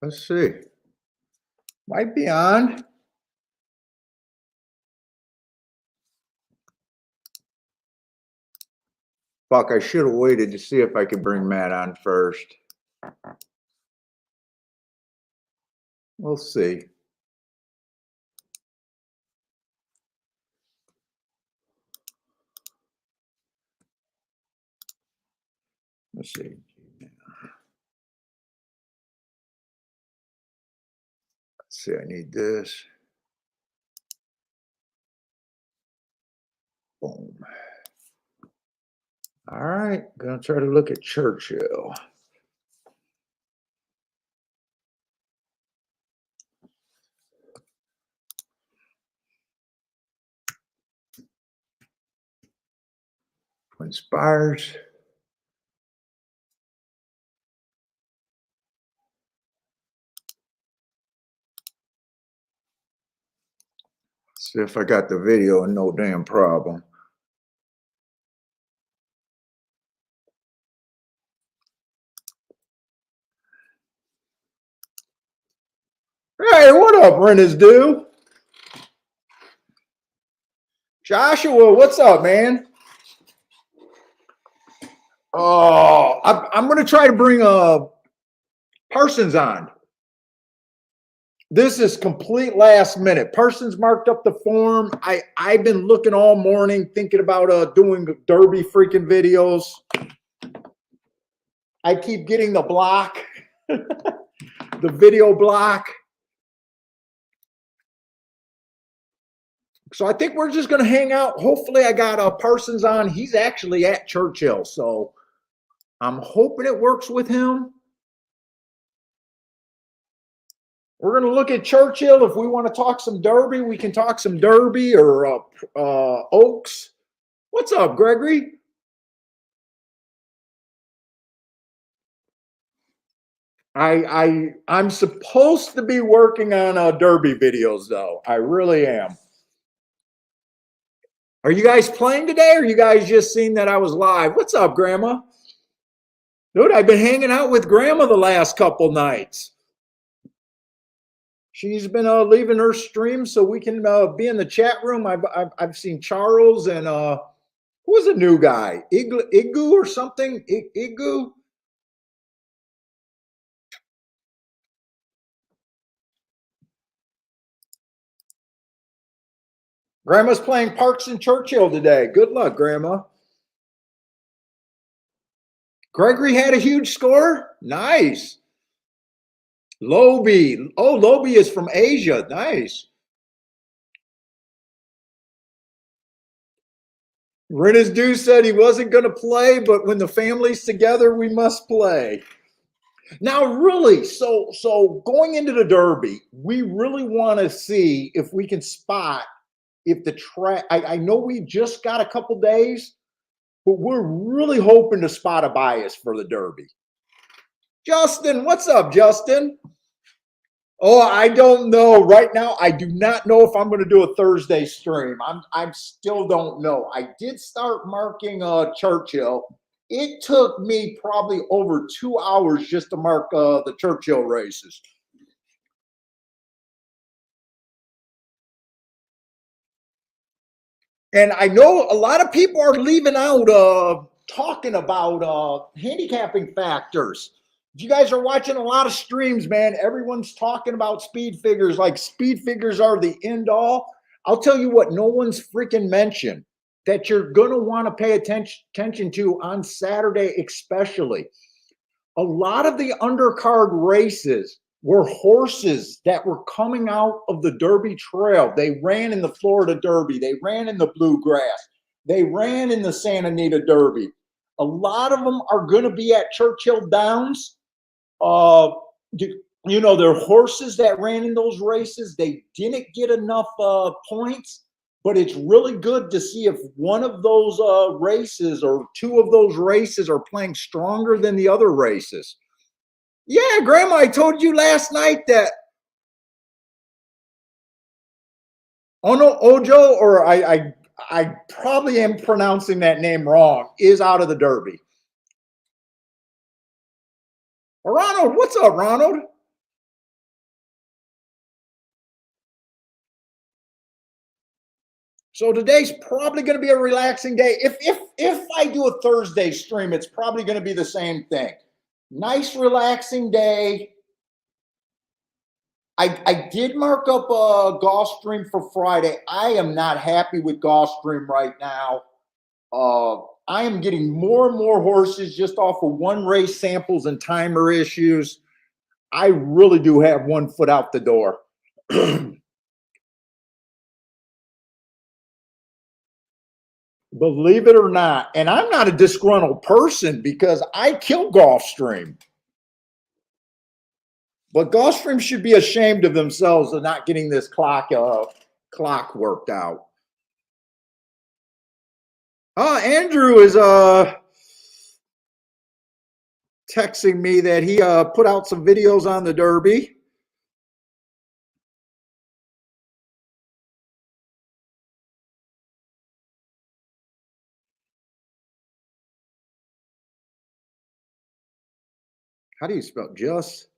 Let's see. Might be on. Fuck, I should have waited to see if I could bring Matt on first. We'll see. Let's see. Let's see, I need this. Boom. All right, gonna try to look at Churchill. Twin Spires. See if I got the video and no damn problem. Hey, what up, Rennes Dew? Joshua, what's up, man? Oh, I'm going to try to bring Parsons on. This is complete last minute. Parsons marked up the form. I've been looking all morning thinking about doing Derby freaking videos. I keep getting the block, the video block. So I think we're just going to hang out. Hopefully I got Parsons on. He's actually at Churchill, so I'm hoping it works with him. We're going to look at Churchill. If we want to talk some Derby, we can talk some Derby or Oaks. What's up, Gregory? I'm supposed to be working on Derby videos, though. I really am. Are you guys playing today, or you guys just seen that I was live? What's up, Grandma? Dude, I've been hanging out with Grandma the last couple nights. She's been leaving her stream so we can be in the chat room. I've seen Charles and who was a new guy? Igu or something? Igu? Grandma's playing Parks and Churchill today. Good luck, Grandma. Gregory had a huge score? Nice. Lobi. Oh, Lobi is from Asia. Nice. Rennes Dew said he wasn't going to play, but when the family's together, we must play. Now, really, so going into the Derby, we really want to see if we can spot if the track. I know we just got a couple days, but we're really hoping to spot a bias for the Derby. Justin, what's up, Justin? Oh, I don't know right now. I do not know if I'm going to do a Thursday stream. I still don't know. I did start marking Churchill. It took me probably over 2 hours just to mark the Churchill races. And I know a lot of people are leaving out talking about handicapping factors. You guys are watching a lot of streams, man. Everyone's talking about speed figures, like speed figures are the end all. I'll tell you what, no one's freaking mentioned that you're going to want to pay attention to on Saturday, especially. A lot of the undercard races were horses that were coming out of the Derby Trail. They ran in the Florida Derby. They ran in the Bluegrass. They ran in the Santa Anita Derby. A lot of them are going to be at Churchill Downs. You know, they're horses that ran in those races. They didn't get enough points, but it's really good to see if one of those races or two of those races are playing stronger than the other races. Yeah, Grandma, I told you last night that Ono Ojo, or I probably am pronouncing that name wrong, is out of the Derby. Ronald, what's up, Ronald? So today's probably going to be a relaxing day. If I do a Thursday stream, it's probably going to be the same thing. Nice relaxing day. I did mark up a golf stream for Friday. I am not happy with golf stream right now. I am getting more and more horses just off of one race samples and timer issues. I really do have one foot out the door. Believe it or not. And I'm not a disgruntled person because I kill Gulfstream. But Gulfstream should be ashamed of themselves of not getting this clock worked out. Andrew is texting me that he put out some videos on the Derby. How do you spell just?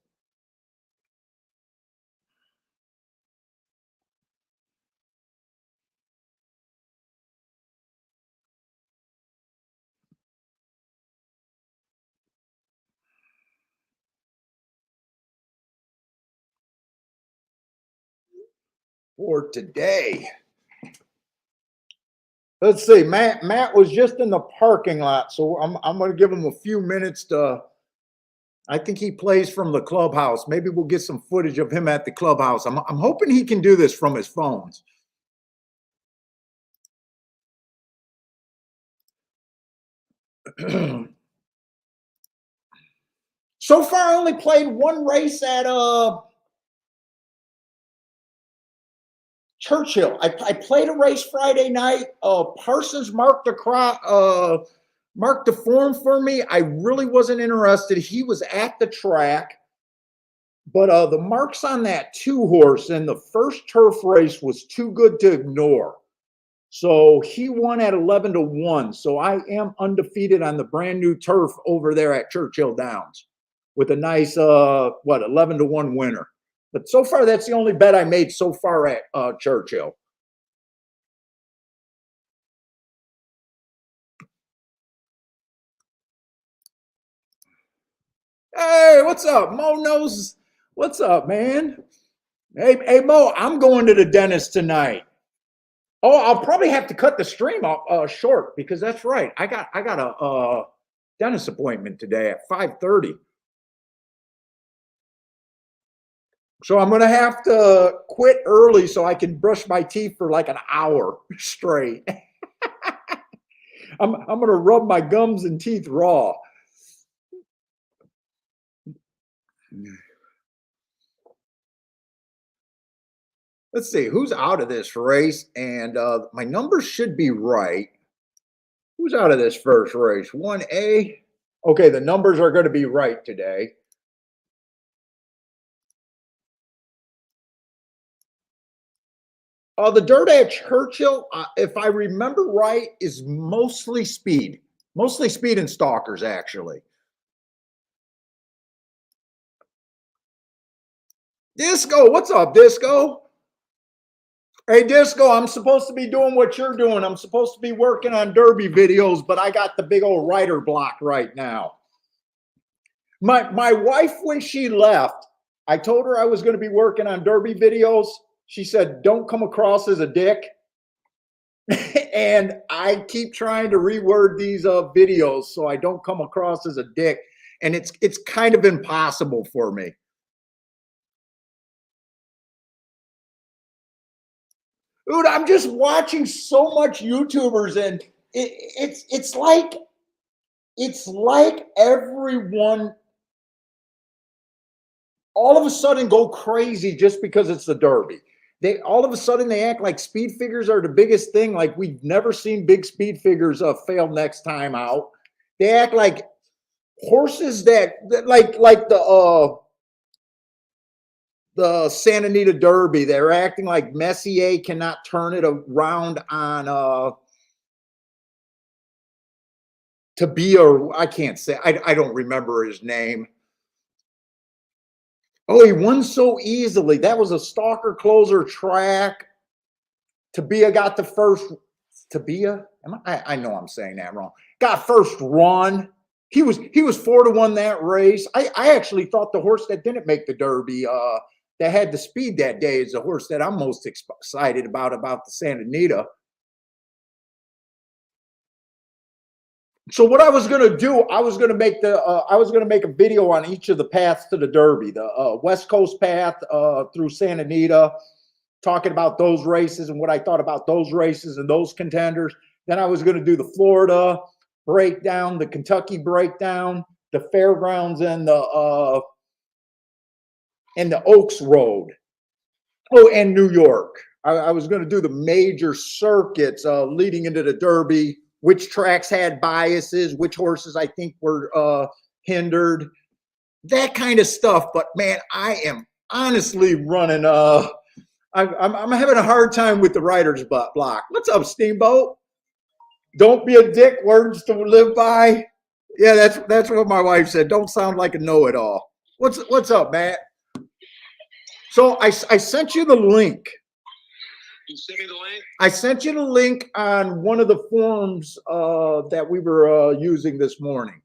For today. Let's see. Matt was just in the parking lot, so I'm going to give him a few minutes to. I think he plays from the clubhouse. Maybe we'll get some footage of him at the clubhouse. I'm hoping he can do this from his phones. So far, I only played one race at Churchill. I played a race Friday night. Parsons marked the form for me. I really wasn't interested. He was at the track, but the marks on that 2-horse in the first turf race was too good to ignore. So he won at 11-1. So I am undefeated on the brand new turf over there at Churchill Downs with a nice 11-1 winner. But so far, that's the only bet I made so far at Churchill. Hey, what's up? Mo knows. What's up, man? Hey, Mo, I'm going to the dentist tonight. Oh, I'll probably have to cut the stream short because that's right. I got a dentist appointment today at 5:30. So I'm going to have to quit early so I can brush my teeth for like an hour straight. I'm going to rub my gums and teeth raw. Let's see who's out of this race, and my numbers should be right. Who's out of this first race? 1A. Okay, the numbers are going to be right today. The dirt at Churchill, if I remember right, is mostly speed and stalkers, actually. Disco, what's up, Disco? Hey, Disco, I'm supposed to be doing what you're doing. I'm supposed to be working on Derby videos, but I got the big old writer block right now. My wife, when she left, I told her I was going to be working on Derby videos. She said, don't come across as a dick. And I keep trying to reword these videos so I don't come across as a dick. And it's kind of impossible for me. Dude, I'm just watching so much YouTubers, and it's like everyone all of a sudden go crazy just because it's the Derby. They all of a sudden they act like speed figures are the biggest thing. Like we've never seen big speed figures fail next time out. They act like horses that like the Santa Anita Derby. They're acting like Messier cannot turn it around on to be I can't say. I don't remember his name. Oh, he won so easily. That was a stalker closer track. Tabia got the first. Tabia, I know I'm saying that wrong. Got first run. He was 4-1 that race. I actually thought the horse that didn't make the Derby, that had the speed that day, is the horse that I'm most excited about the Santa Anita. So what I was going to do, I was going to make a video on each of the paths to the Derby, the West Coast path through Santa Anita, talking about those races and what I thought about those races and those contenders. Then I was going to do the Florida breakdown, the Kentucky breakdown, the fairgrounds, and the Oaks Road. Oh, and New York. I was going to do the major circuits leading into the Derby, which tracks had biases, which horses I think were hindered, that kind of stuff. But man, I am honestly running. I'm having a hard time with the writer's block. What's up, Steamboat? Don't be a dick. Words to live by. Yeah, that's what my wife said. Don't sound like a know-it-all. What's up, Matt? So I sent you the link. You sent me the link? I sent you the link on one of the forums that we were using this morning.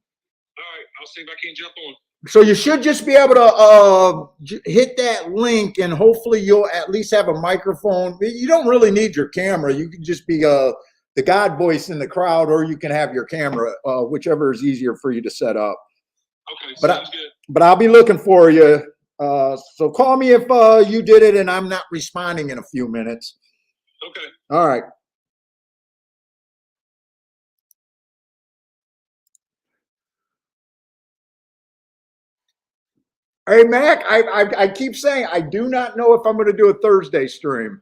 All right, I'll see if I can jump on. So you should just be able to hit that link, and hopefully you'll at least have a microphone. You don't really need your camera. You can just be the God voice in the crowd, or you can have your camera, whichever is easier for you to set up. Okay, sounds good. But I'll be looking for you. So call me if you did it and I'm not responding in a few minutes. Okay. All right. Hey, Mac, I keep saying I do not know if I'm going to do a Thursday stream.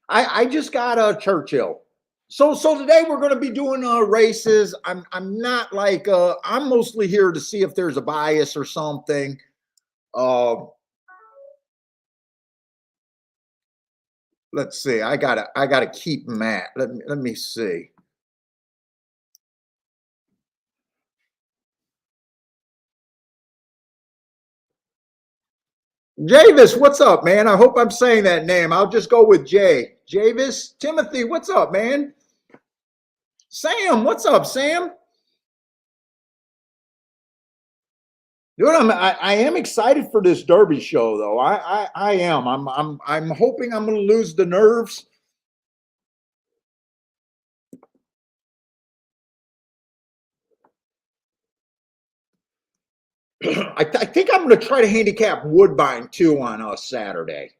I just got a Churchill. So today we're going to be doing races. I'm not like I'm mostly here to see if there's a bias or something. Let's see. I gotta keep Matt. Let me see. Javis, what's up, man? I hope I'm saying that name. I'll just go with Jay. Javis, Timothy, what's up, man? Sam, what's up, Sam? Dude, I am excited for this Derby show, though. I am. I'm hoping I'm going to lose the nerves. I think I'm going to try to handicap Woodbine too on Saturday.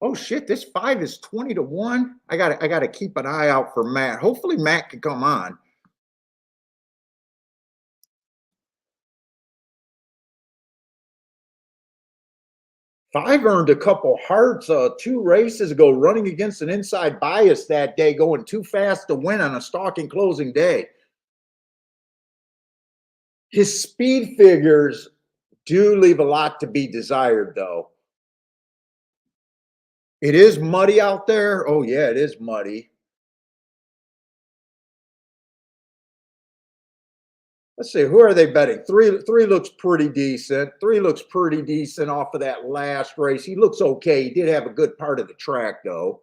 Oh shit! This 5 is 20-1. I gotta keep an eye out for Matt. Hopefully Matt can come on. Five earned a couple hearts 2 races ago, running against an inside bias that day, going too fast to win on a stalking closing day. His speed figures do leave a lot to be desired, though. It is muddy out there. Oh, yeah, it is muddy. Let's see, who are they betting? Three looks pretty decent. 3 looks pretty decent off of that last race. He looks okay. He did have a good part of the track, though.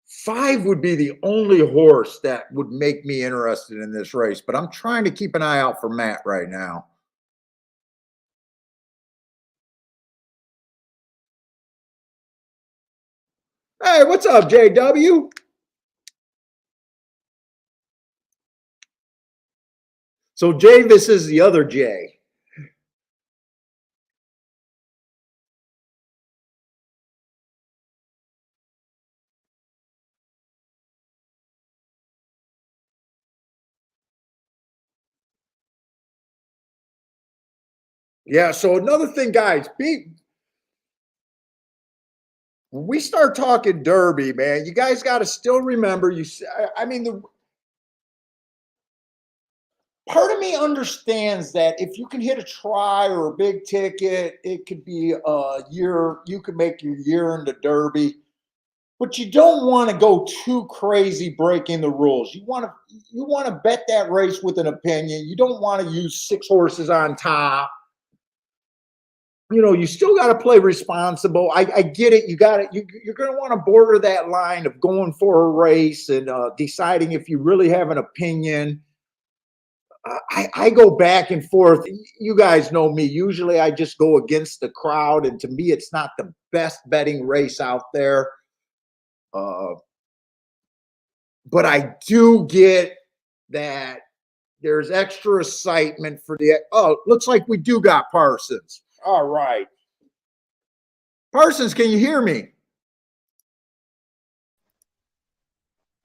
Five would be the only horse that would make me interested in this race, but I'm trying to keep an eye out for Matt right now. Hey, what's up, JW? So Javis is the other J. Yeah, so another thing, guys, when we start talking Derby, man, you guys got to still remember, I mean, the part of me understands that if you can hit a try or a big ticket, it could be a year, you could make your year in the Derby. but you don't want to go too crazy breaking the rules. You want to bet that race with an opinion. You don't want to use 6 horses on top. You still got to play responsible. I get it. You're going to want to border that line of going for a race and deciding if you really have an opinion. I go back and forth. You guys know me. Usually I just go against the crowd. And to me, it's not the best betting race out there. But I do get that there's extra excitement for looks like we do got Parsons. All right. Parsons, can you hear me?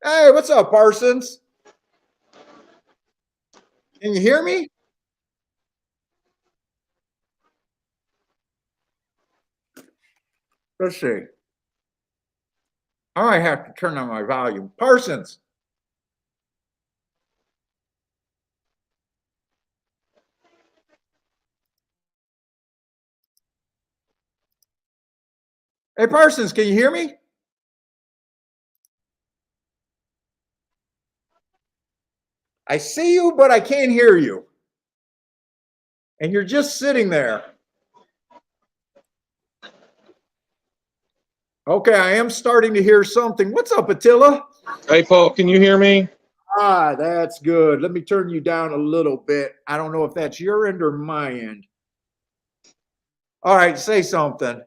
Hey, what's up, Parsons? Can you hear me? Let's see. I have to turn on my volume. Parsons. Hey, Parsons, can you hear me? I see you, but I can't hear you. And you're just sitting there. Okay, I am starting to hear something. What's up, Attila? Hey, Paul, can you hear me? That's good. Let me turn you down a little bit. I don't know if that's your end or my end. All right, say something.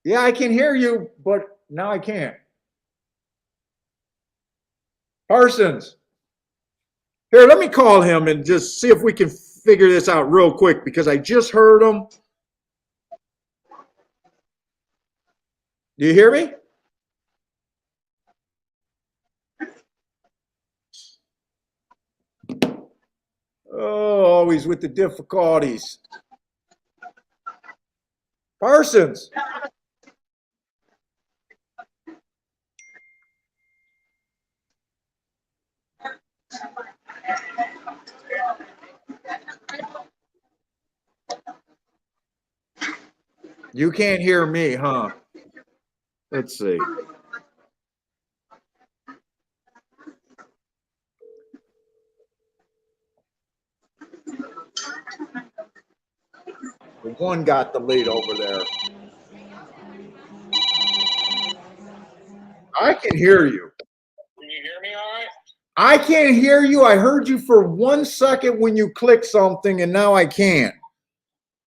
Yeah, I can hear you, but now I can't. Parsons. Here, let me call him and just see if we can figure this out real quick because I just heard him. Do you hear me? Oh, always with the difficulties. Parsons. You can't hear me, huh? Let's see. The one got the lead over there. I can hear you. Can you hear me all right? I can't hear you. I heard you for 1 second when you clicked something, and now I can't.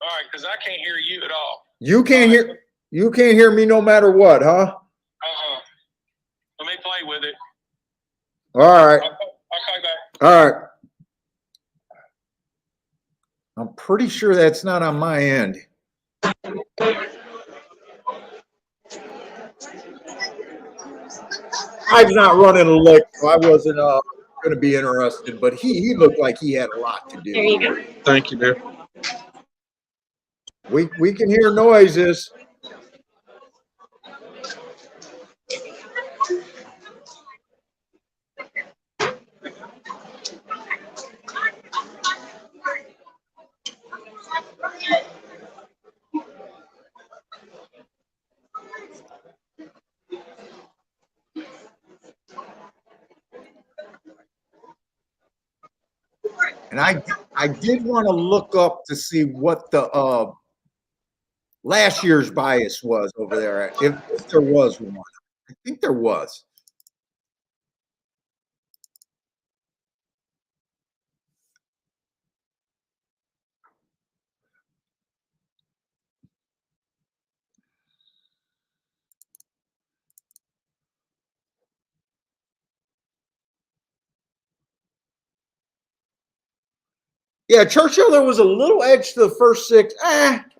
All right, because I can't hear you at all. You can't hear me no matter what, huh? Let me play with it. All right. I'll call you back. All right. I'm pretty sure that's not on my end. I'm not running a lick, so I wasn't going to be interested, but he looked like he had a lot to do. There you go. Thank you, dear. We can hear noises. And I did want to look up to see what the last year's bias was over there, if there was one. I think there was. Yeah, Churchill, there was a little edge to the first 6.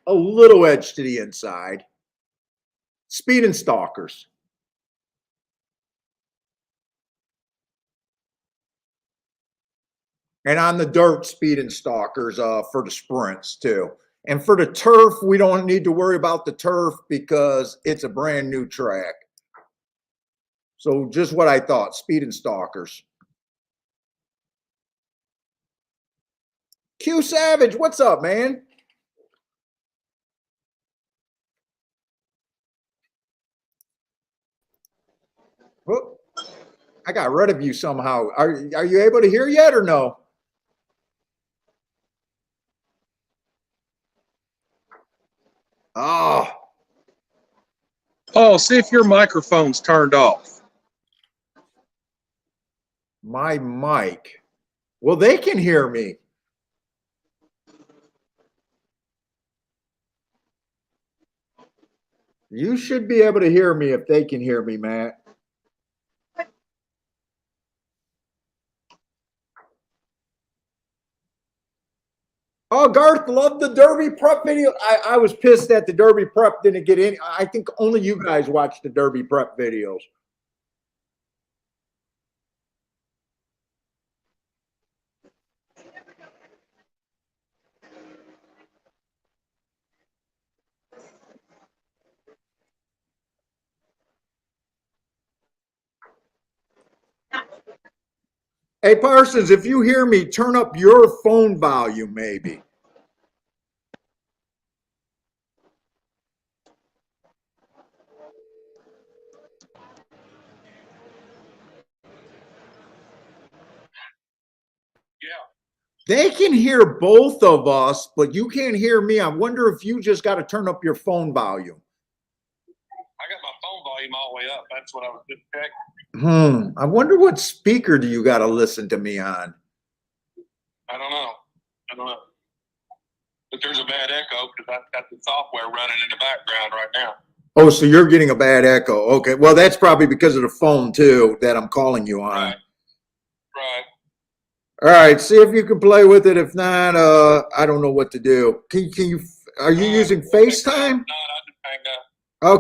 A little edge to the inside. Speed and Stalkers. And on the dirt, Speed and Stalkers for the sprints, too. And for the turf, we don't need to worry about the turf because it's a brand new track. So just what I thought, Speed and Stalkers. Q Savage, what's up, man? Whoop. I got rid of you somehow. Are you able to hear yet or no? Oh, Paul, see if your microphone's turned off. my mic. Well, they can hear me. You should be able to hear me if they can hear me, Matt. Oh, Garth loved the Derby prep video. I was pissed that the Derby prep didn't get in. I think only you guys watched the Derby prep videos. Hey, Parsons, if you hear me, turn up your phone volume, maybe. Yeah. They can hear both of us, but you can't hear me. I wonder if you just got to turn up your phone volume. I got my phone volume all the way up. That's what I was just checking. I wonder what speaker do you got to listen to me on? I don't know. But there's a bad echo because I've got the software running in the background right now. Oh, so you're getting a bad echo. Okay. Well, that's probably because of the phone too that I'm calling you on. Right. All right. See if you can play with it. If not, I don't know what to do. Can you? Are you using FaceTime? No, I just hang up.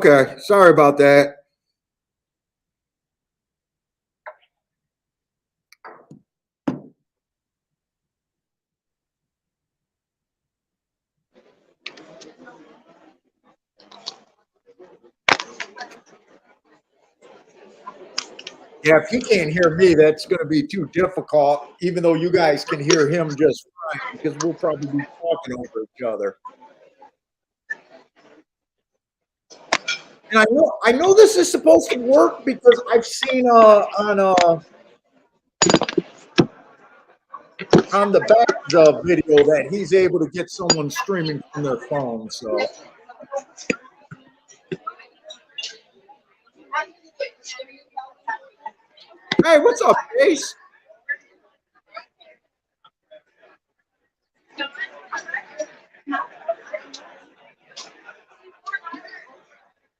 Okay. Sorry about that. Yeah, if he can't hear me, that's going to be too difficult, even though you guys can hear him just fine, because we'll probably be talking over each other. And I know this is supposed to work because I've seen on the back video that he's able to get someone streaming from their phone. So. Hey, what's up, Ace?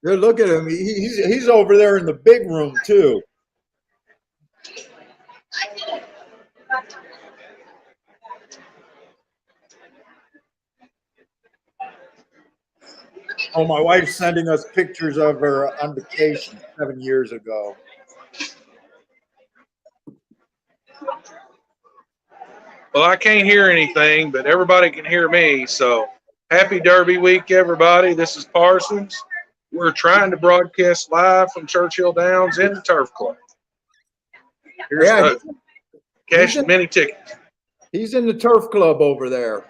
Good, look at him. He's over there in the big room too. Oh, my wife's sending us pictures of her on vacation 7 years ago. Well, I can't hear anything, but everybody can hear me. So happy Derby week, everybody. This is Parsons. We're trying to broadcast live from Churchill Downs in the Turf Club. Here's the cash mini tickets. He's in the Turf Club over there.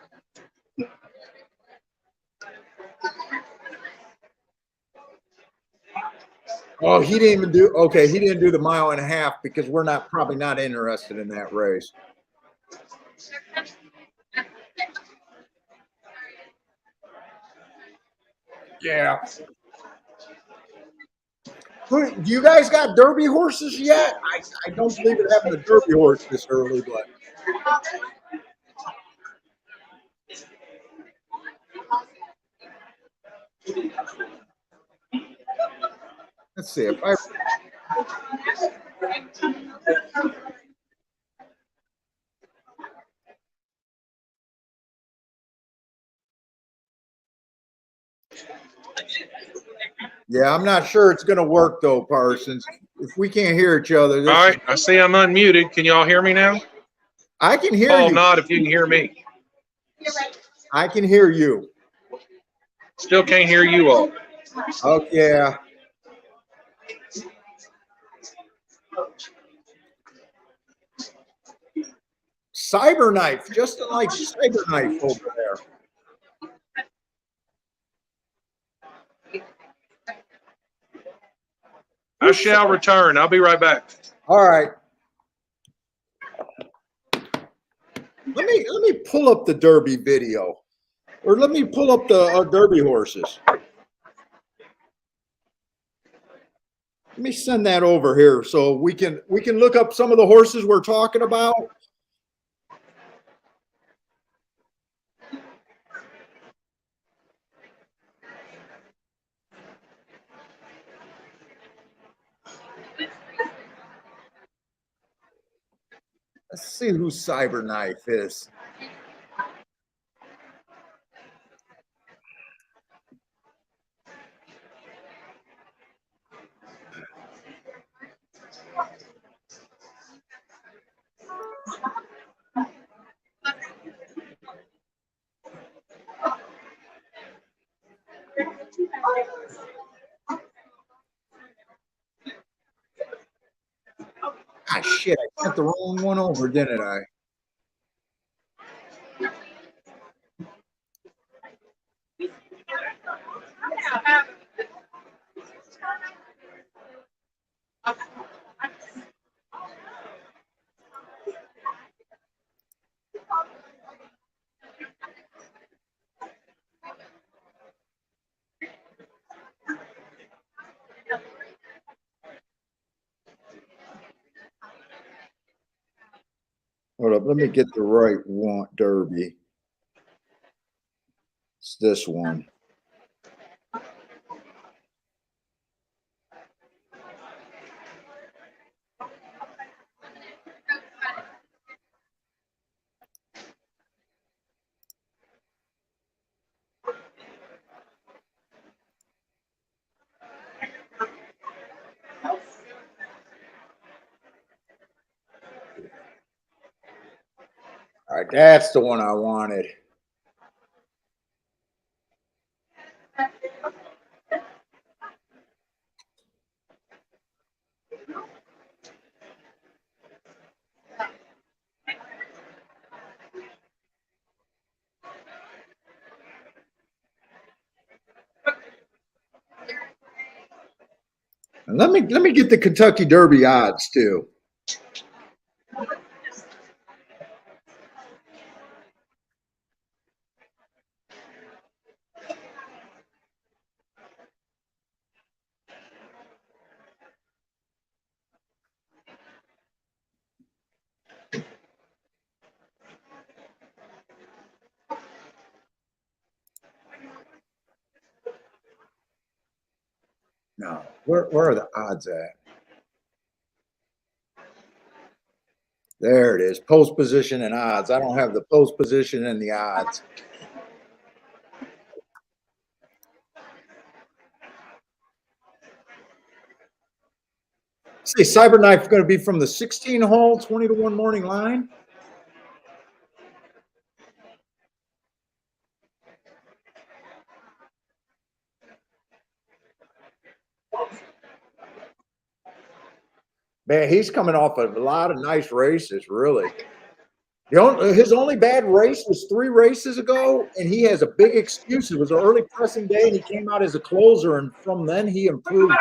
Oh, he didn't even do, okay, he didn't do the 1.5 miles because we're probably not interested in that race. Yeah. Do you guys got Derby horses yet? I don't believe in having a Derby horse this early, but. Let's see if I. Yeah, I'm not sure it's going to work though, Parsons. If we can't hear each other. All right, I see I'm unmuted. Can y'all hear me now? I can hear Paul, you. not if you can hear me. I can hear you. Still can't hear you all. Oh, yeah. Cyberknife, just like Cyberknife over there. I shall return. I'll be right back. All right. Let me pull up the Derby video, or let me pull up the Derby horses. Let me send that over here so we can look up some of the horses we're talking about. Let's see who Cyberknife is. Ah, shit, I sent the wrong one over, didn't I? Hold up, let me get the right one, Derby. It's this one. All right, that's the one I wanted. And let me get the Kentucky Derby odds too. No, where are the odds at? There it is, post position and odds. I don't have the post position and the odds. Say Cyberknife is going to be from the 16 hole, 20 to 1 morning line. Man, he's coming off of a lot of nice races, really. His only bad race was 3 races ago, and he has a big excuse. It was an early pressing day, and he came out as a closer, and from then he improved.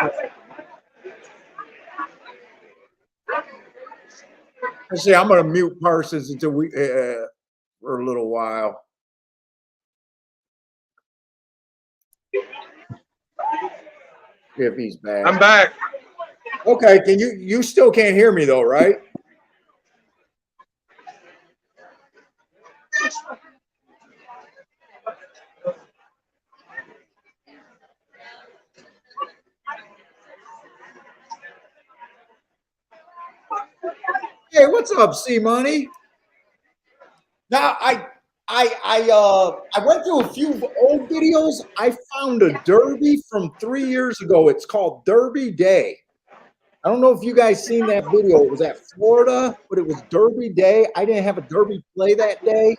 I say I'm going to mute Parsons until we for a little while. If he's back. I'm back. Okay, can you still can't hear me though, right? Hey, what's up, C Money? Now I went through a few old videos. I found a Derby from 3 years ago. It's called Derby Day. I don't know if you guys seen that video. It was at Florida, but it was Derby Day. I didn't have a Derby play that day.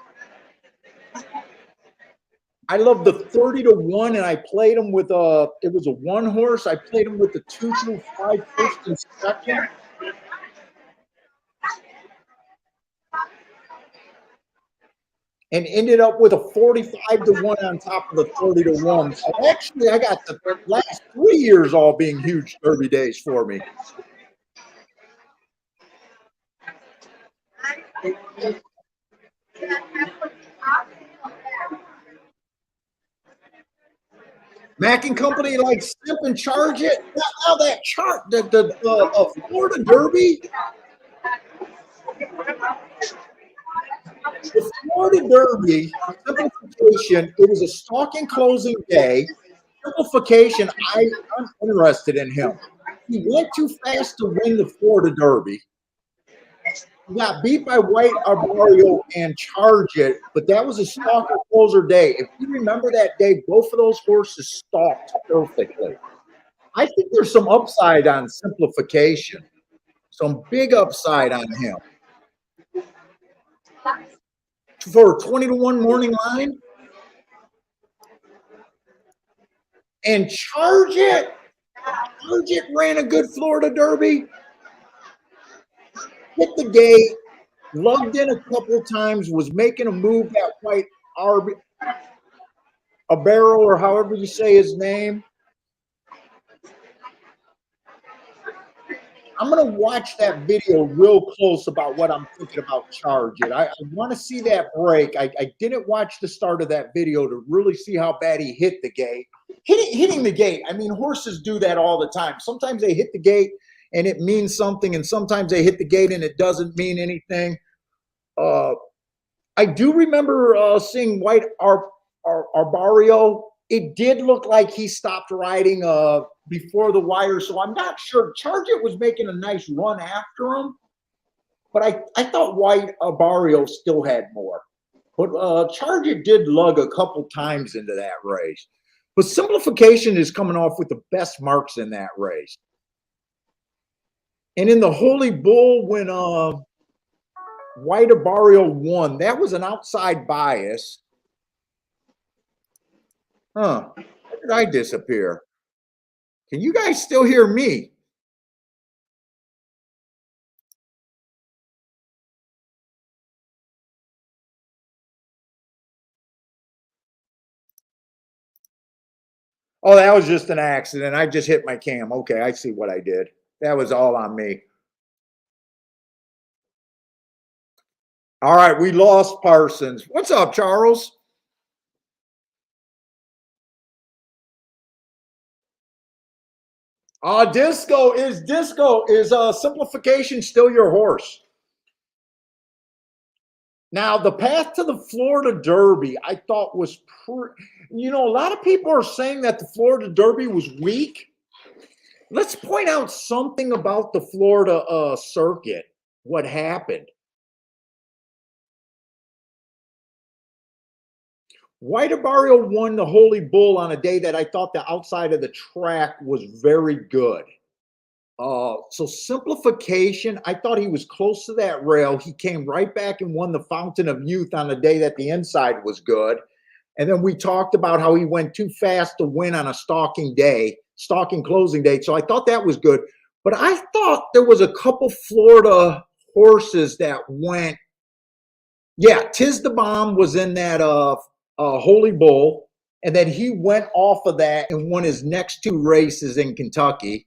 I love the 30 to 1, and I played them with it was a 1 horse. I played them with the 2 through 5 first and second. and ended up with a 45-1 on top of the 30-1. So actually, I got the last 3 years all being huge Derby days for me. Mac and Company like Simp and Charge It. Now that chart, the Florida Derby. The Florida Derby, simplification, it was a stalking closing day. Simplification, I'm interested in him. He went too fast to win the Florida Derby. He got beat by White Arborio and Charge It, but that was a stalker closer day. If you remember that day, both of those horses stalked perfectly. I think there's some upside on simplification, some big upside on him. For a 20-1 morning line. And Charge It ran a good Florida Derby. Hit the gate, lugged in a couple of times, was making a move at White Arborio, or however you say his name. I'm going to watch that video real close about what I'm thinking about Charge It. I want to see that break. I didn't watch the start of that video to really see how bad he hit the gate. Hitting the gate, I mean, horses do that all the time. Sometimes they hit the gate and it means something, and sometimes they hit the gate and it doesn't mean anything. I do remember seeing White Arborio. It did look like he stopped riding before the wire, so I'm not sure. Charge It was making a nice run after him, but I thought White Arborio still had more. But Charge It did lug a couple times into that race. But simplification is coming off with the best marks in that race. And in the Holy Bull, when White Arborio won, that was an outside bias. Huh. Where did I disappear? Can you guys still hear me? Oh, that was just an accident. I just hit my cam. Okay, I see what I did. That was all on me. All right, we lost Parsons. What's up, Charles? Disco is simplification still your horse? Now, the path to the Florida Derby, I thought was, a lot of people are saying that the Florida Derby was weak. Let's point out something about the Florida circuit, what happened. White Arborio won the Holy Bull on a day that I thought the outside of the track was very good. So simplification, I thought he was close to that rail. He came right back and won the Fountain of Youth on the day that the inside was good. And then we talked about how he went too fast to win on a stalking closing day. So I thought that was good. But I thought there was a couple Florida horses that went. Yeah, Tiz the Bomb was in that Holy Bull. And then he went off of that and won his next two races in Kentucky.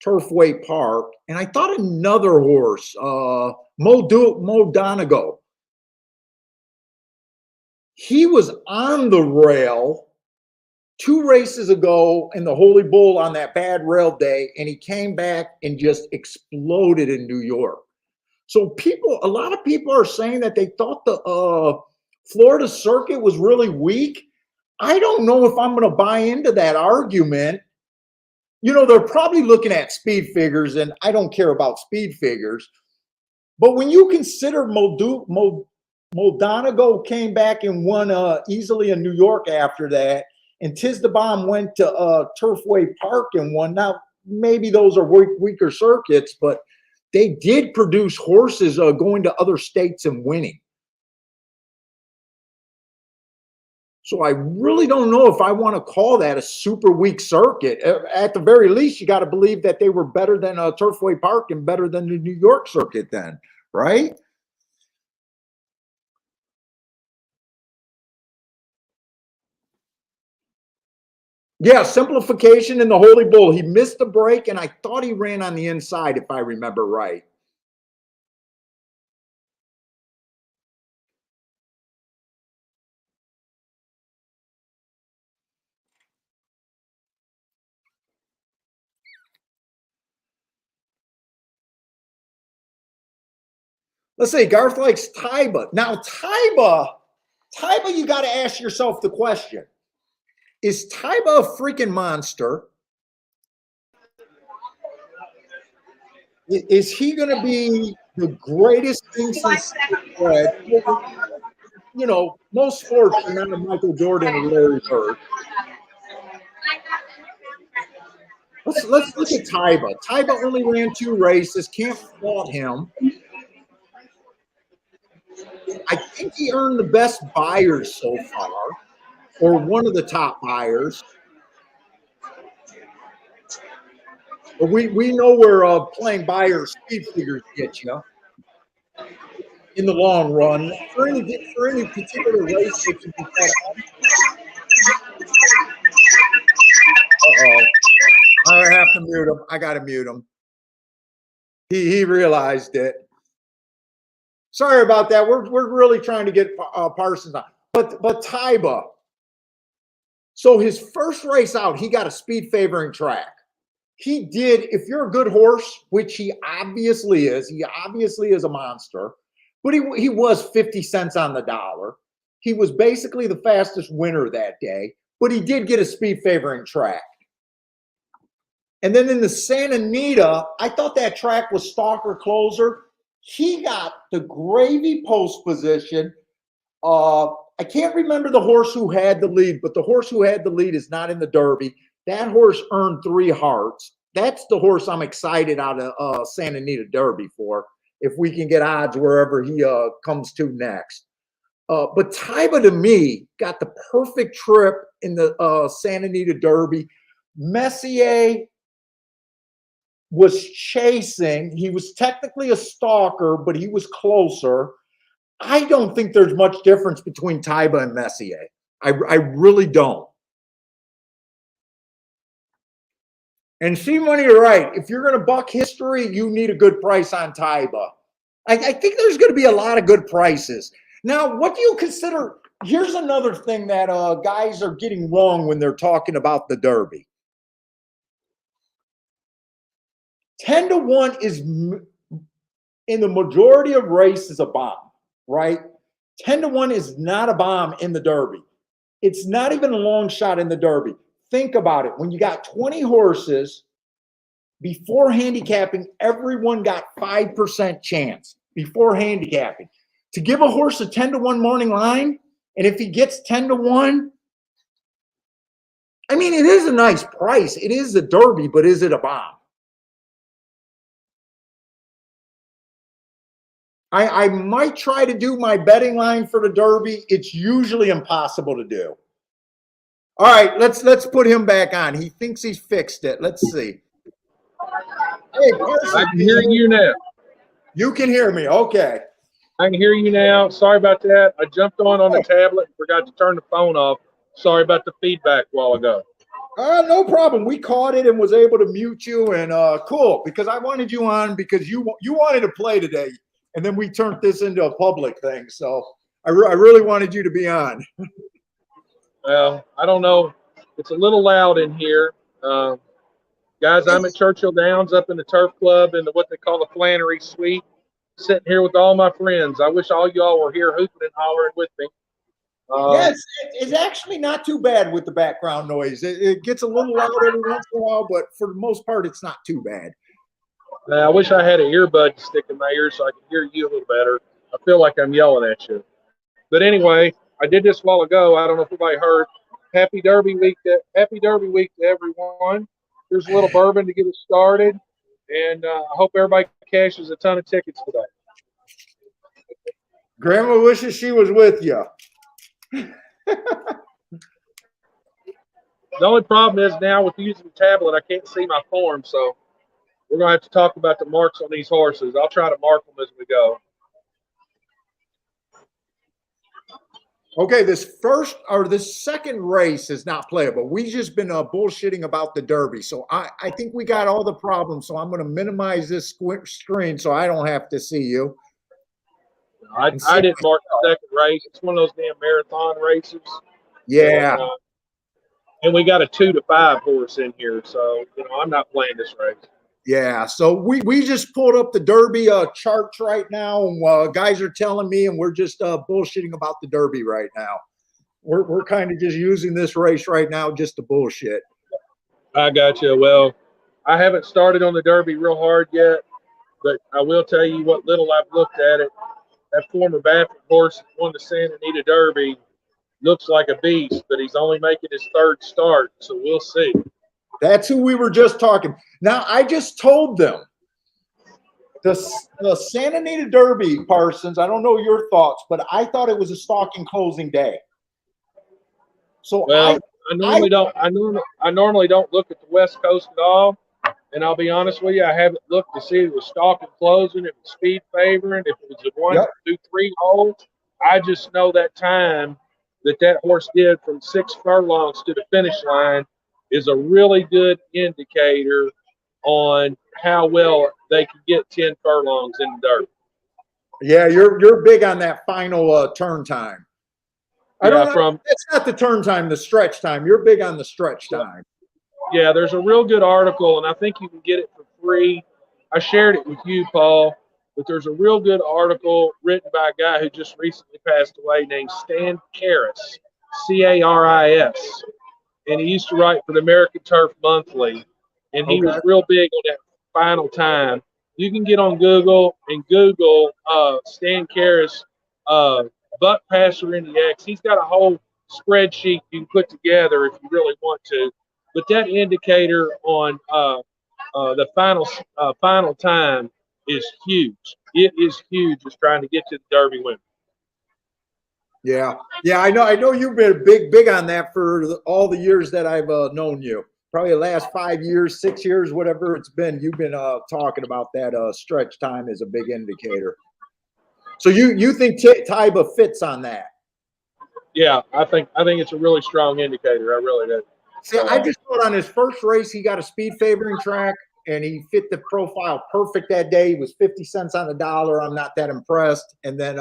Turfway Park, and I thought another horse, Mo Donegal. He was on the rail 2 races ago in the Holy Bull on that bad rail day, and he came back and just exploded in New York. So a lot of people are saying that they thought the Florida circuit was really weak. I don't know if I'm going to buy into that argument. They're probably looking at speed figures, and I don't care about speed figures. But when you consider Mo Donegal came back and won easily in New York after that, and Tiz the Bomb went to Turfway Park and won. Now, maybe those are weaker circuits, but they did produce horses going to other states and winning. So I really don't know if I want to call that a super weak circuit. At the very least, you got to believe that they were better than Turfway Park and better than the New York circuit then, right? Yeah, simplification in the Holy Bull. He missed the break, and I thought he ran on the inside, if I remember right. Let's see, Garth likes Taiba. Now, Taiba, you got to ask yourself the question. Is Taiba a freaking monster? Is he going to be the greatest thing since bread? You know, most sports are not a Michael Jordan or Larry Bird. Let's look at Taiba. Taiba only ran 2 races. Can't fault him. I think he earned the best buyers so far, or one of the top buyers. But we know where playing buyer speed figures get you in the long run. For any particular race that you can bet on. Uh-oh. I have to mute him. I got to mute him. He realized it. Sorry about that. We're really trying to get Parsons on. But Taiba. So his first race out, he got a speed favoring track. He did, if you're a good horse, which he obviously is a monster, but he was 50 cents on the dollar. He was basically the fastest winner that day, but he did get a speed favoring track. And then in the Santa Anita, I thought that track was stalker closer. He got the gravy post position. I can't remember the horse who had the lead, but the horse who had the lead is not in the Derby. That horse earned 3 hearts. That's the horse I'm excited out of Santa Anita Derby for, if we can get odds wherever he comes to next. But Taiba, to me, got the perfect trip in the Santa Anita Derby. Messier was chasing. He was technically a stalker, but he was closer. I don't think there's much difference between Taiba and Messier. I really don't. And C-Money, you're right. If you're going to buck history, you need a good price on Taiba. I think there's going to be a lot of good prices. Now, what do you consider? Here's another thing that guys are getting wrong when they're talking about the Derby. 10-1 is, in the majority of races, a bomb, right? 10-1 is not a bomb in the Derby. It's not even a long shot in the Derby. Think about it. When you got 20 horses, before handicapping, everyone got 5% chance before handicapping. To give a horse a 10-1 morning line, and if he gets 10-1, I mean, it is a nice price. It is a Derby, but is it a bomb? I might try to do my betting line for the Derby. It's usually impossible to do. All right, let's put him back on. He thinks he's fixed it. Let's see. Hey, Carson, I can hear you now. You can hear me. Okay. I can hear you now. Sorry about that. I jumped on the tablet and forgot to turn the phone off. Sorry about the feedback a while ago. No problem. We caught it and was able to mute you, and cool, because I wanted you on because you wanted to play today, and then we turned this into a public thing. So I really wanted you to be on. Well, I don't know. It's a little loud in here. Guys, I'm at Churchill Downs up in the Turf Club in what they call the Flannery Suite, sitting here with all my friends. I wish all y'all were here hooping and hollering with me. Yes, it's actually not too bad with the background noise. It gets a little loud every once in a while, but for the most part, it's not too bad. I wish I had an earbud to stick in my ear so I could hear you a little better. I feel like I'm yelling at you. But anyway, I did this a while ago. I don't know if everybody heard. Happy Derby week to everyone. Here's a little bourbon to get us started. And I hope everybody cashes a ton of tickets today. Grandma wishes she was with you. The only problem is now with using the tablet, I can't see my form, so we're going to have to talk about the marks on these horses. I'll try to mark them as we go. Okay, this second race is not playable. We've just been bullshitting about the Derby. So I think we got all the problems. So I'm going to minimize this screen so I don't have to see you. I didn't mark the second race. It's one of those damn marathon races. Yeah. And we got a 2 to 5 horse in here. So, I'm not playing this race. Yeah, so we just pulled up the Derby charts right now, and guys are telling me, and we're just bullshitting about the Derby right now. We're kind of just using this race right now just to bullshit. I got you. Well, I haven't started on the Derby real hard yet, but I will tell you what little I've looked at it. That former Baffert horse that won the Santa Anita Derby looks like a beast, but he's only making his third start, so we'll see. That's who we were just talking. Now, I just told them the Santa Anita Derby, Parsons, I don't know your thoughts, but I thought it was a stalking closing day. So well, I normally don't look at the West Coast at all, and I'll be honest with you, I haven't looked to see if it was stalking closing, if it was speed favoring, if it was a 1, 2, 3 hole. I just know that time that horse did from 6 furlongs to the finish line is a really good indicator on how well they can get 10 furlongs in the Derby. Yeah, you're big on that final turn time. I don't know. It's not the turn time, the stretch time. You're big on the stretch time. Yeah, there's a real good article, and I think you can get it for free. I shared it with you, Paul, but there's a real good article written by a guy who just recently passed away named Stan Caris, Caris. And he used to write for the American Turf Monthly, and he was real big on that final time. You can get on Google and Google Stan Caris buck passer in the X. He's got a whole spreadsheet you can put together if you really want to. But that indicator on the final time is huge. It is huge. It's trying to get to the Derby win. Yeah, I know you've been big on that for all the years that I've known you. Probably the last 5 years, 6 years, whatever it's been. You've been talking about that stretch time as a big indicator. So you think Taiba fits on that? Yeah, I think it's a really strong indicator. I really do. See, I just thought on his first race he got a speed favoring track and he fit the profile perfect that day. He was 50 cents on the dollar. I'm not that impressed. And then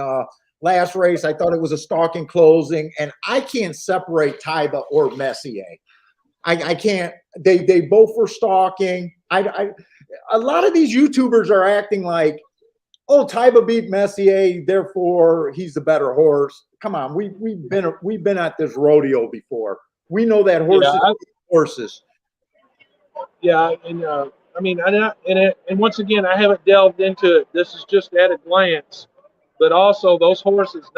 last race, I thought it was a stalking closing, and I can't separate Taiba or Messier. I can't. They both were stalking. A lot of these YouTubers are acting like, oh, Taiba beat Messier, therefore he's the better horse. Come on, we've been at this rodeo before. We know that horses. Yeah, and I mean, and once again, I haven't delved into it. This is just at a glance. But also those horses,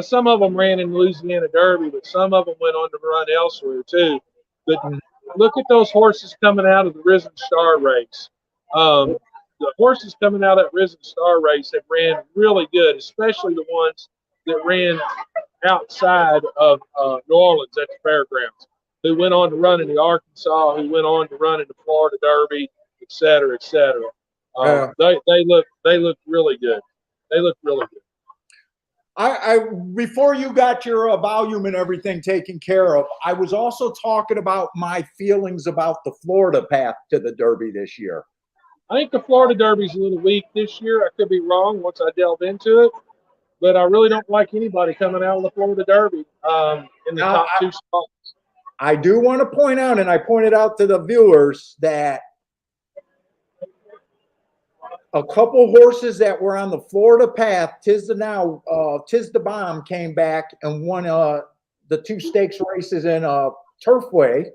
some of them ran in Louisiana Derby, but some of them went on to run elsewhere too. But look at those horses coming out of the Risen Star race. The horses coming out of that Risen Star race have ran really good, especially the ones that ran outside of New Orleans at the fairgrounds, who went on to run in the Arkansas, who went on to run in the Florida Derby, et cetera, et cetera. They look really good. They look really good. I before you got your volume and everything taken care of, I was also talking about my feelings about the Florida path to the Derby this year. I think the Florida Derby's a little weak this year. I could be wrong once I delve into it, but I really don't like anybody coming out of the Florida Derby in the top 2 spots. I do want to point out, and I pointed out to the viewers, that a couple horses that were on the Florida path, Tis the Bomb came back and won the 2 stakes races in Turfway.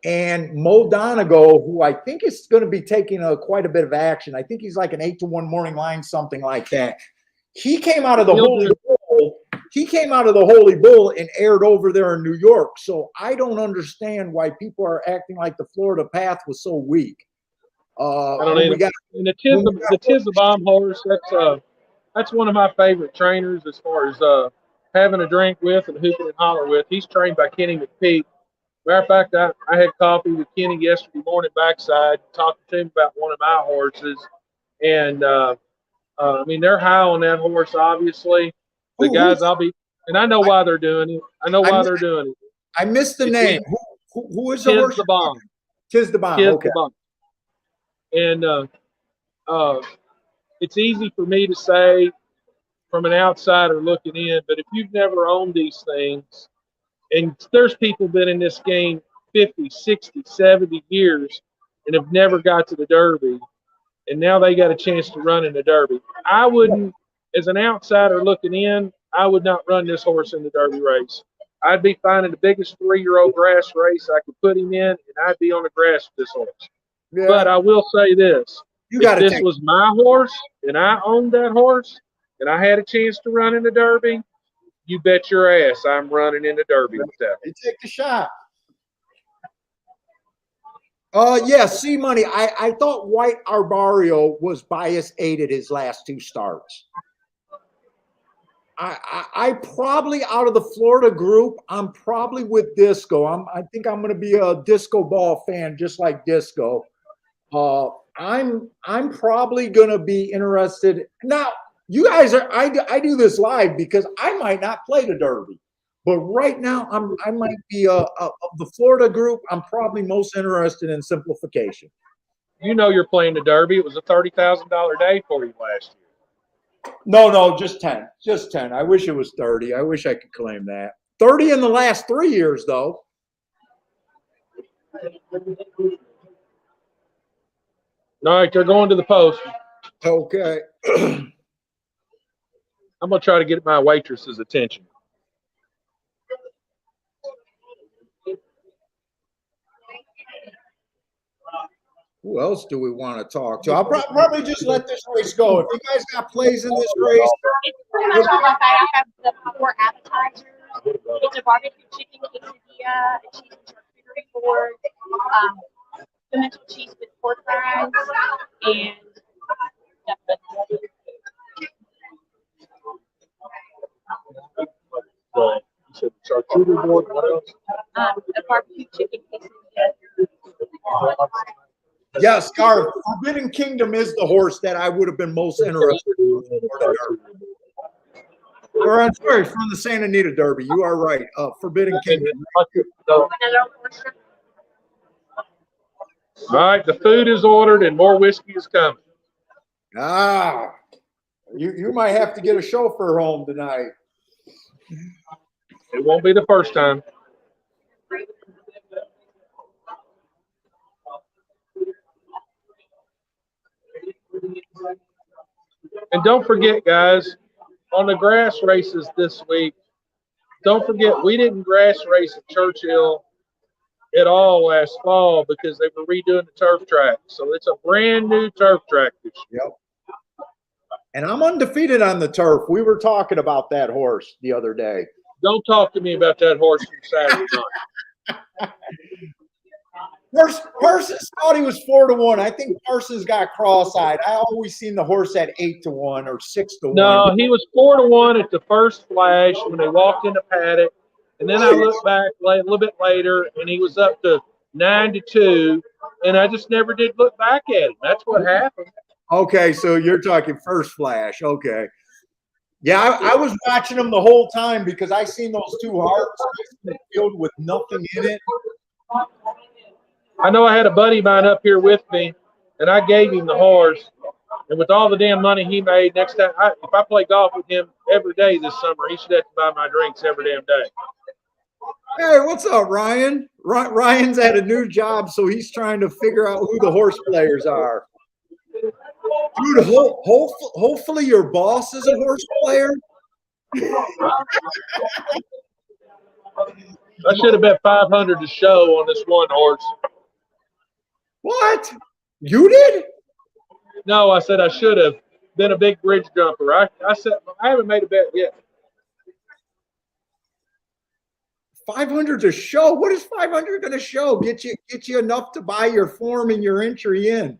And Mo Donegal, who I think is going to be taking quite a bit of action. I think he's like an 8-to-1 morning line, something like that. He came out of the Holy Bull. He came out of the Holy Bull and aired over there in New York. So I don't understand why people are acting like the Florida path was so weak. I don't either. And the Tis the Bomb horse, that's one of my favorite trainers as far as having a drink with and hooping and holler with. He's trained by Kenny McPeak. Matter of fact, I had coffee with Kenny yesterday morning backside, talking to him about one of my horses. And, I mean, they're high on that horse, obviously. The guys and I know why they're doing it. I know why they're doing it. I missed the name. Who is the horse? Tis the Bomb. Tis the Bomb. Tis Okay. the Bomb. And it's easy for me to say from an outsider looking in, but if you've never owned these things, and there's people been in this game 50, 60, 70 years and have never got to the Derby, and now they got a chance to run in the Derby. I wouldn't, as an outsider looking in, I would not run this horse in the Derby race. I'd be finding the biggest 3-year-old grass race I could put him in, and I'd be on the grass with this horse. Yeah. But I will say this. If this was my horse and I owned that horse and I had a chance to run in the Derby, you bet your ass I'm running in the Derby with that. You take the shot. Yeah, C-Money. I thought White Arbario was bias 8 at his last 2 starts. I probably, out of the Florida group, I'm probably with Disco. I think I'm going to be a Disco Ball fan, just like Disco. I'm probably going to be interested. Now, you guys are. I do this live because I might not play the Derby, but right now I might be of the Florida group. I'm probably most interested in Simplification. You know, you're playing the Derby. It was a $30,000 day for you last year. No, just 10. Just 10. I wish it was 30. I wish I could claim that. 30 in the last 3 years, though. All right, they're going to the post. Okay. I'm going to try to get my waitress's attention. Who else do we want to talk to? I'll probably just let this race go. If you guys got plays in this race. I have the 4 appetizers. It's a barbecue chicken quesadilla, a cheese and charcuterie board, pimento cheese with pork fries, and You said charcuterie board. What else? a barbecue chicken quesadilla. Yes, Garth. Forbidden Kingdom is the horse that I would have been most interested in. Or I'm sorry, from the Santa Anita Derby. You are right. Forbidden Kingdom. All right, the food is ordered and more whiskey is coming. You might have to get a chauffeur home tonight. It won't be the first time. And don't forget, guys, on the grass races this week, don't forget we didn't grass race at Churchill at all last fall because they were redoing the turf track. So it's a brand new turf track this year. Yep. And I'm undefeated on the turf. We were talking about that horse the other day. Don't talk to me about that horse from Saturday night. Parsons thought he was 4-1. I think Parsons got cross-eyed. I always seen the horse at 8-1 or 6-1. No, he was 4-1 at the first flash when they walked in the paddock, and then I looked back a little bit later, and he was up to 9-2, and I just never did look back at him. That's what happened. Okay, so you're talking first flash. Okay. Yeah, I was watching him the whole time because I seen those 2 hearts in the field with nothing in it. I know I had a buddy of mine up here with me, and I gave him the horse. And with all the damn money he made, next time, if I play golf with him every day this summer, he should have to buy my drinks every damn day. Hey, what's up, Ryan? Ryan's at a new job, so he's trying to figure out who the horse players are. Dude, hopefully your boss is a horse player. I should have bet 500 to show on this one horse. What? You did? No, I said I should have been a big bridge jumper. I said I haven't made a bet yet. 500 to show? What is 500 going to show? Get you enough to buy your form and your entry in.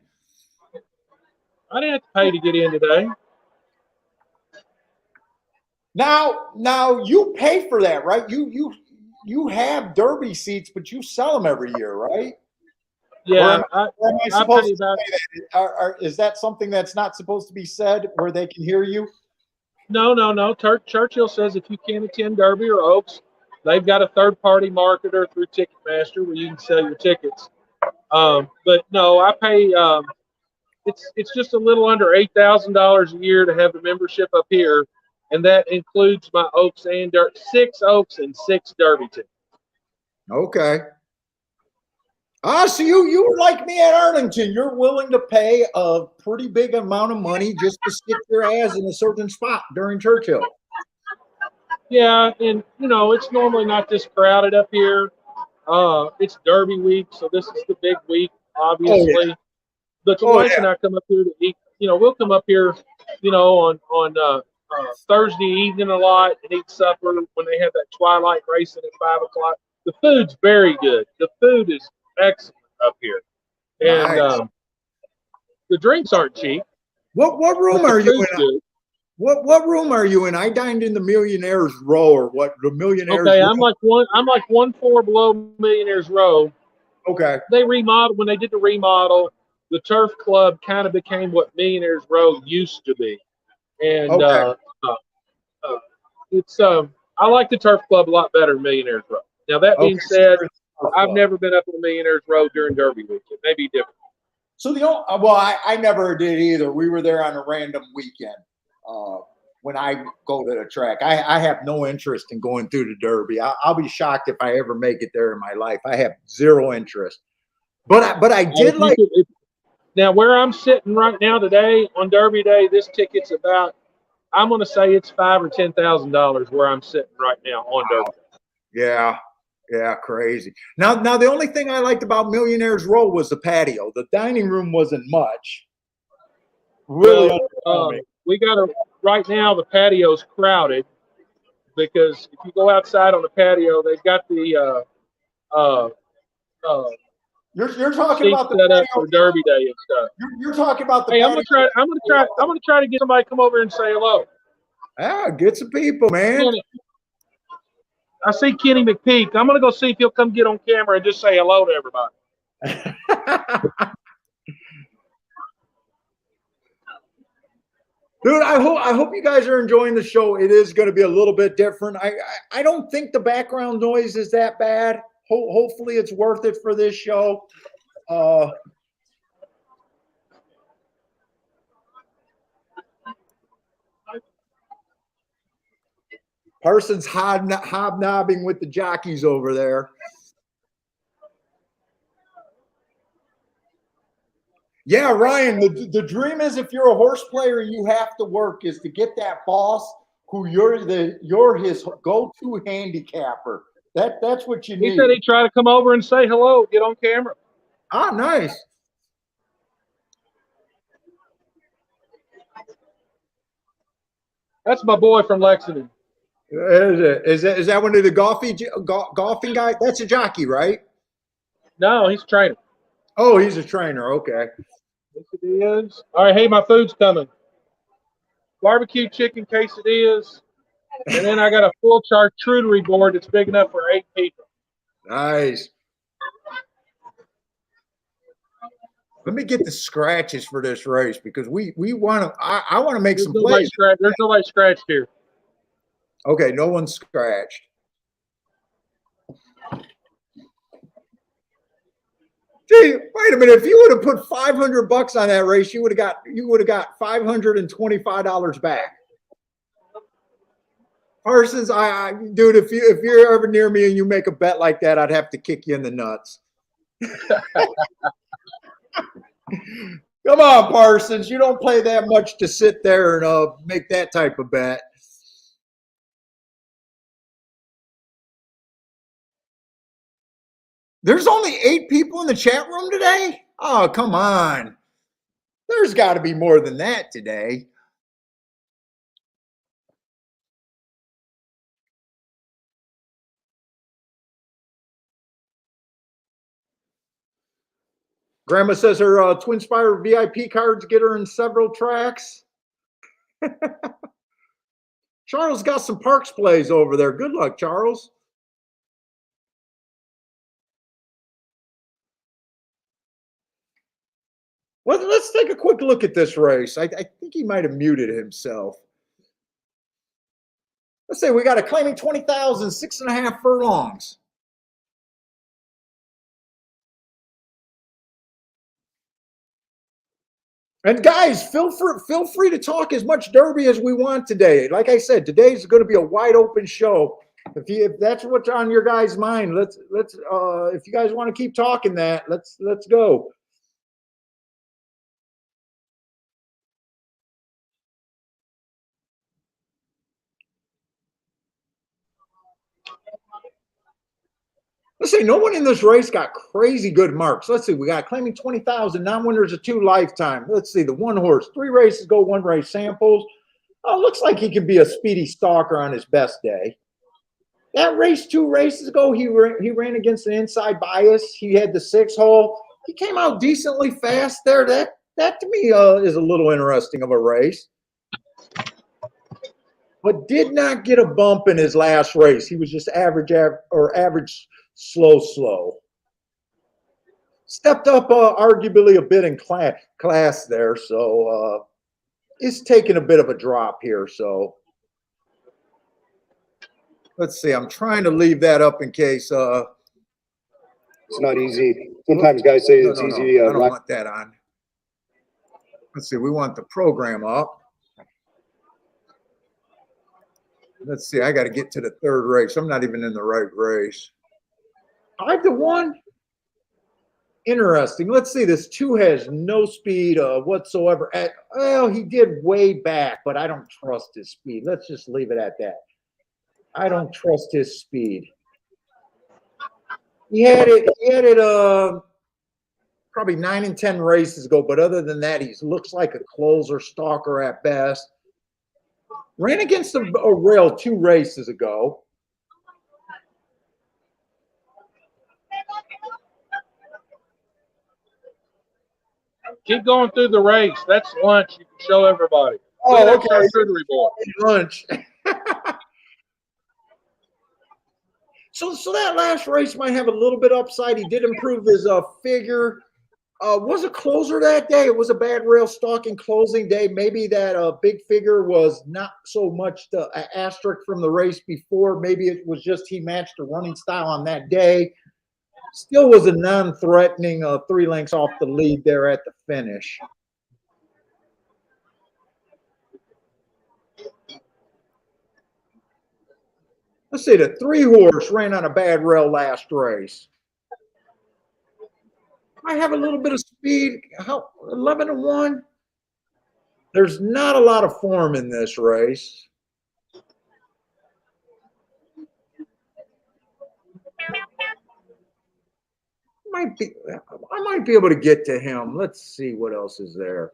I didn't have to pay to get in today. Now you pay for that, right? You have Derby seats, but you sell them every year, right? Yeah, I supposed to say that? Is that something that's not supposed to be said where they can hear you? No. Churchill says if you can't attend Derby or Oaks, they've got a third-party marketer through Ticketmaster where you can sell your tickets. But no, I pay. It's just a little under $8,000 a year to have the membership up here, and that includes my Oaks and 6 Oaks and 6 Derby tickets. Okay. Ah, so you were like me at Arlington. You're willing to pay a pretty big amount of money just to stick your ass in a certain spot during Churchill. Yeah, and it's normally not this crowded up here. It's Derby week, so this is the big week, Oh yeah. obviously. But the Oh wife yeah. and I come up here to eat. We'll come up here, on Thursday evening a lot and eat supper when they have that twilight racing at 5 o'clock. The food's very good. The food is excellent up here, and Nice. the drinks aren't cheap. What room But the are you food's in? good. What room are you in? I dined in the Millionaires Row, or what? The Millionaires Okay, Row. I'm like one floor below Millionaires Row. Okay. They remodeled when they did the remodel. The Turf Club kind of became what Millionaires Row used to be, and Okay. uh, it's I like the Turf Club a lot better than Millionaires Row. Now that Okay. being said, So I've never been up on Millionaires Row during Derby week. It may be different. So I never did either. We were there on a random weekend. When I go to the track, I have no interest in going through the Derby. I'll be shocked if I ever make it there in my life. I have zero interest. But I did like. Now where I'm sitting right now today on Derby Day, this ticket's about. I'm going to say it's $5,000 or $10,000 where I'm sitting right now on Derby. Yeah. Yeah, crazy. Now the only thing I liked about Millionaires Row was the patio. The dining room wasn't much. Really underwhelming. We got right now the patio's crowded because if you go outside on the patio, they've got the You're talking seats about the set up patio. for Derby Day and stuff. You're talking about the Hey, patio. I'm gonna try to get somebody to come over and say hello. Ah, get some people, man. I see Kenny McPeak. I'm gonna go see if he'll come get on camera and just say hello to everybody. Dude, I hope you guys are enjoying the show. It is going to be a little bit different. I don't think the background noise is that bad. Hopefully, it's worth it for this show. Parsons hobnobbing with the jockeys over there. Yeah, Ryan, the dream is if you're a horse player and you have to work is to get that boss who you're his go-to handicapper. That's what you need. He said he'd try to come over and say hello, get on camera. Ah, nice. That's my boy from Lexington. Is that one of the golfing guy? That's a jockey, right? No, he's a trainer. Oh, he's a trainer. Okay. Yes, it is. All right, hey, my food's coming. Barbecue chicken quesadillas, and then I got a full charcuterie board that's big enough for 8 people. Nice. Let me get the scratches for this race because we want to. I want to make some plays. There's nobody scratched here. Okay, no one's scratched. Gee, wait a minute. If you would have put $500 on that race, you would have got $525 back. Parsons, dude, if you're ever near me and you make a bet like that, I'd have to kick you in the nuts. Come on, Parsons. You don't play that much to sit there and make that type of bet. There's only 8 people in the chat room today? Oh, come on. There's got to be more than that today. Grandma says her Twin Spire VIP cards get her in several tracks. Charles got some Parks plays over there. Good luck, Charles. Well, let's take a quick look at this race. I think he might have muted himself. Let's say we got a claiming 20,000, 6.5 furlongs. And guys, feel free to talk as much Derby as we want today. Like I said, today's going to be a wide open show. If that's what's on your guys' mind, let's if you guys want to keep talking that, let's go. Let's say no one in this race got crazy good marks. Let's see, we got claiming 20,000, non-winners of 2 lifetime. Let's see, the 1 horse, 3 races go, 1 race samples. Oh, looks like he could be a speedy stalker on his best day. That race 2 races ago, he ran against an inside bias. He had the 6 hole. He came out decently fast there. That to me is a little interesting of a race. But did not get a bump in his last race. He was just average, slow. Stepped up arguably a bit in class there, so it's taking a bit of a drop here. So let's see. I'm trying to leave that up in case. It's not easy. Sometimes guys say it's easy. I don't want that on. Let's see. We want the program up. Let's see. I got to get to the 3rd race. I'm not even in the right race. 5-1. Interesting. Let's see. This 2 has no speed whatsoever. Well, he did way back, but I don't trust his speed. Let's just leave it at that. I don't trust his speed. He had it probably 9 and 10 races ago, but other than that, he looks like a closer stalker at best. Ran against a rail 2 races ago. Keep going through the race. That's lunch. You can show everybody. Oh, okay. Charcuterie board. Lunch. So that last race might have a little bit upside. He did improve his figure. Was a closer that day. It was a bad rail stalking closing day. Maybe that big figure was not so much the asterisk from the race before. Maybe it was just he matched the running style on that day. Still was a non-threatening 3 lengths off the lead there at the finish. Let's see, the 3 horse ran on a bad rail last race. I have a little bit of speed. 11-1. There's not a lot of form in this race. I might be able to get to him. Let's see what else is there.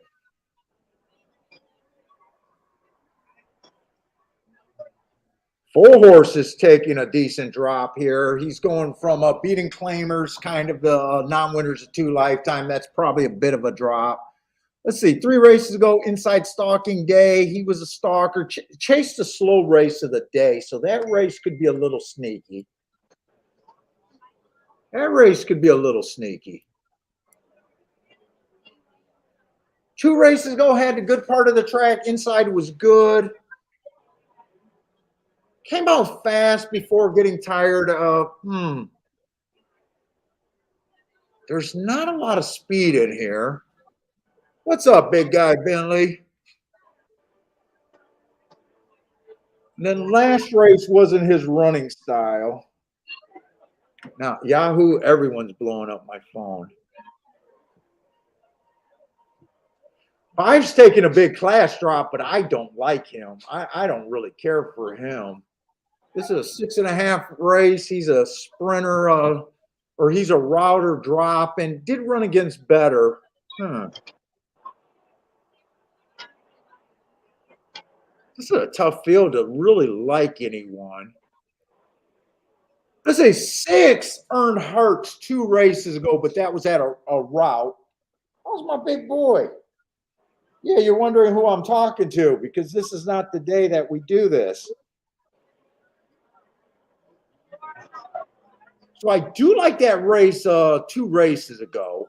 Four Horses taking a decent drop here. He's going from beating claimers, kind of the non-winners of 2 lifetime. That's probably a bit of a drop. Let's see, 3 races ago, inside stalking day. He was a stalker, chased the slow race of the day. So that race could be a little sneaky. That race could be a little sneaky. 2 races ago, had a good part of the track. Inside was good. Came out fast before getting tired. There's not a lot of speed in here. What's up, big guy Bentley? And then last race wasn't his running style. Now, Yahoo, everyone's blowing up my phone. 5's taking a big class drop, but I don't like him. I don't really care for him. This is a 6.5 race. He's a sprinter, or he's a router drop, and did run against better. This is a tough field to really like anyone. Let's say 6 earned hearts 2 races ago, but that was at a route. How's my big boy? Yeah, you're wondering who I'm talking to because this is not the day that we do this. So I do like that race 2 races ago.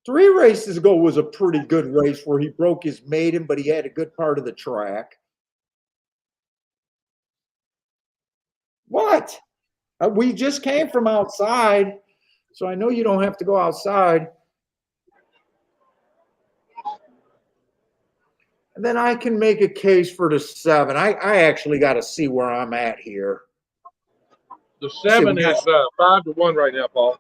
3 races ago was a pretty good race where he broke his maiden, but he had a good part of the track. What? We just came from outside, so I know you don't have to go outside. And then I can make a case for the 7. I actually got to see where I'm at here. The 7 is 5-1 right now, Paul.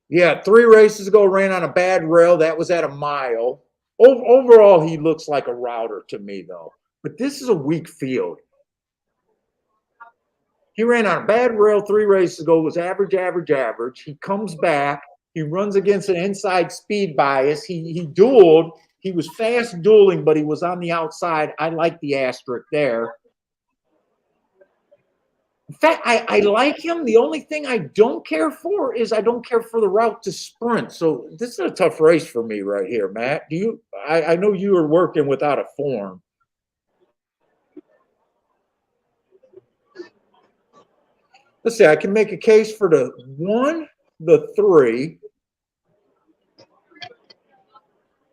Yeah, 3 races ago ran on a bad rail. That was at a mile. Overall, he looks like a router to me, though. But this is a weak field. He ran on a bad rail 3 races ago, was average. He comes back. He runs against an inside speed bias. He dueled. He was fast dueling, but he was on the outside. I like the asterisk there. In fact, I like him. The only thing I don't care for is I don't care for the route to sprint. So this is a tough race for me right here, Matt. I know you were working without a form. Let's see, I can make a case for the 1, the 3,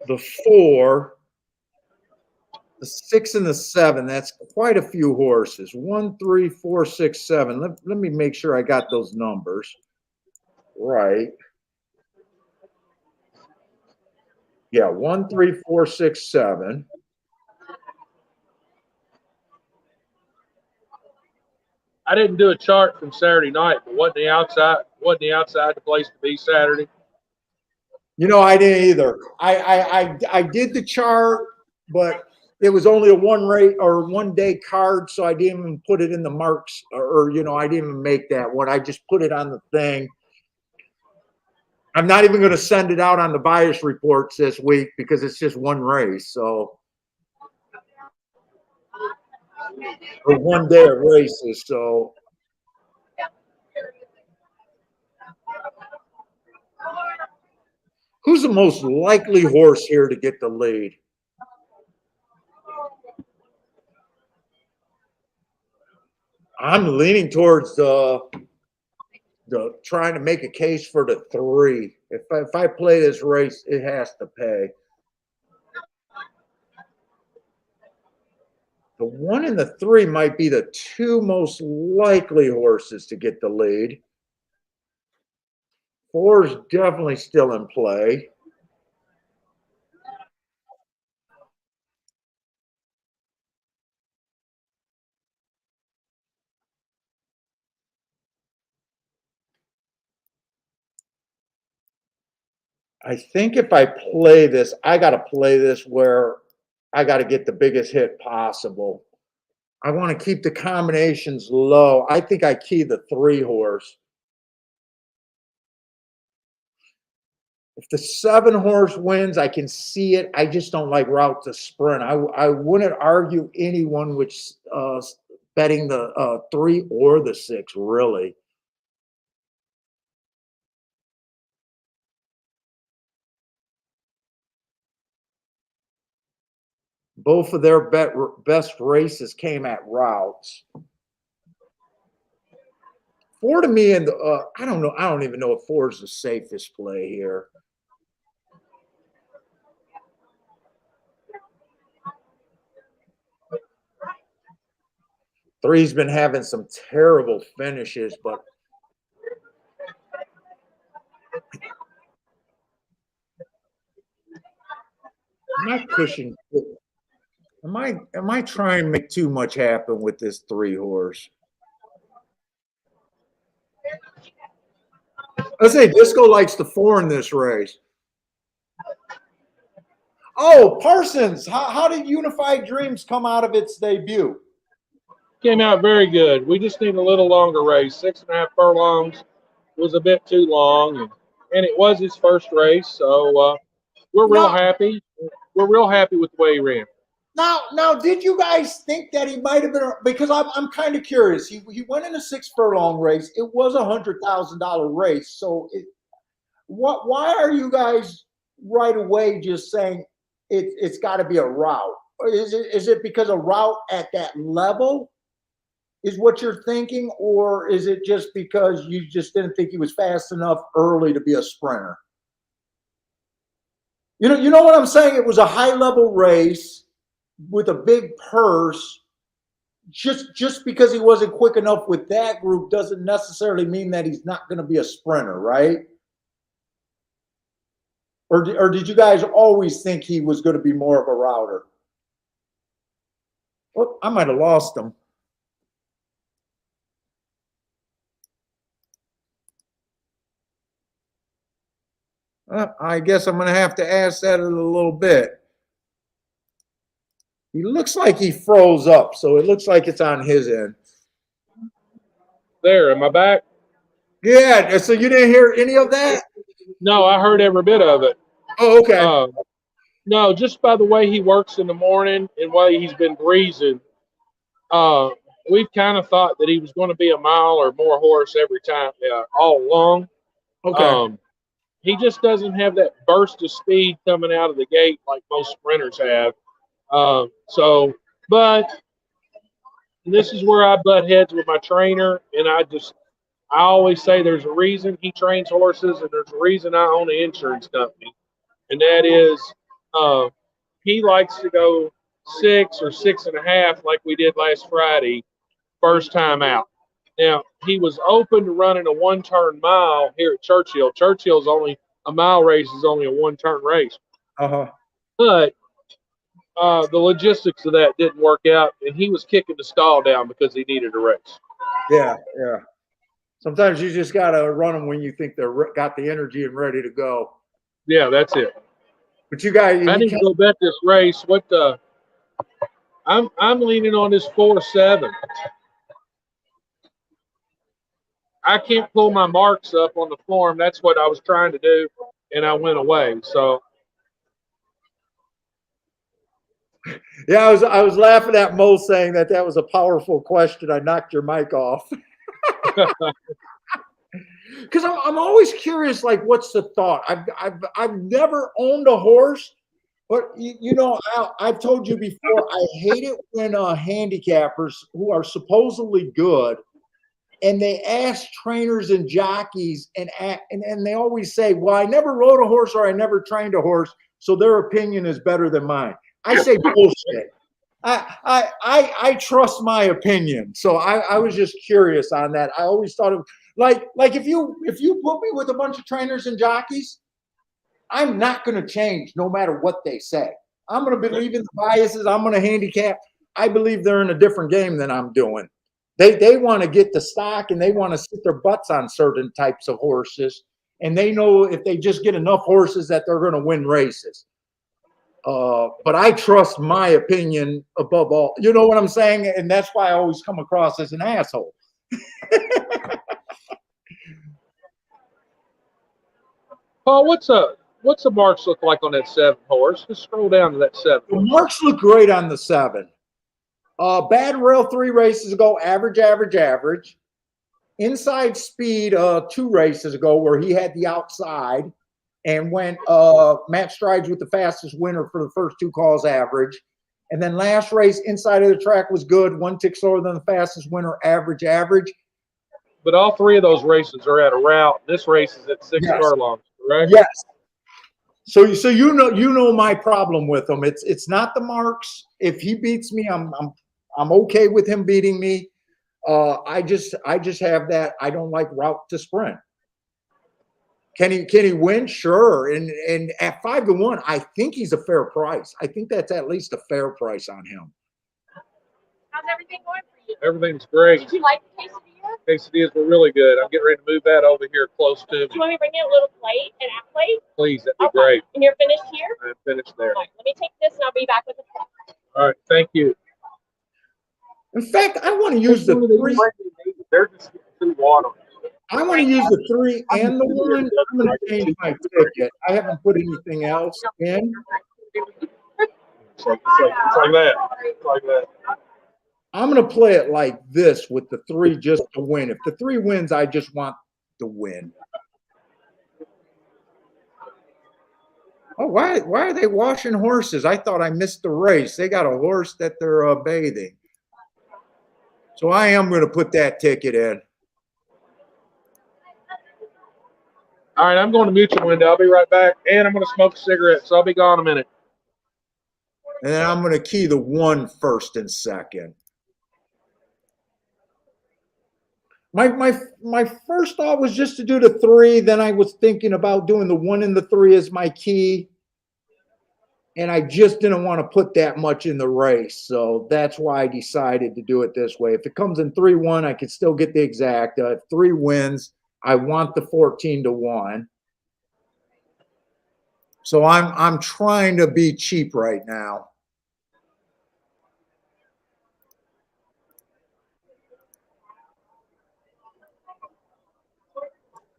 the 4, the 6, and the 7. That's quite a few horses. 1, 3, 4, 6, 7. Let me make sure I got those numbers right. Yeah, 1, 3, 4, 6, 7. I didn't do a chart from Saturday night, but wasn't the outside the place to be Saturday? You know, I didn't either. I did the chart, but it was only a 1 day card, so I didn't even put it in the marks, or I didn't even make that one. I just put it on the thing. I'm not even going to send it out on the bias reports this week because it's just 1 race. So, or 1 day of races. So, who's the most likely horse here to get the lead? I'm leaning towards the trying to make a case for the 3. If I play this race, it has to pay. The 1 and the 3 might be the 2 most likely horses to get the lead. 4 is definitely still in play. I think if I play this, I got to play this where I got to get the biggest hit possible. I want to keep the combinations low. I think I key the 3 horse. If the 7 horse wins, I can see it. I just don't like route to sprint. I wouldn't argue anyone which betting the 3 or the 6, really. Both of their best races came at routes. 4 to me, and I don't know. I don't even know if 4 is the safest play here. Three's been having some terrible finishes, but am I pushing? Am I trying to make too much happen with this 3 horse? Let's say Disco likes the 4 in this race. Oh, Parsons, how did Unified Dreams come out of its debut? Came out very good. We just need a little longer race. 6.5 furlongs was a bit too long, and it was his first race, so we're real happy. We're real happy with the way he ran. Now, did you guys think that he might have been? Because I'm kind of curious. He went in a 6 furlong race. It was a $100,000 race. So, why are you guys right away just saying it's got to be a route? Or is it because a route at that level is what you're thinking, or is it just because you just didn't think he was fast enough early to be a sprinter? You know what I'm saying? It was a high level race. with a big purse, just because he wasn't quick enough with that group doesn't necessarily mean that he's not going to be a sprinter, right? Or did you guys always think he was going to be more of a router? Well, I might have lost him. I guess I'm going to have to ask that in a little bit. He looks like he froze up, so it looks like it's on his end. There, am I back? Yeah, so you didn't hear any of that? No, I heard every bit of it. Oh, okay. No, just by the way he works in the morning and way he's been breezing, we've kind of thought that he was going to be a mile or more horse every time, all along. Okay. He just doesn't have that burst of speed coming out of the gate like most sprinters have. But this is where I butt heads with my trainer, and I always say there's a reason he trains horses, and there's a reason I own an insurance company, and that is he likes to go 6 or 6.5 like we did last Friday, first time out. Now, he was open to running a one-turn mile here at Churchill. Churchill's only a mile race is only a one-turn race. Uh-huh. But the logistics of that didn't work out, and he was kicking the stall down because he needed a race. Yeah. Sometimes you just got to run them when you think they're got the energy and ready to go. Yeah, that's it. But you guys, I need to go bet this race. I'm leaning on this 4-7. I can't pull my marks up on the form. That's what I was trying to do, and I went away. So, yeah, I was laughing at Mo saying that was a powerful question. I knocked your mic off. Because I'm always curious, like, what's the thought? I've never owned a horse, but you know, I've told you before, I hate it when handicappers who are supposedly good, and they ask trainers and jockeys, and they always say, well, I never rode a horse or I never trained a horse, so their opinion is better than mine. I say bullshit. I trust my opinion. So I was just curious on that. I always thought of like if you put me with a bunch of trainers and jockeys, I'm not going to change no matter what they say. I'm going to believe in the biases. I'm going to handicap. I believe they're in a different game than I'm doing. They want to get the stock, and they want to sit their butts on certain types of horses, and they know if they just get enough horses that they're going to win races. But I trust my opinion above all. You know what I'm saying? And that's why I always come across as an asshole. Paul, what's the marks look like on that 7 horse? Just scroll down to that 7. The marks look great on the 7. Bad rail 3 races ago, average. Inside speed 2 races ago, where he had the outside and went Matt Strides with the fastest winner for the first 2 calls, average. And then last race, inside of the track was good, 1 tick slower than the fastest winner, average. But all 3 of those races are at a route. This race is at 6 furlongs, correct? Yes. So you know my problem with him. It's not the marks. If he beats me, I'm okay with him beating me. I just have that. I don't like route to sprint. Can he win? Sure. And at 5-1, I think he's a fair price. I think that's at least a fair price on him. How's everything going for you? Everything's great. Did you like the quesadilla? Quesadillas were really good. I'm getting ready to move that over here close to Do you me. want me to bring you a little plate, an app plate? Please, that'd be Okay. great. And you're finished here? I'm finished there. All right, let me take this and I'll be back with the plate. All right, thank you. In fact, I want to use the 3. They're just getting too water. I want to use the 3 and the 1. I'm going to change my ticket. I haven't put anything else in. It's like that. It's like that. I'm going to play it like this with the 3 just to win. If the 3 wins, I just want to win. Oh, why are they washing horses? I thought I missed the race. They got a horse that they're bathing. So I am going to put that ticket in. All right, I'm going to mute your window. I'll be right back. And I'm going to smoke a cigarette, so I'll be gone in a minute. And then I'm going to key the 1 first and second. My first thought was just to do the 3. Then I was thinking about doing the 1 and the 3 as my key. And I just didn't want to put that much in the race. So that's why I decided to do it this way. If it comes in 3-1, I could still get the exacta. If 3 wins, I want the 14-1. So I'm trying to be cheap right now.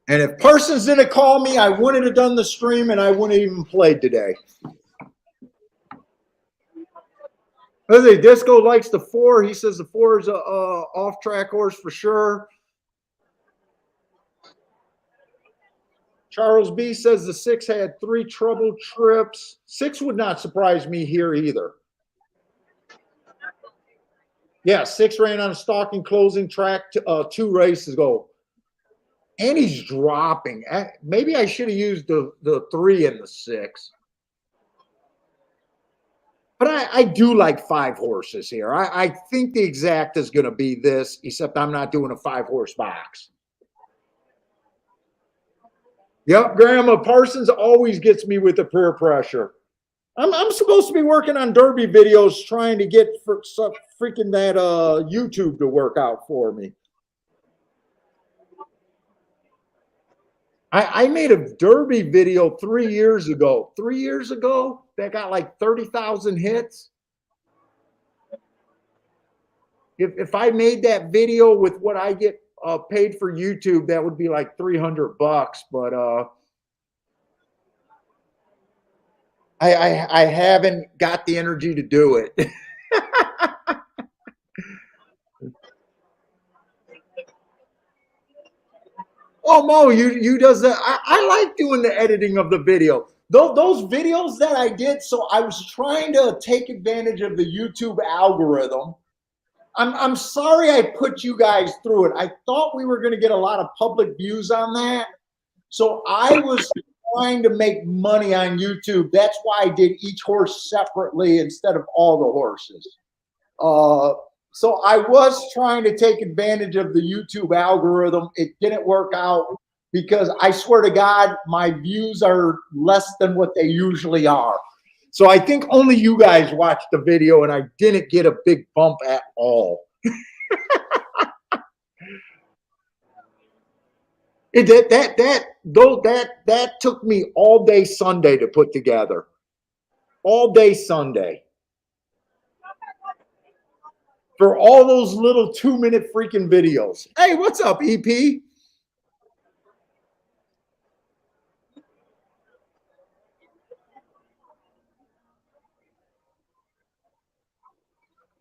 And if Parsons didn't call me, I wouldn't have done the stream and I wouldn't even played today. Let's see, Disco likes the 4. He says the 4 is a off-track horse for sure. Charles B says the 6 had 3 trouble trips. 6 would not surprise me here either. Yeah, 6 ran on a stalking closing track 2 races ago. And he's dropping. Maybe I should have used the 3 and the 6. But I do like 5 horses here. I think the exact is going to be this, except I'm not doing a 5-horse box. Yep, Grandma Parsons always gets me with the peer pressure. I'm supposed to be working on Derby videos trying to get freaking that YouTube to work out for me. I made a Derby video 3 years ago. 3 years ago, that got like 30,000 hits. If I made that video with what I get paid for YouTube, that would be like $300. But I haven't got the energy to do it. Oh, Mo, you does that. I like doing the editing of the video. Those videos that I did, so I was trying to take advantage of the YouTube algorithm. I'm sorry I put you guys through it. I thought we were going to get a lot of public views on that. So I was trying to make money on YouTube. That's why I did each horse separately instead of all the horses. So I was trying to take advantage of the YouTube algorithm. It didn't work out because I swear to God, my views are less than what they usually are. So I think only you guys watched the video and I didn't get a big bump at all. That took me all day Sunday to put together. All day Sunday. For all those little 2-minute freaking videos. Hey, what's up, EP?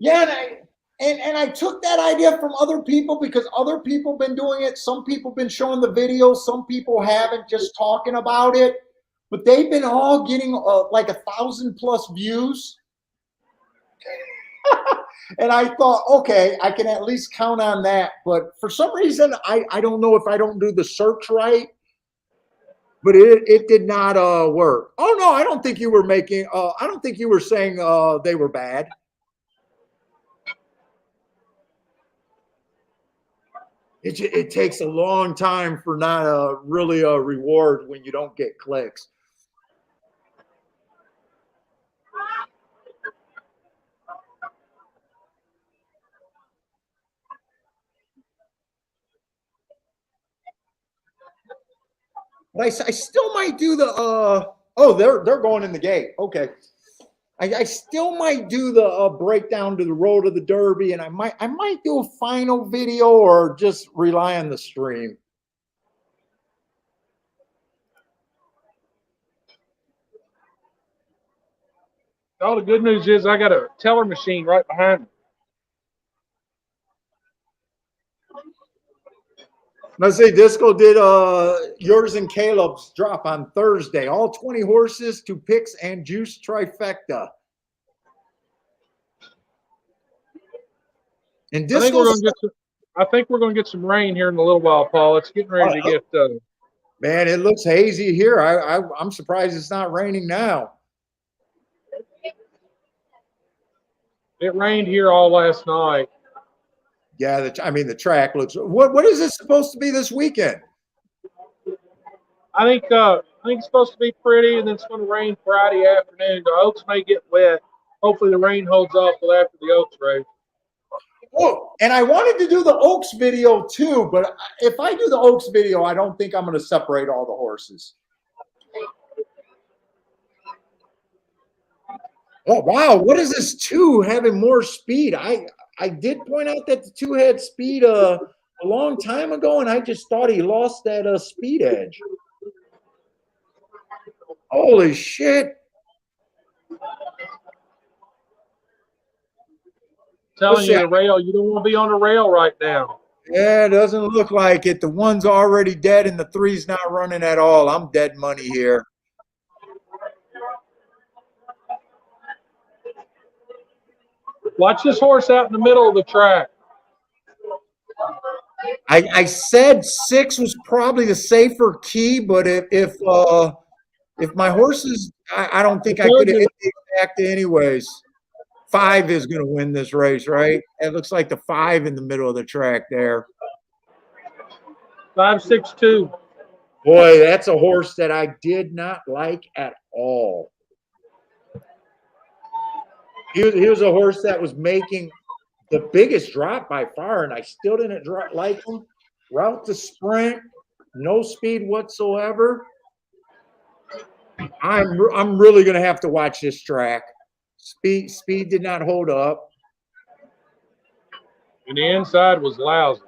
Yeah, and I took that idea from other people because other people have been doing it. Some people have been showing the videos. Some people haven't, just talking about it. But they've been all getting like 1,000+ views. And I thought, okay, I can at least count on that. But for some reason, I don't know if I don't do the search right, but it did not work. Oh, no, I don't think you were making, I don't think you were saying they were bad. It takes a long time for not really a reward when you don't get clicks. But I still might do the oh, they're going in the gate. Okay. I still might do the breakdown to the road of the Derby, and I might do a final video or just rely on the stream. All the good news is I got a teller machine right behind me. Let's see, Disco did yours and Caleb's drop on Thursday. All 20 horses, 2 picks, and juice trifecta. And Disco, I think we're going to get some rain here in a little while, Paul. It's getting ready to get. Man, it looks hazy here. I'm surprised it's not raining now. It rained here all last night. Yeah, the track looks. What is this supposed to be this weekend? I think it's supposed to be pretty, and then it's going to rain Friday afternoon. The oaks may get wet. Hopefully, the rain holds off till after the oaks race. Oh, and I wanted to do the Oaks video too, but if I do the Oaks video, I don't think I'm going to separate all the horses. Oh wow, what is this two having more speed? I did point out that the two had speed a long time ago, and I just thought he lost that speed edge. Holy shit. Telling you, the rail, you don't want to be on the rail right now. Yeah, it doesn't look like it. The one's already dead and the three's not running at all. I'm dead money here. Watch this horse out in the middle of the track. I said 6 was probably the safer key, but if my horses, I don't think I could have hit the exact anyways. 5 is going to win this race, right? It looks like the 5 in the middle of the track there. 5-6-2. Boy, that's a horse that I did not like at all. He was a horse that was making the biggest drop by far, and I still didn't like him. Route to sprint, no speed whatsoever. I'm really going to have to watch this track. Speed did not hold up. And the inside was lousy.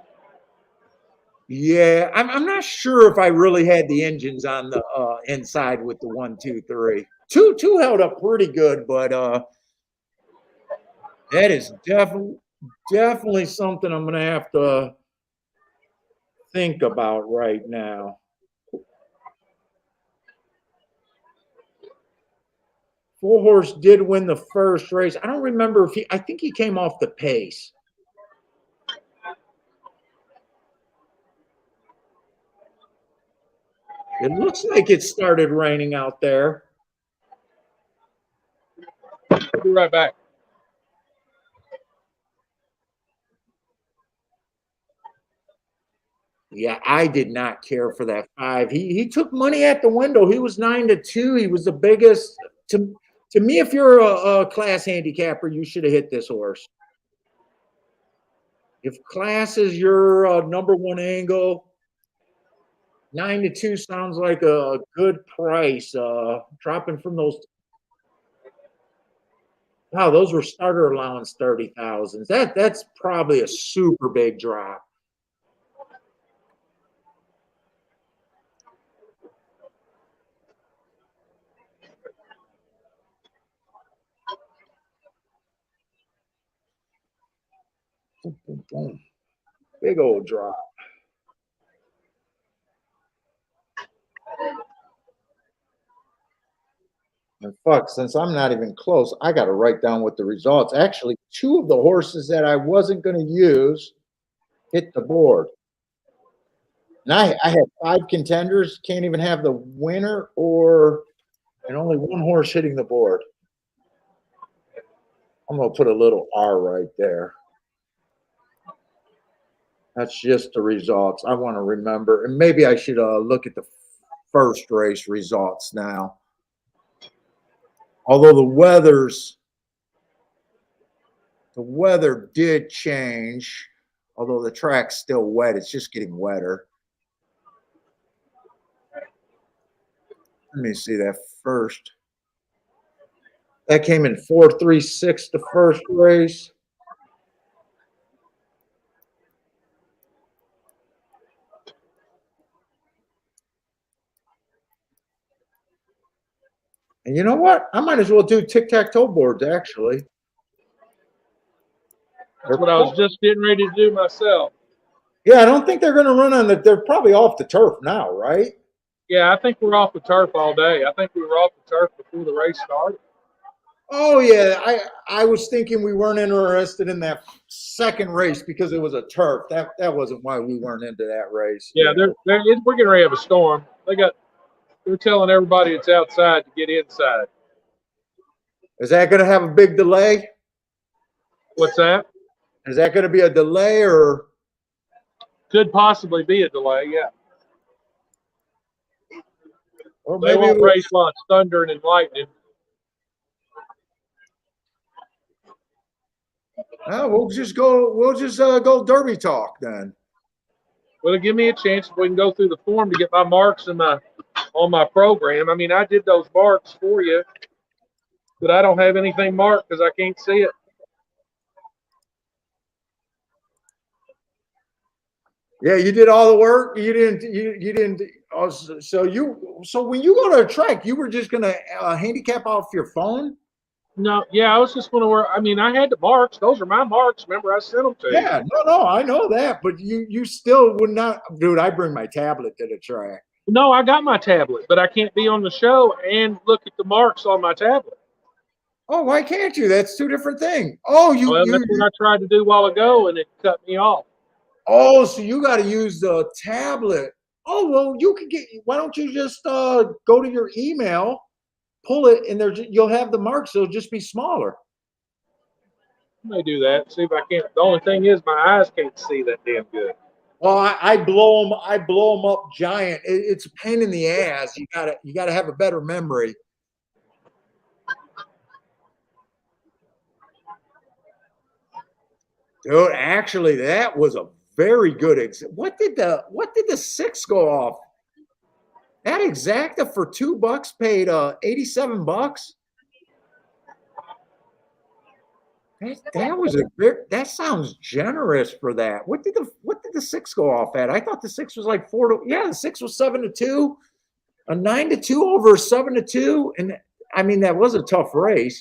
Yeah, I'm not sure if I really had the engines on the inside with the 1, 2, 3. Two held up pretty good, but that is definitely something I'm going to have to think about right now. Four Horse did win the first race. I don't remember if I think he came off the pace. It looks like it started raining out there. I'll be right back. Yeah, I did not care for that 5. He took money at the window. He was 9-2. He was the biggest. To me, if you're a class handicapper, you should have hit this horse. If class is your number one angle, 9-2 sounds like a good price. Dropping from those. Wow, those were starter allowance 30,000s. That's probably a super big drop. Boom, boom, boom. Big old drop. And fuck, since I'm not even close, I got to write down what the results. Actually, 2 of the horses that I wasn't going to use hit the board. And I had 5 contenders, can't even have the winner and only 1 horse hitting the board. I'm going to put a little R right there. That's just the results. I want to remember. And maybe I should look at the first race results now. Although the weather did change. Although the track's still wet, it's just getting wetter. Let me see that first. That came in 4.36 the first race. And you know what? I might as well do tic-tac-toe boards, actually. That's what I was just getting ready to do myself. Yeah, I don't think they're going to run on the – they're probably off the turf now, right? Yeah, I think we're off the turf all day. I think we were off the turf before the race started. Oh, yeah. I was thinking we weren't interested in that second race because it was a turf. That wasn't why we weren't into that race. Yeah, we're getting ready to have a storm. They're telling everybody it's outside to get inside. Is that going to have a big delay? What's that? Is that going to be a delay or? Could possibly be a delay, yeah. Or They maybe won't race while it's thundering and lightning. we'll just go Derby talk then. Well, give me a chance if we can go through the form to get my marks on my program. I mean, I did those marks for you, but I don't have anything marked because I can't see it. Yeah, you did all the work. You didn't. So when you go to a track, you were just gonna handicap off your phone. No, yeah, I was just going to work. I mean, I had the marks. Those are my marks. Remember, I sent them to you. Yeah, no, I know that, but you still would not, dude. I bring my tablet to the track. No, I got my tablet, but I can't be on the show and look at the marks on my tablet. Oh, why can't you? That's two different things. Oh, Well, that's what I tried to do a while ago, and it cut me off. Oh, so you got to use the tablet. Oh, well, you can get. Why don't you just go to your email, pull it, and you'll have the marks. It'll just be smaller. I may do that. See if I can't. The only thing is, my eyes can't see that damn good. Well, I blow them. I blow them up giant. It's a pain in the ass. You gotta have a better memory. Dude, actually, that was a very good. What did the 6 go off? That exacta for $2 paid $87. That was that sounds generous for that. What did the 6 go off at? I thought the 6 was like 4 to, yeah, the 6 was 7-2, a 9-2 over a 7-2, and I mean that was a tough race.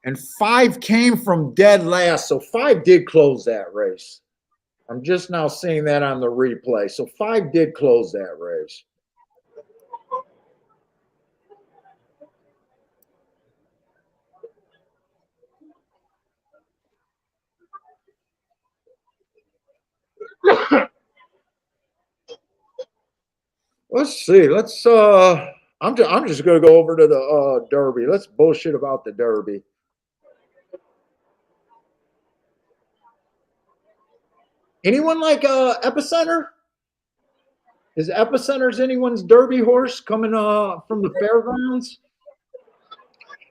And 5 came from dead last. So 5 did close that race. I'm just now seeing that on the replay. So 5 did close that race. Let's see. I'm just gonna go over to the Derby. Let's bullshit about the Derby. Anyone like Epicenter? Is Epicenter's anyone's Derby horse coming from the fairgrounds?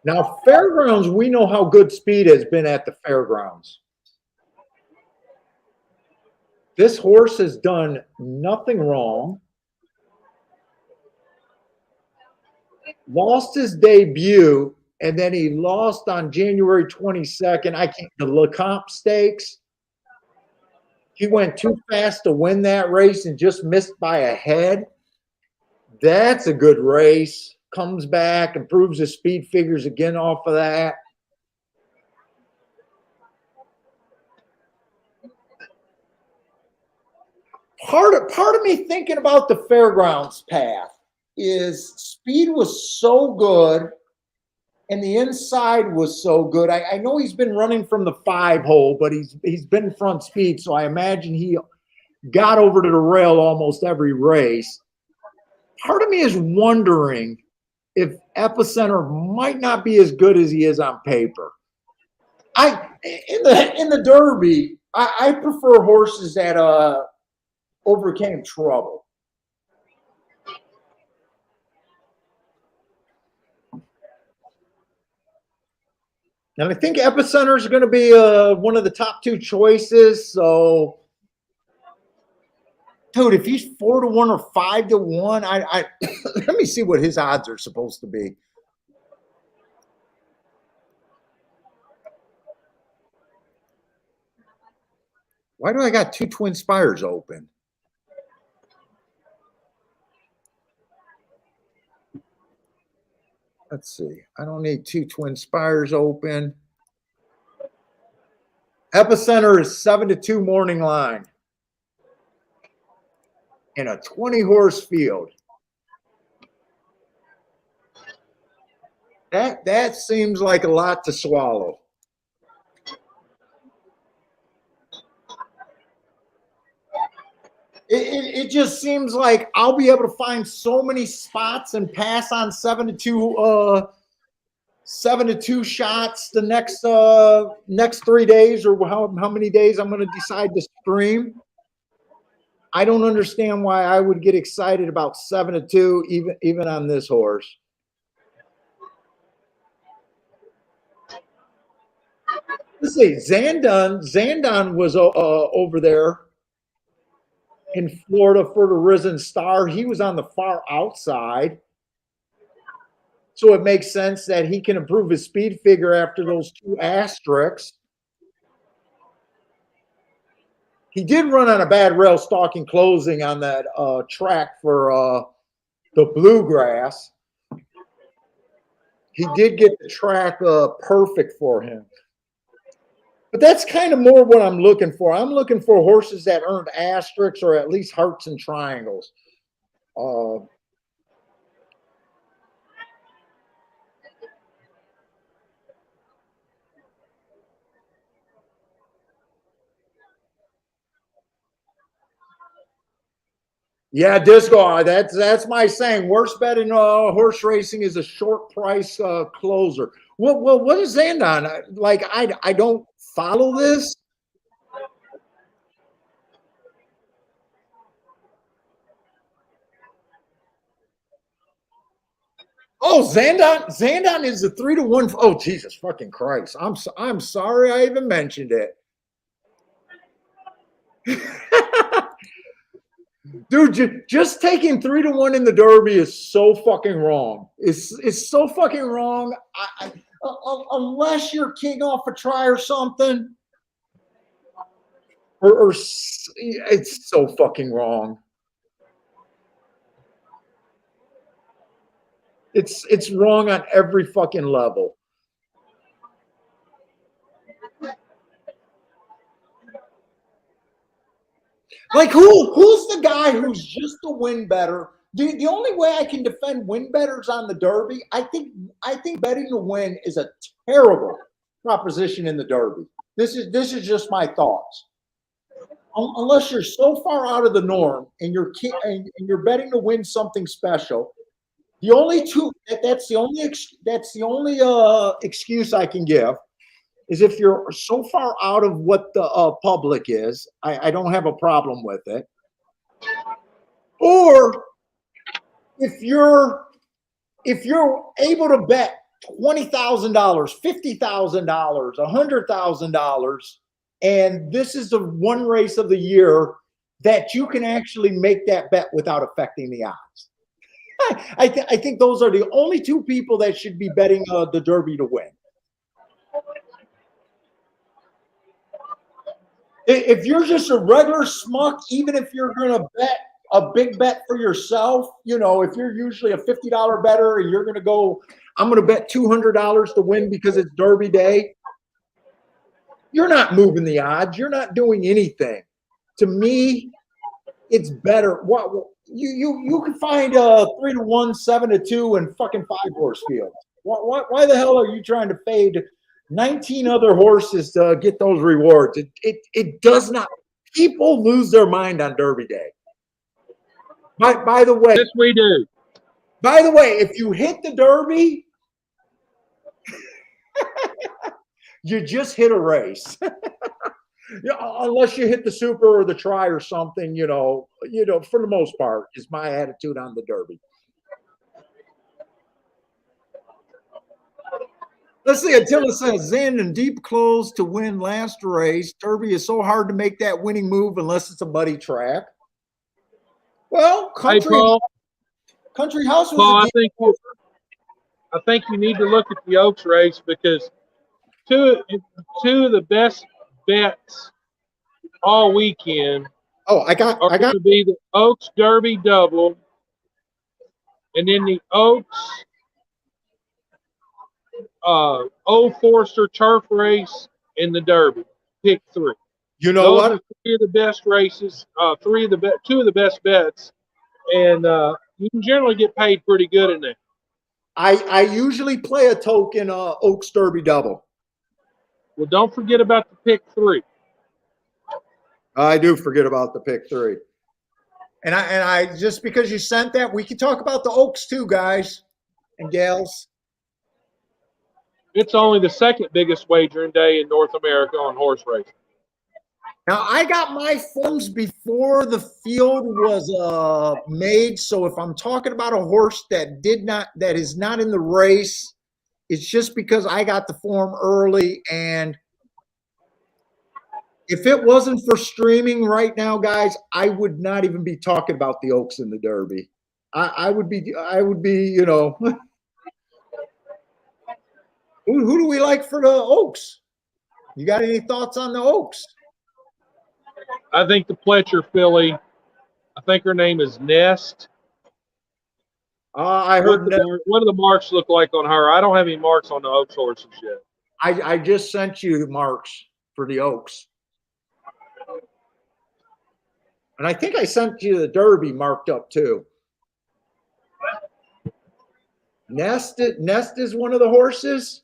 Now, fairgrounds, we know how good Speed has been at the fairgrounds. This horse has done nothing wrong. Lost his debut, and then he lost on January 22nd. The Lecomte Stakes. He went too fast to win that race and just missed by a head. That's a good race. Comes back, improves his speed figures again off of that. Part of me thinking about the fairgrounds path is Speed was so good and the inside was so good. I know he's been running from the 5 hole, but he's been front speed, so I imagine he got over to the rail almost every race. Part of me is wondering if Epicenter might not be as good as he is on paper. In the Derby, I prefer horses that overcame trouble. And I think Epicenter is going to be one of the top 2 choices. So, dude, if he's 4-1 or 5-1, I let me see what his odds are supposed to be. Why do I got 2 Twin Spires open? Let's see. I don't need 2 Twin Spires open. Epicenter is 7-2 morning line in a 20-horse field. That seems like a lot to swallow. It just seems like I'll be able to find so many spots and pass on 7-2 shots the next 3 days, or how many days I'm going to decide to stream. I don't understand why I would get excited about 7-2 even on this horse. Let's see, Zandon was over there in Florida for the Risen Star. He was on the far outside. So it makes sense that he can improve his speed figure after those 2 asterisks. He did run on a bad rail stalking closing on that track for the Bluegrass. He did get the track perfect for him. But that's kind of more what I'm looking for. I'm looking for horses that earned asterisks or at least hearts and triangles. Yeah, Disco. That's my saying. Worst bet in horse racing is a short price closer. Well, what is Zandon? Like, I don't follow this. Oh, Zandon is the 3-1. Oh, Jesus fucking Christ! I'm sorry I even mentioned it. Dude, just taking 3-1 in the Derby is so fucking wrong. It's so fucking wrong. Unless you're king off a try or something, or it's so fucking wrong. It's wrong on every fucking level. Like who's the guy who's just a win better? The only way I can defend win betters on the Derby, I think betting to win is a terrible proposition in the Derby. This is just my thoughts. Unless you're so far out of the norm and you're betting to win something special, the only that's the only excuse I can give is if you're so far out of what the public is. I don't have a problem with it. Or if you're able to bet $20,000, $50,000, $100,000, and this is the one race of the year that you can actually make that bet without affecting the odds. I think those are the only 2 people that should be betting the Derby to win. If you're just a regular schmuck, even if you're going to bet a big bet for yourself, if you're usually a $50 bettor and you're going to go, I'm going to bet $200 to win because it's Derby day, you're not moving the odds. You're not doing anything. To me, it's better. What you can find 3-1, 7-2, and fucking 5-horse fields. Why the hell are you trying to fade 19 other horses to get those rewards? It does not. People lose their mind on Derby day. By the way, Yes, we do. By the way, if you hit the Derby, you just hit a race. Unless you hit the Super or the Try or something, for the most part, is my attitude on the Derby. Let's see. Attila says, Zandon deep close to win last race. Derby is so hard to make that winning move unless it's a muddy track. Well, Country House was Paul, I think you need to look at the Oaks race because two of the best bets all weekend are going to be the Oaks Derby double and then the Oaks Old Forester turf race in the Derby. Pick 3. You know Those what? are 3 of the best races. 2 of the best bets, and you can generally get paid pretty good in there. I usually play a token Oaks Derby double. Well, don't forget about the pick 3. I do forget about the pick 3. And I just because you sent that, we can talk about the Oaks too, guys and gals. It's only the second biggest wagering day in North America on horse racing. Now I got my forms before the field was made. So if I'm talking about a horse that is not in the race, it's just because I got the form early. And if it wasn't for streaming right now, guys, I would not even be talking about the Oaks in the Derby. I would be, you know, who do we like for the Oaks? You got any thoughts on the Oaks? I think the Pletcher filly, I think her name is Nest. I heard what do the marks look like on her? I don't have any marks on the Oaks horses yet. I just sent you the marks for the Oaks. And I think I sent you the Derby marked up too. Nest is one of the horses.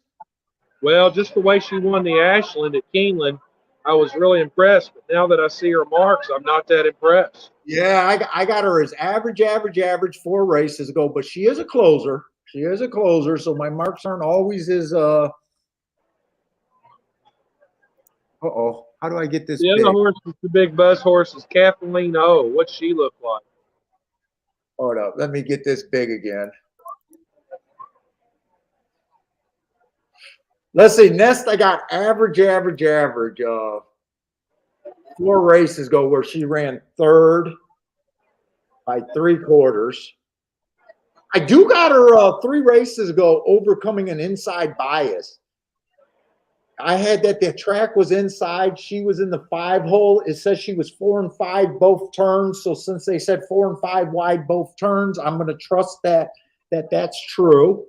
Well, just the way she won the Ashland at Keeneland, I was really impressed. But now that I see her marks, I'm not that impressed. Yeah, I got her as average 4 races ago, but she is a closer. She is a closer, so my marks aren't always as uh-oh. How do I get this The big? other horse is the big buzz horse is Kathleen O. What's she look like? Hold up. Let me get this big again. Let's see. Nest, I got average. 4 races ago where she ran 3rd by 3/4. I do got her 3 races ago overcoming an inside bias. I had that the track was inside. She was in the 5 hole. It says she was 4 and 5 both turns. So since they said 4 and 5 wide both turns, I'm going to trust that's true.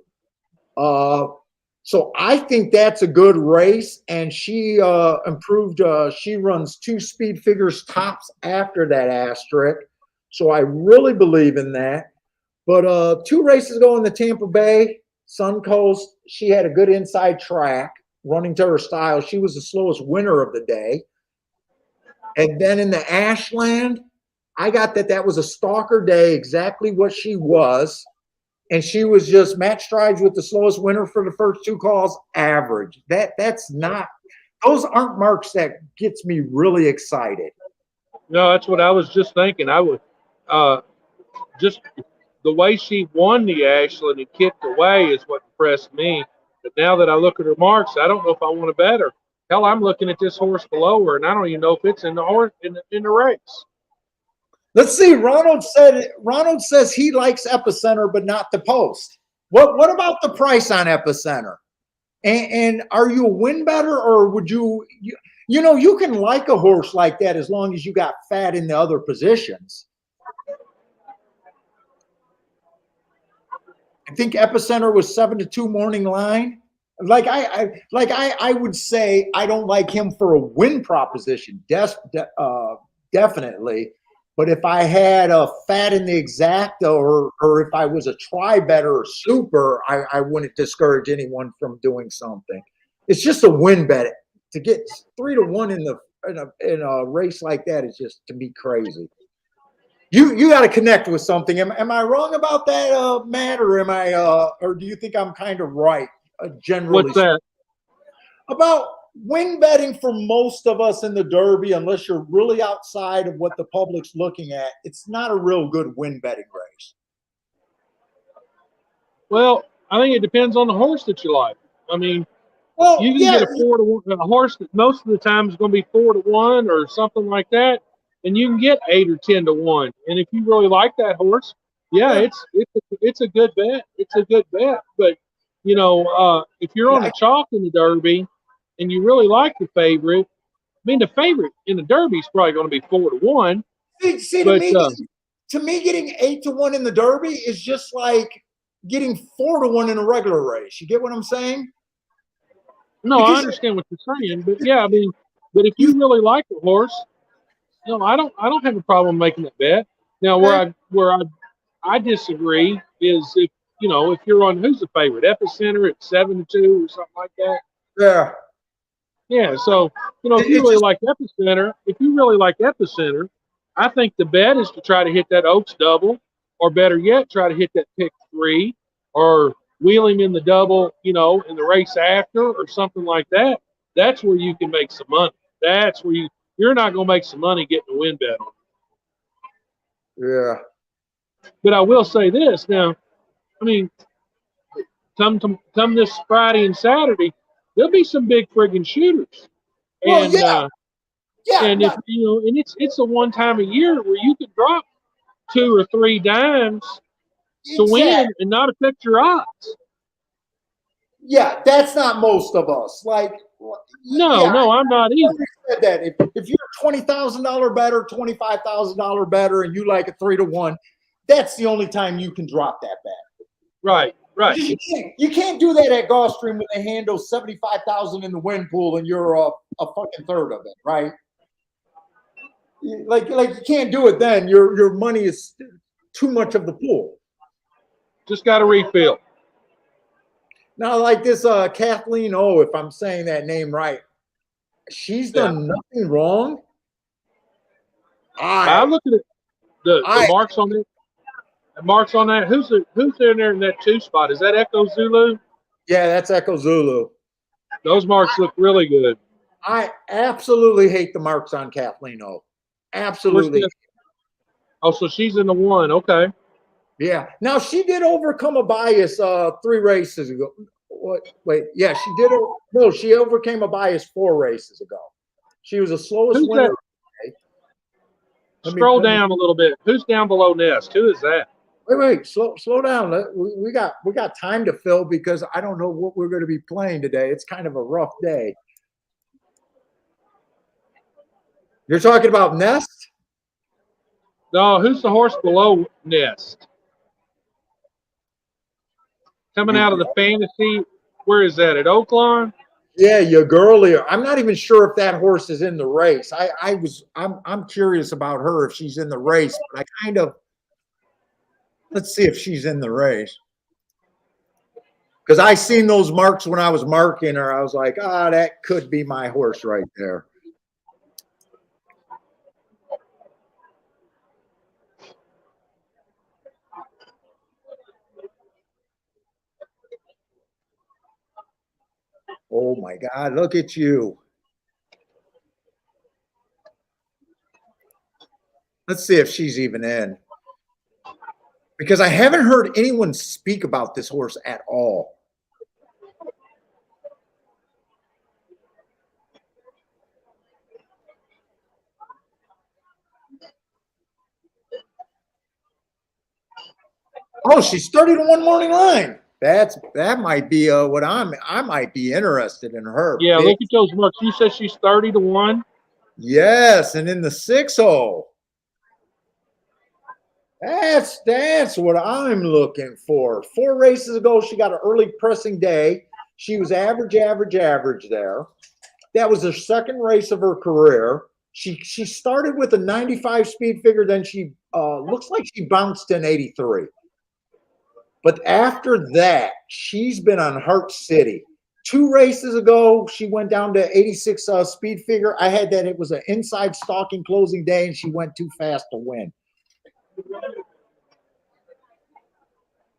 So I think that's a good race, and she improved. She runs 2 speed figures tops after that asterisk. So I really believe in that. But 2 races ago in the Tampa Bay Suncoast, she had a good inside track. Running to her style, she was the slowest winner of the day. And then in the Ashland, I got that was a stalker day, exactly what she was. And she was just match strides with the slowest winner for the first 2 calls, average. That's not, those aren't marks that gets me really excited. No, that's what I was just thinking. I would just the way she won the Ashland and kicked away is what impressed me. But now that I look at her marks, I don't know if I want to bet her. Hell, I'm looking at this horse below her, and I don't even know if it's in the horse in the race. Let's see. Ronald says he likes Epicenter, but not the post. What about the price on Epicenter? And are you a win better, or would you can like a horse like that as long as you got fat in the other positions. I think Epicenter was 7-2 morning line. I would say I don't like him for a win proposition, definitely. But if I had a fat in the exacta, or if I was a try better or super, I wouldn't discourage anyone from doing something. It's just a win bet. To get 3-1 in a race like that is just, to me, crazy. You got to connect with something. Am I wrong about that, Matt, or or do you think I'm kind of right? Generally, what's that? About win betting for most of us in the Derby, unless you're really outside of what the public's looking at, it's not a real good win betting race. Well, I think it depends on the horse that you like. I mean, you can get a 4-1, a horse that most of the time is going to be 4-1 or something like that, and you can get 8 or 10-1. And if you really like that horse, it's a good bet. It's a good bet. But if you're on a chalk in the Derby and you really like the favorite, I mean, the favorite in the Derby is probably going to be 4-1. See, to me, getting 8-1 in the Derby is just like getting 4-1 in a regular race. You get what I'm saying? No, I understand what you're saying, but yeah, I mean, but if you really like the horse, I don't have a problem making that bet. Now, where I disagree is if you're on who's the favorite, Epicenter at 7-2 or something like that. Yeah. Yeah. So if you really like Epicenter, I think the bet is to try to hit that Oaks double, or better yet, try to hit that pick 3, or wheel him in the double, in the race after, or something like that. That's where you can make some money. That's where you're not going to make some money getting a win bet on. Yeah. But I will say this now. I mean, come this Friday and Saturday, there'll be some big friggin' shooters. Well, And yeah. Yeah. and if and it's a one time a year where you can drop 2 or 3 dimes to win and not affect your odds. Yeah, that's not most of us. Like, no, I'm not either. Said that if you're a $20,000 better, $25,000 better, and you like a 3-to-1, that's the only time you can drop that bet. Right. You can't do that at Gulfstream when they handle 75,000 in the win pool and you're a fucking third of it, right? Like you can't do it then. Your money is too much of the pool. Just got to refill. Now, like this Kathleen O, if I'm saying that name right, she's done nothing wrong. I look at it. The marks on it. The marks on that. Who's in there in that 2 spot? Is that Echo Zulu? Yeah, that's Echo Zulu. Those marks look really good. I absolutely hate the marks on Kathleen O. Absolutely. Oh, so she's in the 1. Okay. Yeah. Now she did overcome a bias 3 races ago. Wait. Yeah, she did. No, she overcame a bias 4 races ago. She was the slowest winner. Scroll down a little bit. Who's down below Nest? Who is that? Wait. Slow down. We got time to fill because I don't know what we're going to be playing today. It's kind of a rough day. You're talking about Nest? No, who's the horse below Nest? Coming out of the fantasy, where is that? At Oaklawn? Yeah, your girlie. I'm not even sure if that horse is in the race. I'm curious about her if she's in the race, but let's see if she's in the race. Because I seen those marks when I was marking her. I was like, that could be my horse right there. Oh my God, look at you. Let's see if she's even in. Because I haven't heard anyone speak about this horse at all. Oh, she's 30-to-1 morning line. That might be what I might be interested in her. Yeah, look at those marks. You said she's 30-to-1. Yes, and in the 6-0. That's what I'm looking for. 4 races ago, she got an early pressing day. She was average there. That was her 2nd race of her career. She started with a 95 speed figure, then she looks like she bounced in 83. But after that, she's been on Heart City. 2 races ago, she went down to 86 speed figure. I had that it was an inside stalking closing day, and she went too fast to win.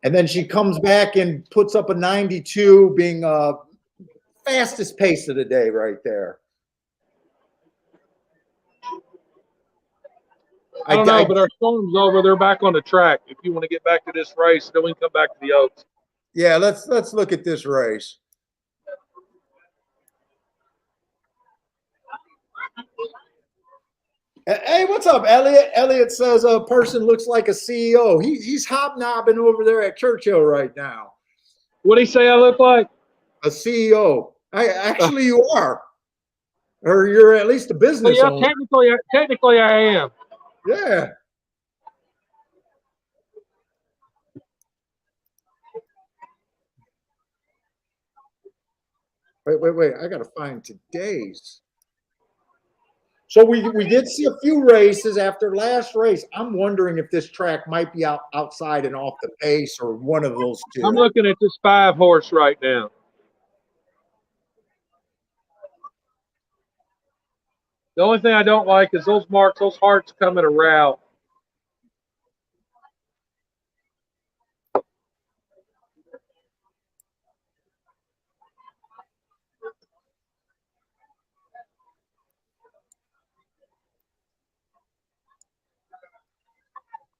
And then she comes back and puts up a 92, being fastest pace of the day right there. I don't know, but our storm's over. They're back on the track. If you want to get back to this race, then we can come back to the Oaks. Yeah, let's look at this race. Hey, what's up, Elliot? Elliot says a person looks like a CEO. He's hobnobbing over there at Churchill right now. What did he say I look like? A CEO. Actually, you are. Or you're at least a business owner. Technically, I am. Yeah. Wait. I got to find today's. So we did see a few races after last race. I'm wondering if this track might be outside and off the pace or one of those 2. I'm looking at this 5 horse right now. The only thing I don't like is those marks, those hearts come in a route.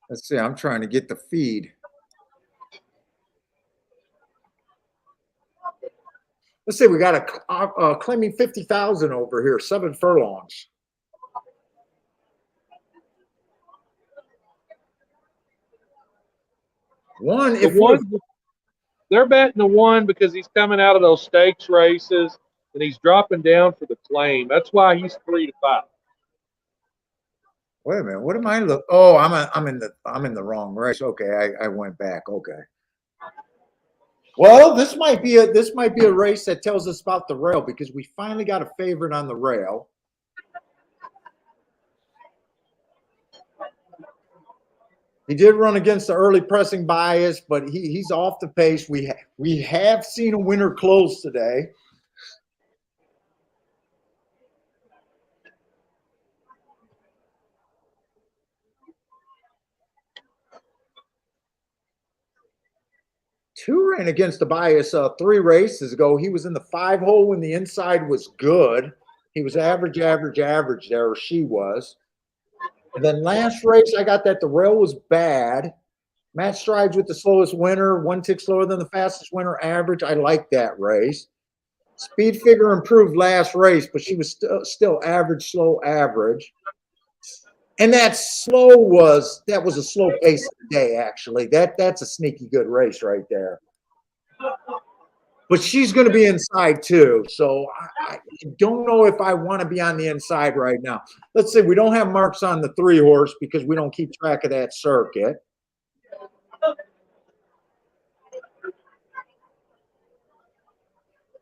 Let's see. I'm trying to get the feed. Let's see. We got a claiming 50,000 over here. 7 furlongs. One. If They're betting the 1 because he's coming out of those stakes races and he's dropping down for the claim. That's why he's 3 to 5. Wait a minute. What am I look? Oh, I'm in the wrong race. Okay, I went back. Okay. Well, this might be a race that tells us about the rail because we finally got a favorite on the rail. He did run against the early pressing bias, but he's off the pace. We have seen a winner close today. Two ran against the bias 3 races ago. He was in the 5 hole when the inside was good. He was average there, or she was. And then last race, I got that the rail was bad. Matt strides with the slowest winner, 1 tick slower than the fastest winner average. I like that race. Speed figure improved last race, but she was still average, slow, average. And that was a slow pace of the day, actually. That's a sneaky good race right there. But she's going to be inside too. So I don't know if I want to be on the inside right now. Let's see. We don't have marks on the 3 horse because we don't keep track of that circuit.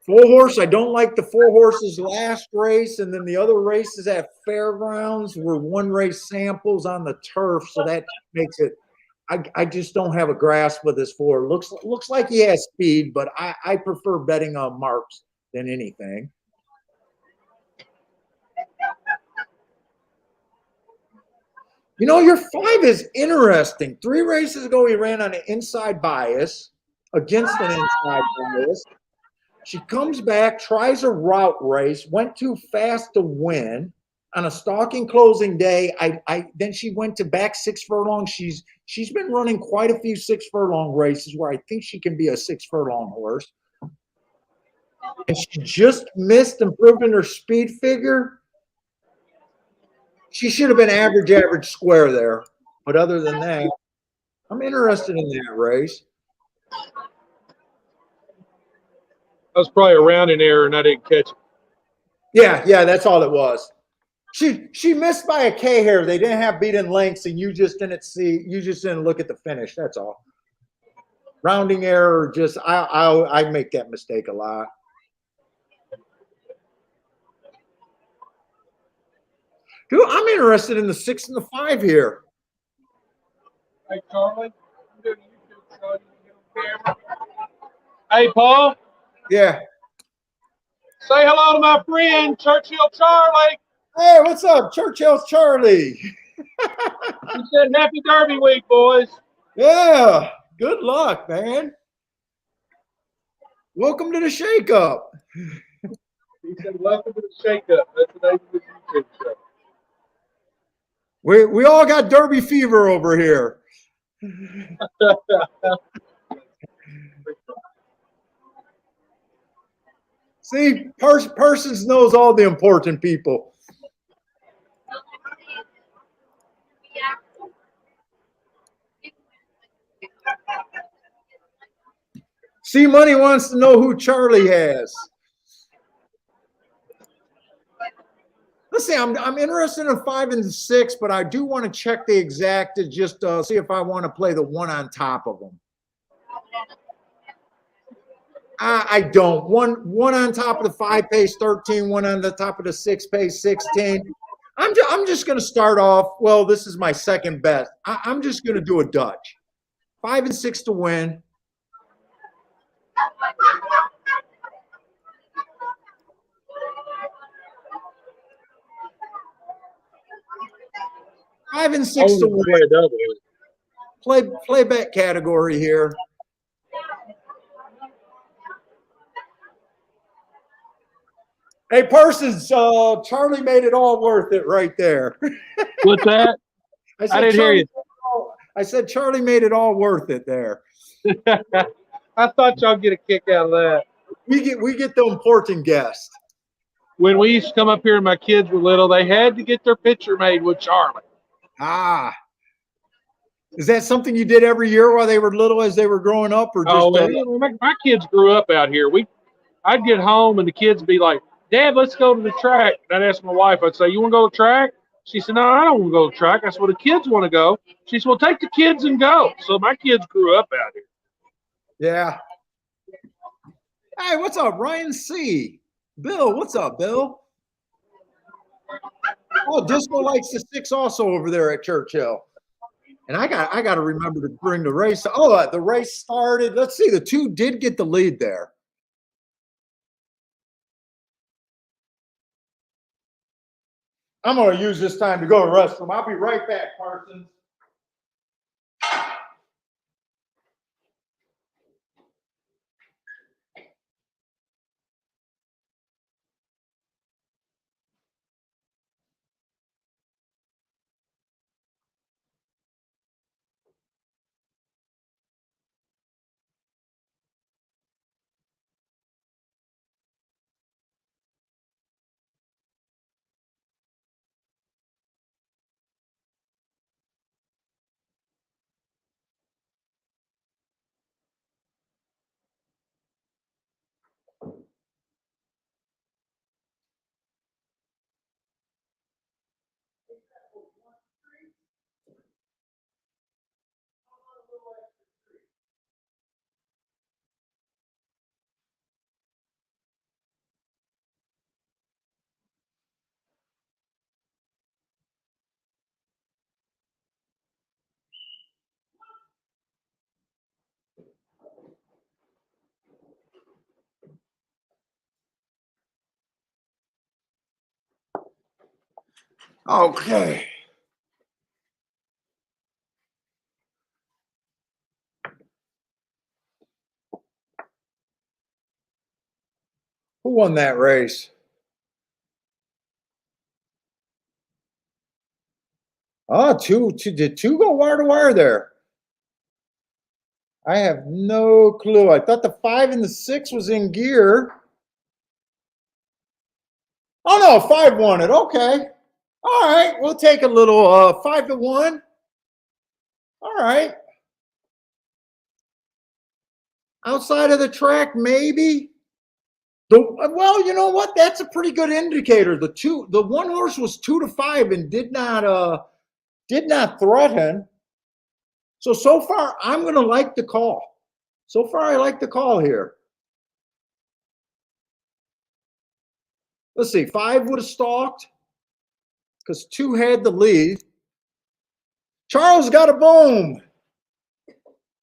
Full horse, I don't like the 4 horses last race, and then the other races at Fairgrounds were 1 race samples on the turf, so that makes it. I just don't have a grasp of this 4. Looks like he has speed, but I prefer betting on marks than anything. You know, your 5 is interesting. 3 races ago, he ran on an inside bias against an inside bias. She comes back, tries a route race, went too fast to win on a stalking closing day. Then she went to back 6 furlongs. She's been running quite a few 6 furlong races where I think she can be a 6 furlong horse. And she just missed improving her speed figure. She should have been average square there. But other than that, I'm interested in that race. That was probably a rounding error, and I didn't catch it. Yeah, that's all it was. She missed by a K hair. They didn't have beaten lengths, and you just didn't look at the finish. That's all. Rounding error, just I make that mistake a lot. Dude, I'm interested in the 6 and the 5 here. Hey, Charlie. I'm doing a YouTube show. You can get on camera. Hey, Paul. Yeah. Say hello to my friend, Churchill Charlie. Hey, what's up, Churchill's Charlie? He said, "Happy Derby week, boys." Yeah. Good luck, man. Welcome to the shake-up. He said, "Welcome to the shake-up." That's the name of his YouTube show. We all got Derby fever over here. See, Parsons knows all the important people. C Money wants to know who Charlie has. Let's see, I'm interested in 5 and 6, but I do want to check the exact to just see if I want to play the 1 on top of them. I don't. One on top of the 5 pays 13, 1 on the top of the 6 pays 16. I'm just going to start off. Well, this is my second bet. I'm just going to do a Dutch. 5 and 6 to win. 5 and I 6 to wanted to win. play a double. Play bet category here. Hey, Parsons, Charlie made it all worth it right there. What's that? I didn't hear you. I said Charlie made it all worth it there. I thought y'all get a kick out of that. We get the important guest. When we used to come up here and my kids were little, they had to get their picture made with Charlie. Ah. Is that something you did every year while they were little as they were growing up? Or just my kids grew up out here. I'd get home and the kids would be like, Dad, let's go to the track. And I'd ask my wife, I'd say, you want to go to the track? She said, no, I don't want to go to the track. I said, well, the kids want to go. She said, well, take the kids and go. So my kids grew up out here. Yeah. Hey, what's up, Ryan C? Bill, what's up, Bill? Oh, Disco likes the 6 also over there at Churchill. And I got to remember to bring the race. Oh, the race started. Let's see. The 2 did get the lead there. I'm going to use this time to go to the restroom. I'll be right back, Parsons. Okay. Who won that race? Oh, did 2 go wire to wire there? I have no clue. I thought the 5 and the 6 was in gear. Oh no, 5 won it. Okay. All right. We'll take a little 5 to 1. All right. Outside of the track, maybe. Well, you know what? That's a pretty good indicator. The 1 horse was 2 to 5 and did not threaten. So far, I'm going to like the call. So far, I like the call here. Let's see. 5 would have stalked because 2 had the lead. Charles got a boom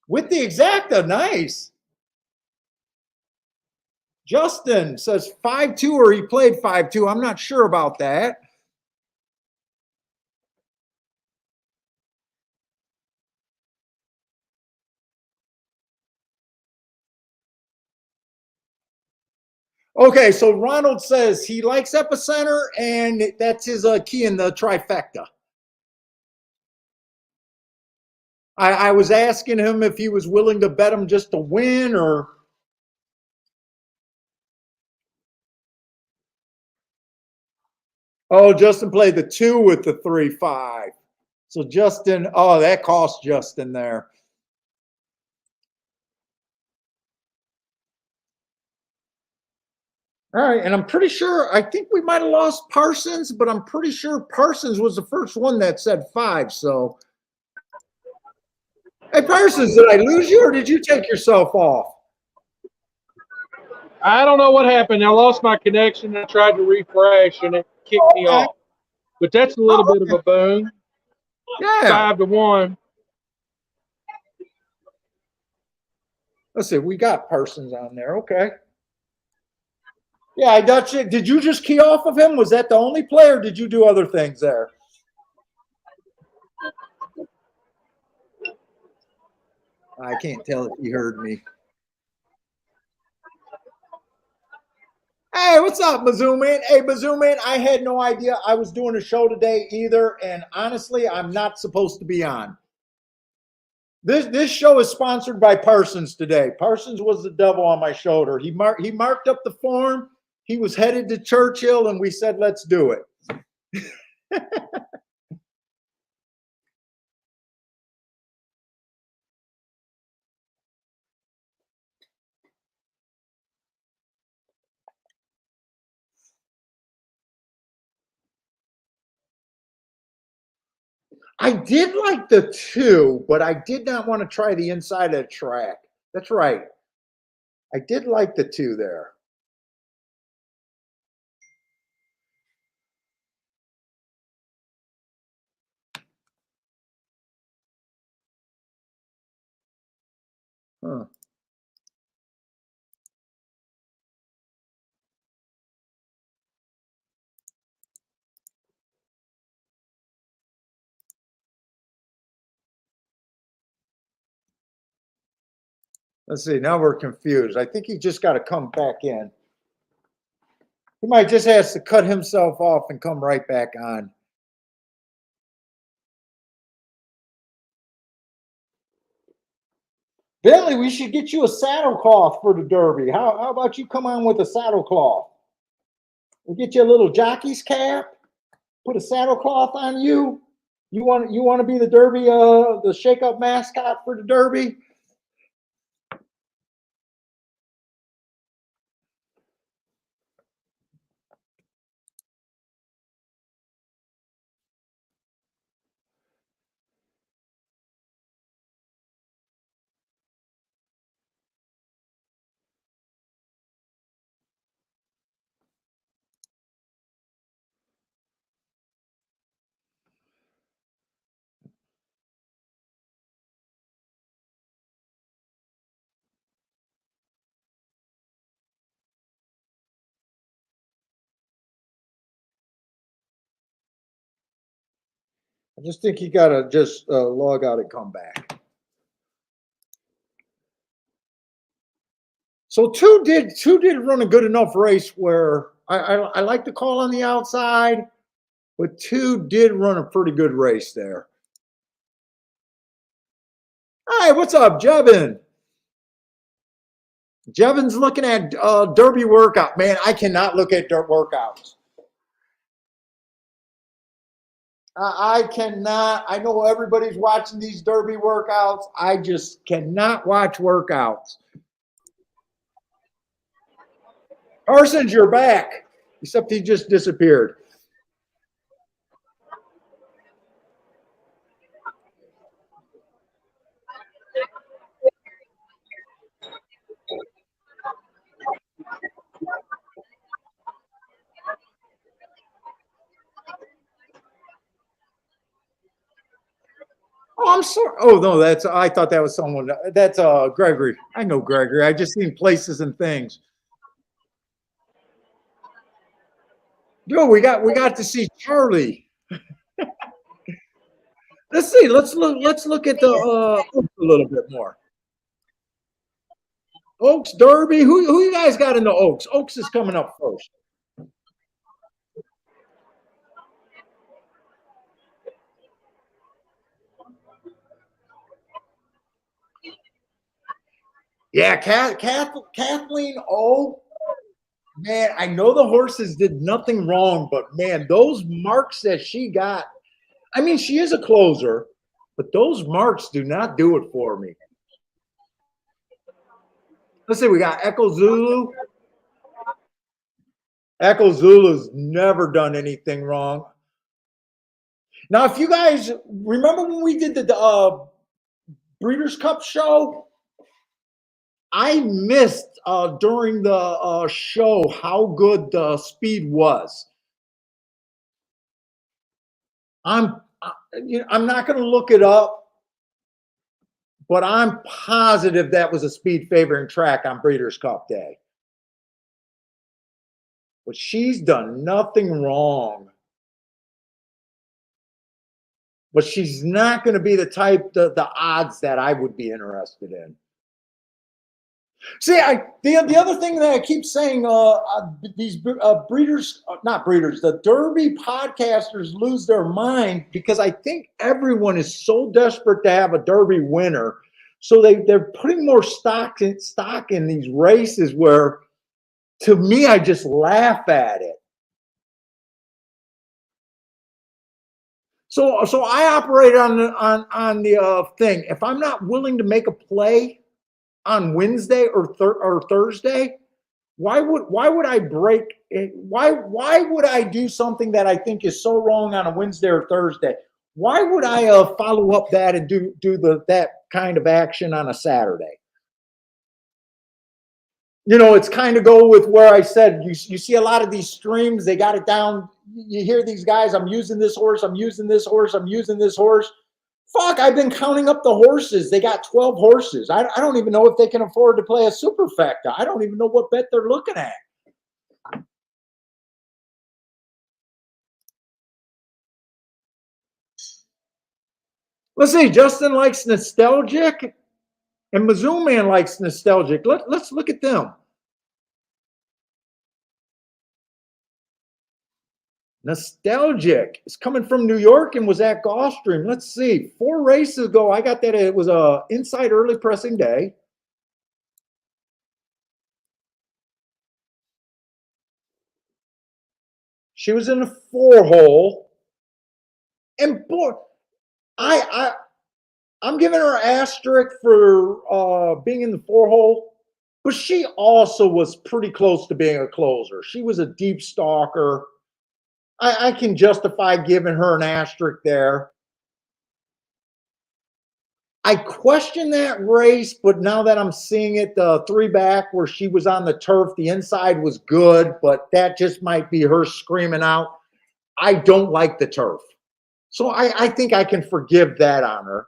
with the exacta. Nice. Justin says 5-2 or he played 5-2. I'm not sure about that. Okay, so Ronald says he likes Epicenter, and that's his key in the trifecta. I was asking him if he was willing to bet him just to win or. Oh, Justin played the 2 with the 3-5. So Justin, oh, that cost Justin there. All right, and I'm pretty sure, I think we might have lost Parsons, but I'm pretty sure Parsons was the first one that said 5, so. Hey, Parsons, did I lose you or did you take yourself off? I don't know what happened. I lost my connection. I tried to refresh and it kicked me off. But that's a little bit of a boon. Yeah. 5 to 1. Let's see, we got Parsons on there. Okay. Yeah, I got you. Did you just key off of him? Was that the only play or did you do other things there? I can't tell if he heard me. Hey, what's up, Mizzou Man? Hey, Mizzou Man, I had no idea I was doing a show today either, and honestly, I'm not supposed to be on. This show is sponsored by Parsons today. Parsons was the devil on my shoulder. He marked up the form. He was headed to Churchill, and we said, let's do it. I did like the 2, but I did not want to try the inside of the track. That's right. I did like the 2 there. Huh. Let's see. Now we're confused. I think he just got to come back in. He might just have to cut himself off and come right back on. Bentley, we should get you a saddle cloth for the Derby. How about you come on with a saddle cloth? We'll get you a little jockey's cap. Put a saddle cloth on you. You want to be the Derby, the shake-up mascot for the Derby? I just think you got to just log out and come back. So two did run a good enough race where I like the call on the outside, but 2 did run a pretty good race there. Hi, what's up, Jevin? Jevin's looking at Derby workout. Man, I cannot look at dirt workouts. I cannot. I know everybody's watching these Derby workouts. I just cannot watch workouts. Parsons, you're back. Except he just disappeared. Oh, I'm sorry. Oh no, I thought that was someone. That's Gregory. I know Gregory. I just seen places and things. Yo, we got to see Charlie. Let's see. Let's look at the Oaks a little bit more. Oaks Derby. Who you guys got in the Oaks? Oaks is coming up first. Yeah, Kathleen O. Man, I know the horses did nothing wrong, but man, those marks that she got. I mean, she is a closer, but those marks do not do it for me. Let's see, we got Echo Zulu. Echo Zulu's never done anything wrong. Now, if you guys remember when we did the Breeders' Cup show, I missed during the show how good the speed was. I'm not going to look it up, but I'm positive that was a speed favoring track on Breeders' Cup Day. But she's done nothing wrong. but she's not going to be the type, the odds that I would be interested in. See, the other thing that I keep saying, these breeders, not breeders, the Derby podcasters lose their mind because I think everyone is so desperate to have a Derby winner. So they're putting more stock in these races where, to me, I just laugh at it. So I operate on the thing. If I'm not willing to make a play on Wednesday or Thursday, why would I break it? Why would I do something that I think is so wrong on a Wednesday or Thursday? Why would I follow up that and do that kind of action on a Saturday? You know, it's kind of go with where I said you see a lot of these streams, they got it down. You hear these guys, I'm using this horse, I'm using this horse, I'm using this horse. Fuck, I've been counting up the horses. They got 12 horses. I don't even know if they can afford to play a superfecta. I don't even know what bet they're looking at. Let's see, Justin likes nostalgic and Mizzou Man likes nostalgic. Let's look at them. Nostalgic is coming from New York and was at Gulfstream. Let's see, 4 races ago, I got that it was a inside early pressing day. She was in the 4-hole, and boy, I'm giving her an asterisk for being in the 4-hole, but she also was pretty close to being a closer. She was a deep stalker. I can justify giving her an asterisk there. I question that race, but now that I'm seeing it, the 3 back where she was on the turf, the inside was good, but that just might be her screaming out, I don't like the turf. So I think I can forgive that on her.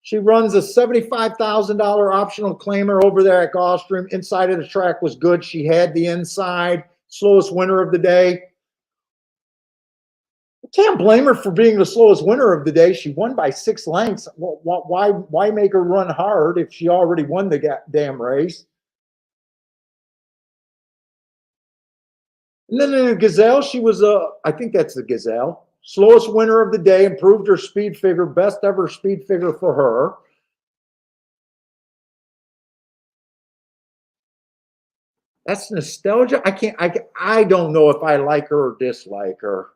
She runs a $75,000 optional claimer over there at Gulfstream. Inside of the track was good. She had the inside. Slowest winner of the day. I can't blame her for being the slowest winner of the day. She won by 6 lengths. Why make her run hard if she already won the damn race? And then in the Gazelle, she was I think that's the Gazelle. Slowest winner of the day, improved her speed figure, best ever speed figure for her. That's nostalgia. I don't know if I like her or dislike her.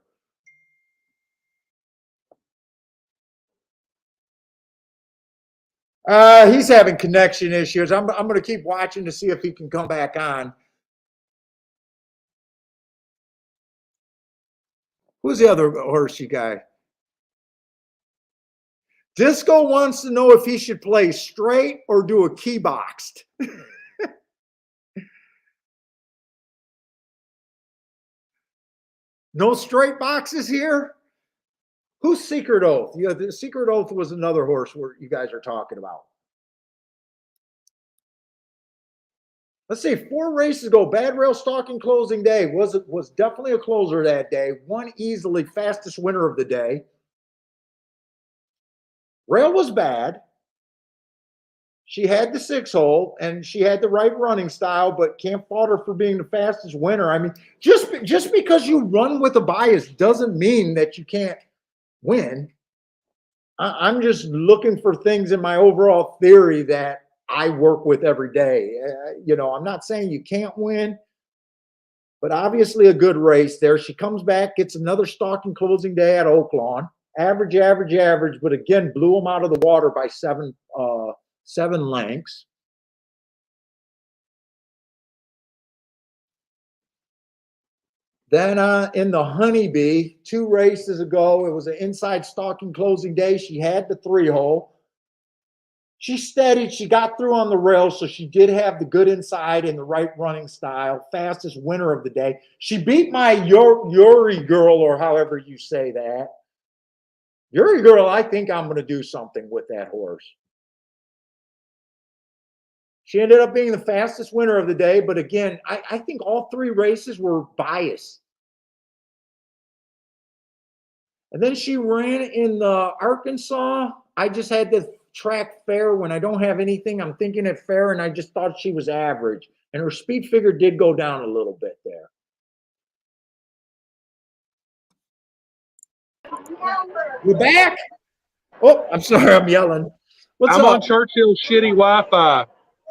He's having connection issues. I'm going to keep watching to see if he can come back on. Who's the other horsey guy? Disco wants to know if he should play straight or do a key boxed. No straight boxes here? Who's Secret Oath? Yeah, the Secret Oath was another horse where you guys are talking about. Let's see, 4 races ago, Bad Rail Stalking closing day was definitely a closer that day. Won easily, fastest winner of the day. Rail was bad. She had the 6-hole and she had the right running style, but can't fault her for being the fastest winner. I mean, just because you run with a bias doesn't mean that you can't win. I'm just looking for things in my overall theory that I work with every day. You know, I'm not saying you can't win, but obviously a good race there. She comes back, gets another stalking closing day at Oaklawn. Average, but again, blew them out of the water by 7 lengths. Then in the Honeybee, 2 races ago, it was an inside stalking closing day. She had the 3-hole. She steadied. She got through on the rail, so she did have the good inside and the right running style. Fastest winner of the day. She beat my Yuri girl, or however you say that. Yuri girl, I think I'm going to do something with that horse. She ended up being the fastest winner of the day, but again, I think all 3 races were biased. And then she ran in the Arkansas. I just had to track fair when I don't have anything. I'm thinking at fair, and I just thought she was average. And her speed figure did go down a little bit there. We're back. Oh, I'm sorry, I'm yelling. What's I'm up? on Churchill's shitty Wi-Fi.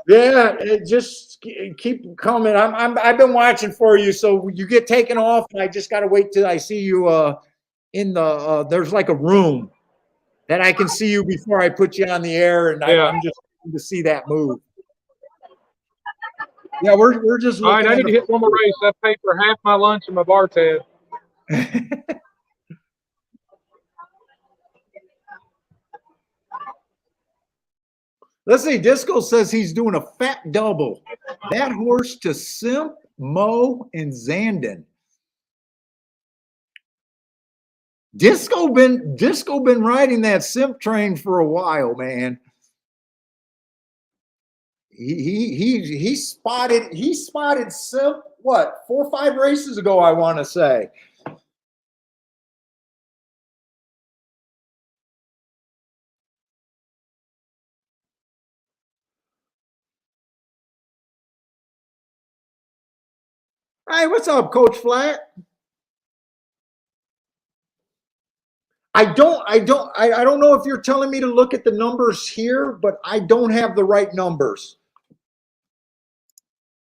Yeah, just keep coming. I've been watching for you, so you get taken off, and I just gotta wait till I see you in the there's like a room that I can see you before I put you on the air, and Yeah. I'm just to see that move. Yeah, we're just All right, looking I at need to hit one more race. I paid for half my lunch and my bar tab. Let's see. Disco says he's doing a fat double. That horse to Simp, Mo, and Zandon. Disco been riding that Simp train for a while, man. He spotted Simp, what, 4 or 5 races ago, I want to say. Hey, what's up, Coach Flat? I don't know if you're telling me to look at the numbers here, but I don't have the right numbers.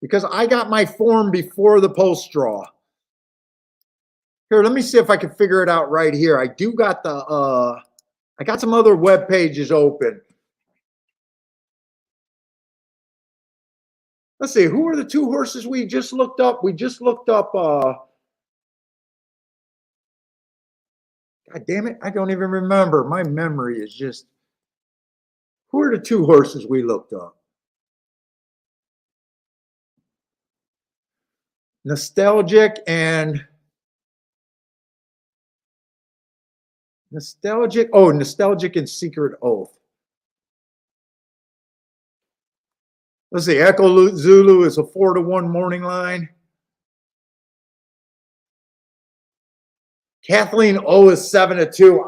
Because I got my form before the post draw. Here, let me see if I can figure it out right here. I do got the I got some other web pages open. Let's see, who are the 2 horses we just looked up? We just looked up God damn it, I don't even remember. My memory is just, who are the 2 horses we looked up? Nostalgic and Nostalgic and Secret Oath. Let's see, Echo Zulu is a 4-1 morning line. Kathleen O is 7-2.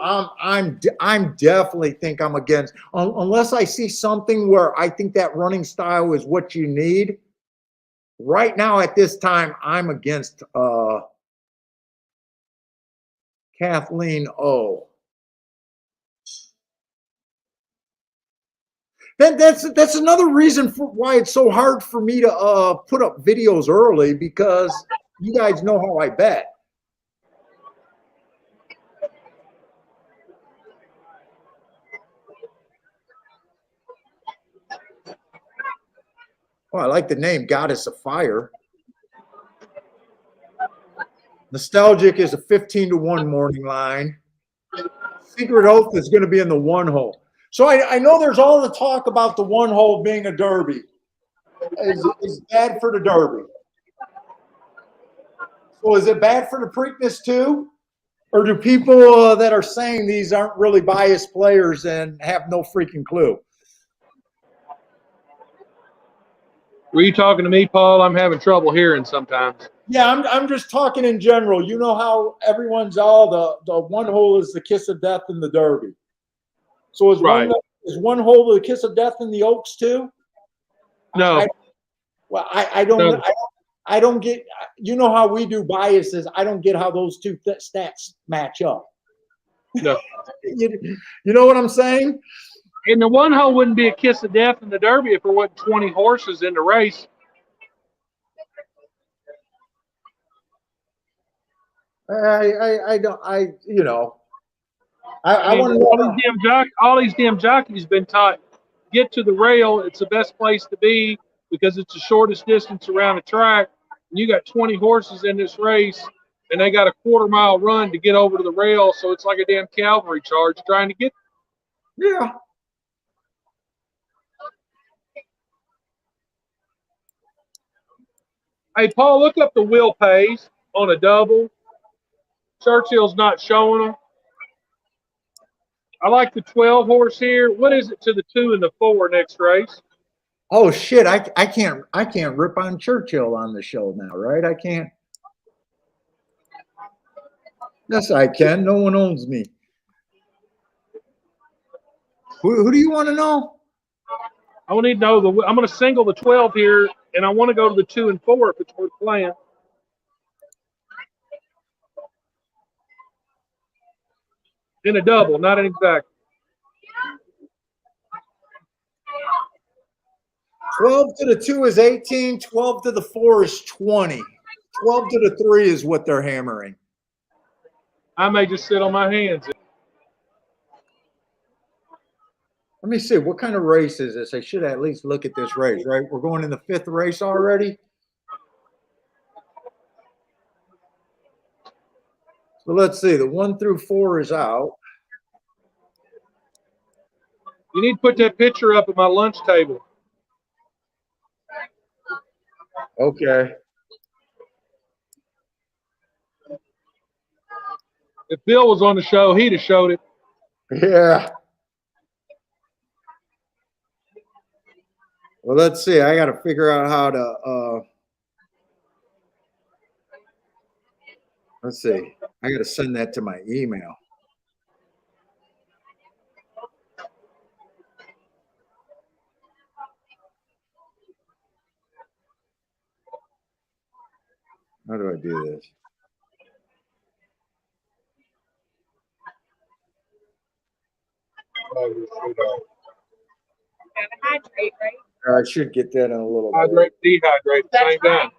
I'm definitely think I'm against, unless I see something where I think that running style is what you need. Right now at this time, I'm against Kathleen O. Then that's another reason for why it's so hard for me to put up videos early, because you guys know how I bet. Oh, I like the name, Goddess of Fire. Nostalgic is a 15-1 morning line. Secret Oath is going to be in the 1 hole. So I know there's all the talk about the 1 hole being a derby. Is bad for the derby. So is it bad for the Preakness too? Or do people that are saying these aren't really biased players and have no freaking clue? Were you talking to me, Paul? I'm having trouble hearing sometimes. Yeah, I'm just talking in general. You know how everyone's all the 1 hole is the kiss of death in the derby. So is Right. one hole the kiss of death in the Oaks too? No. I don't get, you know how we do biases. I don't get how those 2 stats match up. No. You know what I'm saying? And the 1 hole wouldn't be a kiss of death in the Derby if there wasn't 20 horses in the race. I don't, you know, I mean, want to know. all these damn jockeys been taught, get to the rail. It's the best place to be because it's the shortest distance around the track. And you got 20 horses in this race, and they got a 1/4 mile run to get over to the rail. So it's like a damn cavalry charge trying to get. Yeah. Hey, Paul, look up the wheel pays on a double. Churchill's not showing them. I like the 12 horse here. What is it to the 2 and the 4 next race? Oh shit! I can't rip on Churchill on the show now, right? I can't. Yes, I can. No one owns me. Who do you want to know? I will need to know I'm going to single the 12 here, and I want to go to the 2 and 4 if it's worth playing. In a double, not an exact. 12 to the 2 is 18. 12 to the 4 is 20. 12 to the 3 is what they're hammering. I may just sit on my hands. Let me see. What kind of race is this? I should at least look at this race, right? We're going in the 5th race already. So let's see. The 1 through 4 is out. You need to put that picture up at my lunch table. Okay. If Bill was on the show, he'd have showed it. Yeah. Well, let's see. I got to figure out how to, let's see. I got to send that to my email. How do I do this? Hydrate, right? I should get that in a little bit. Hydrate, dehydrate, same time.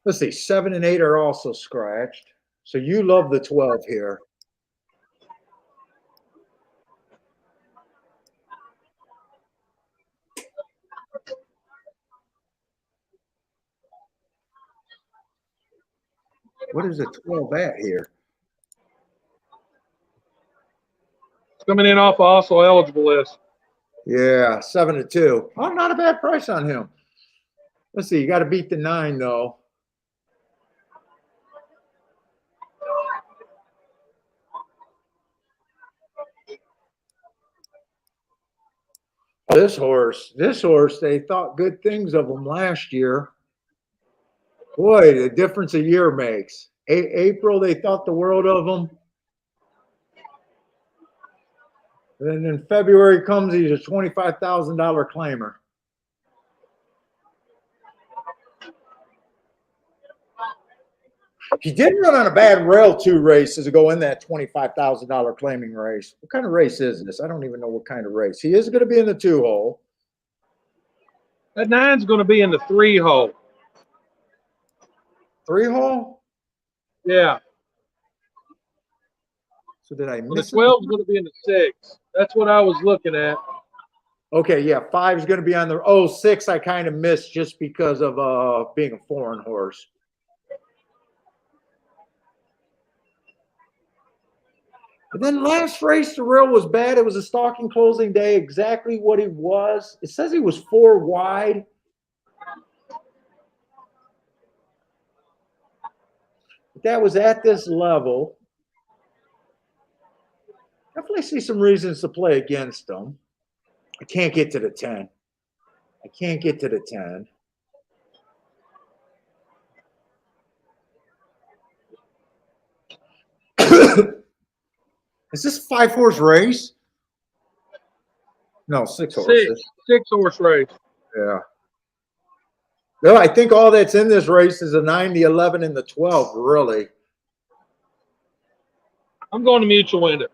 Let's see. 7 and 8 are also scratched. So you love the 12 here. What is the 12 at here? It's coming in off also eligible list. Yeah, 7 to 2. Oh, not a bad price on him. Let's see. You got to beat the 9 though. This horse, they thought good things of him last year. Boy, the difference a year makes. April, they thought the world of him. And then in February comes, he's a $25,000 claimer. He did run on a bad rail 2 races to go in that $25,000 claiming race. What kind of race is this? I don't even know what kind of race. He is going to be in the 2 hole. That 9's going to be in the 3 hole. 3 hole? Yeah. So did I The miss 12's going to be in the 6. That's what I was looking at. Okay, yeah, 5 is going to be on the 6. I kind of missed just because of being a foreign horse. And then last race, the rail was bad. It was a stalking closing day, exactly what he was. It says he was 4 wide. But that was at this level. Definitely see some reasons to play against him. I can't get to the 10. I can't get to the 10. Is this a 5-horse race? No, 6 horses. 6 horse race. Yeah. No, I think all that's in this race is the 9, the 11, and the 12, really. I'm going to mutual window.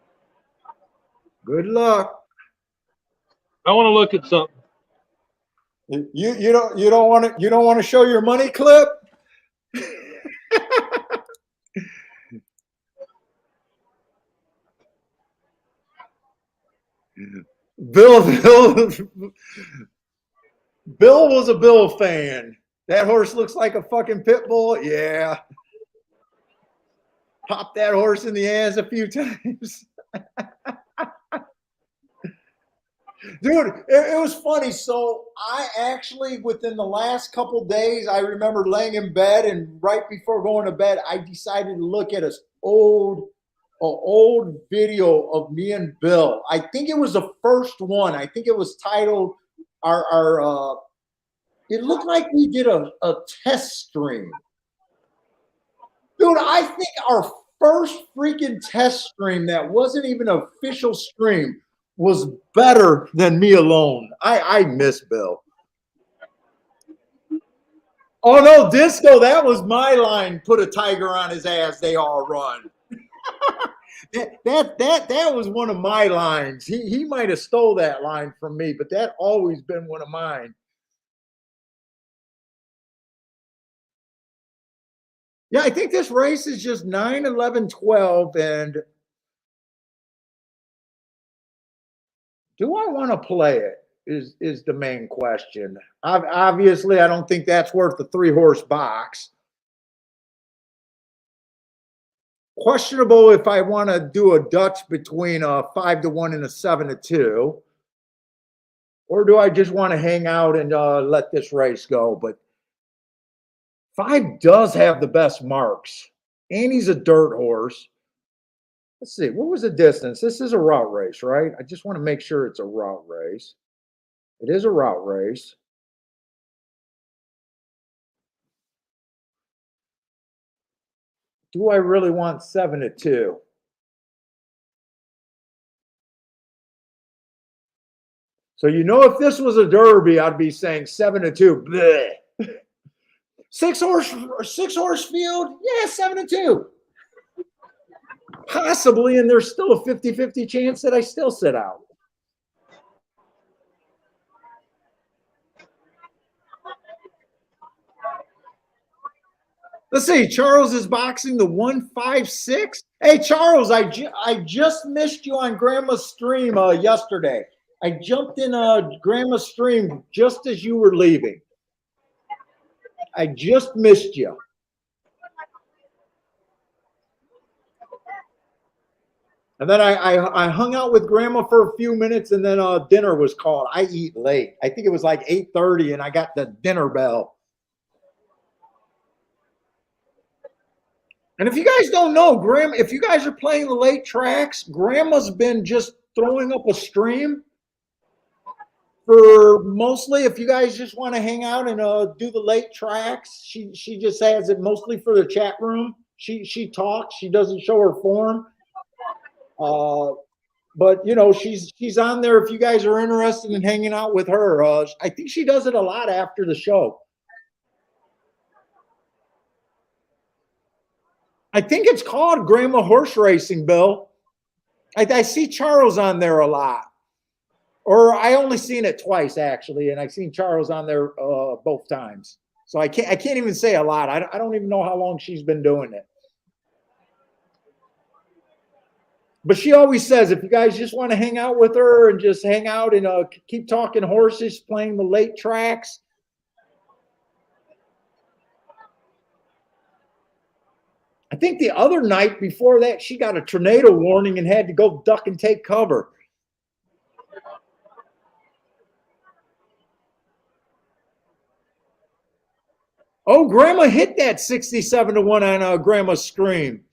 Good luck. I want to look at something. You don't want to show your money clip? Bill was a Bill fan. That horse looks like a fucking pit bull. Yeah. Popped that horse in the ass a few times. Dude, it was funny. So I actually, within the last couple days, I remember laying in bed, and right before going to bed, I decided to look at an old video of me and Bill. I think it was the first one. I think it was titled it looked like we did a test stream. Dude, I think our first freaking test stream that wasn't even an official stream was better than me alone. I miss Bill. Oh no, Disco, that was my line. Put a tiger on his ass, they all run. that was one of my lines. He might have stole that line from me, but that always been one of mine. Yeah, I think this race is just 9, 11, 12, and do I want to play it is the main question. Obviously, I don't think that's worth the 3-horse box. Questionable if I want to do a Dutch between a 5-1 and a 7-2. Or do I just want to hang out and let this race go? But 5 does have the best marks. And he's a dirt horse. Let's see, what was the distance? This is a route race, right? I just want to make sure it's a route race. It is a route race. Do I really want 7-2? So you know, if this was a Derby, I'd be saying 7-2. Bleh. 6-horse field, yeah, 7-2. Possibly, and there's still a 50-50 chance that I still sit out. Let's see, Charles is boxing the 156. Hey, Charles, I just missed you on Grandma's stream yesterday. I jumped in Grandma's stream just as you were leaving. I just missed you. And then I hung out with Grandma for a few minutes, and then dinner was called. I eat late. I think it was like 8:30, and I got the dinner bell. And if you guys don't know, Grandma, if you guys are playing the late tracks, Grandma's been just throwing up a stream for mostly, if you guys just want to hang out and do the late tracks. She just has it mostly for the chat room. She talks. She doesn't show her form. But you know, she's on there if you guys are interested in hanging out with her. I think she does it a lot after the show. I think it's called Grandma Horse Racing, Bill. I see Charles on there a lot. Or I only seen it twice, actually, and I've seen Charles on there both times. So I can't even say a lot. I don't even know how long she's been doing it. But she always says, if you guys just want to hang out with her and just hang out and keep talking horses, playing the late tracks. I think the other night before that, she got a tornado warning and had to go duck and take cover. Oh, Grandma hit that 67-1 on Grandma's stream.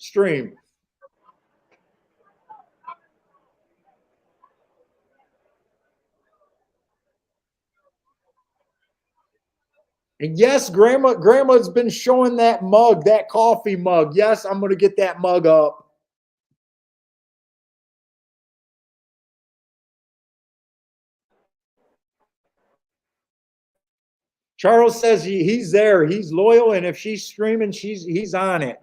And yes, Grandma's been showing that mug, that coffee mug. Yes, I'm going to get that mug up. Charles says he's there. He's loyal, and if she's streaming, he's on it.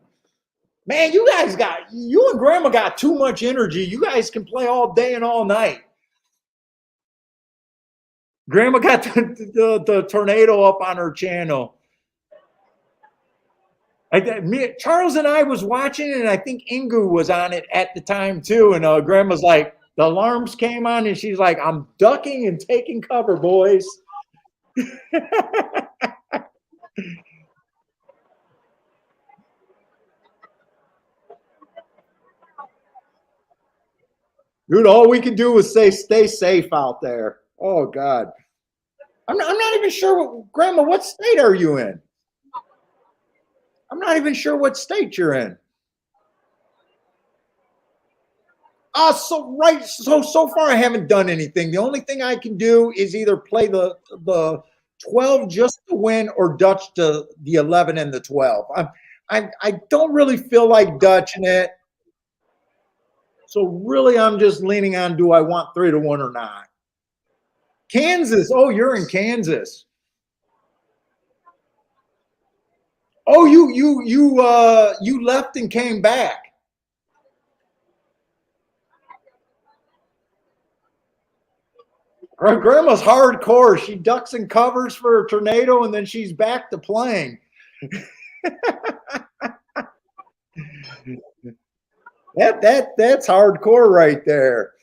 Man, you and Grandma got too much energy. You guys can play all day and all night. Grandma got the tornado up on her channel. Charles and I was watching it, and I think Ingu was on it at the time too. And Grandma's like, the alarms came on, and she's like, I'm ducking and taking cover, boys. Dude, all we can do was say, stay safe out there. Oh, God. I'm not even sure, Grandma, what state are you in? I'm not even sure what state you're in. So far I haven't done anything. The only thing I can do is either play the 12 just to win or Dutch to the 11 and the 12. I don't really feel like Dutching it. So really, I'm just leaning on, do I want 3-1 or not? Kansas. Oh, you're in Kansas. Oh, you left and came back. Our grandma's hardcore. She ducks and covers for a tornado, and then she's back to playing. That's hardcore right there.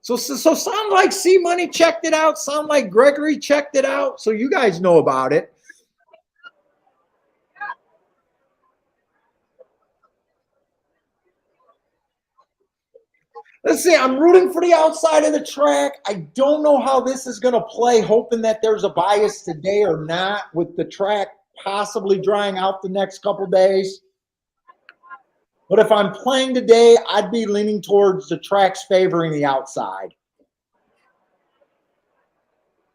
So sound like C Money checked it out. Sound like Gregory checked it out. So you guys know about it. Let's see. I'm rooting for the outside of the track. I don't know how this is going to play, hoping that there's a bias today or not, with the track possibly drying out the next couple days. But if I'm playing today, I'd be leaning towards the tracks favoring the outside.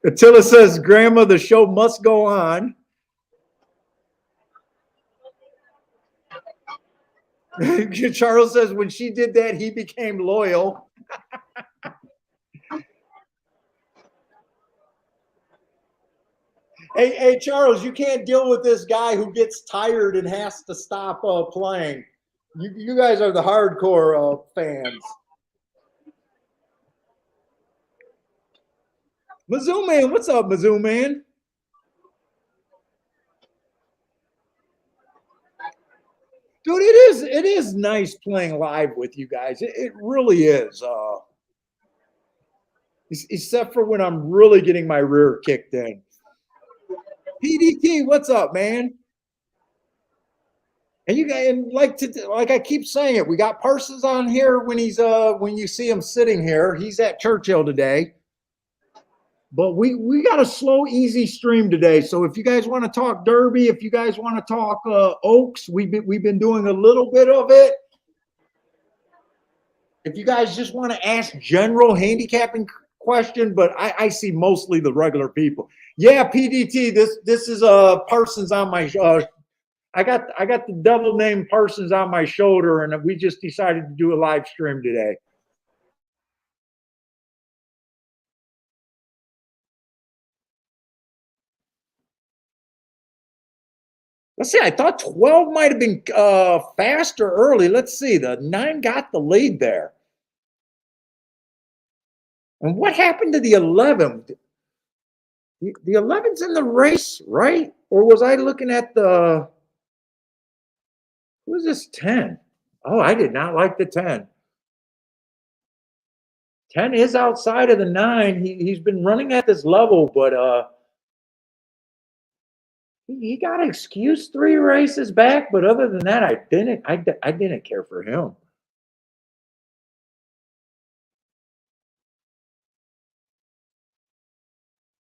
Attila says, Grandma, the show must go on. Charles says, when she did that, he became loyal. Hey, Charles, you can't deal with this guy who gets tired and has to stop playing. You guys are the hardcore fans. Mizzou Man, what's up, Mizzou Man? Dude, it is nice playing live with you guys. It really is. Except for when I'm really getting my rear kicked in. PDT, what's up, man? And you guys, like I keep saying it, we got Parsons on here when you see him sitting here. He's at Churchill today. But we got a slow, easy stream today. So if you guys want to talk Derby, if you guys want to talk Oaks, we've been doing a little bit of it. If you guys just want to ask general handicapping question, but I see mostly the regular people. Yeah, PDT. This is Parsons on my. I got the double name Parsons on my shoulder, and we just decided to do a live stream today. Let's see. I thought 12 might have been faster early. Let's see. The 9 got the lead there. And what happened to the 11? The 11's in the race, right? Or was I looking at the? Who is this 10? Oh, I did not like the 10. 10 is outside of the 9. He's been running at this level, but he got excused 3 races back. But other than that, I didn't care for him.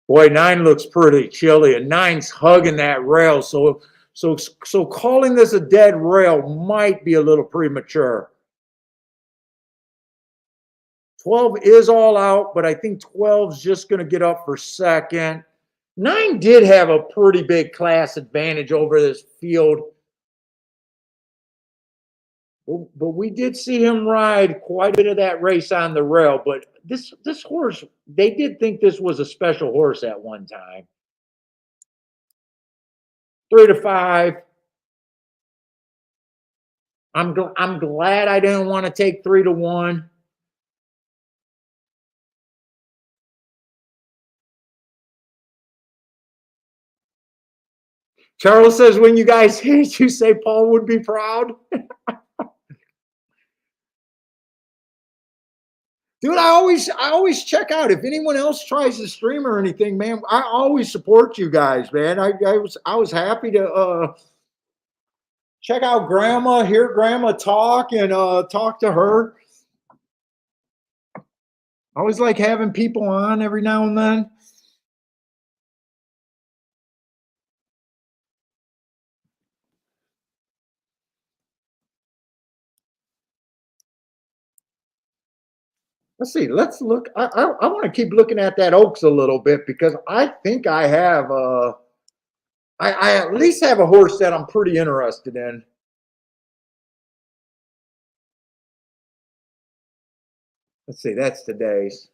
Boy, 9 looks pretty chilly, and 9's hugging that rail. So calling this a dead rail might be a little premature. 12 is all out, but I think 12's just going to get up for second. 9 did have a pretty big class advantage over this field. But we did see him ride quite a bit of that race on the rail. But this horse, they did think this was a special horse at one time. 3-5. I'm glad I didn't want to take 3-1. Charles says, when you guys hit, you say Paul would be proud. Dude, I always check out if anyone else tries to stream or anything, man. I always support you guys, man. I was happy to check out Grandma, hear Grandma talk, and talk to her. I always like having people on every now and then. Let's see. Let's look. I want to keep looking at that Oaks a little bit because I think I have I at least have a horse that I'm pretty interested in. Let's see. That's today's.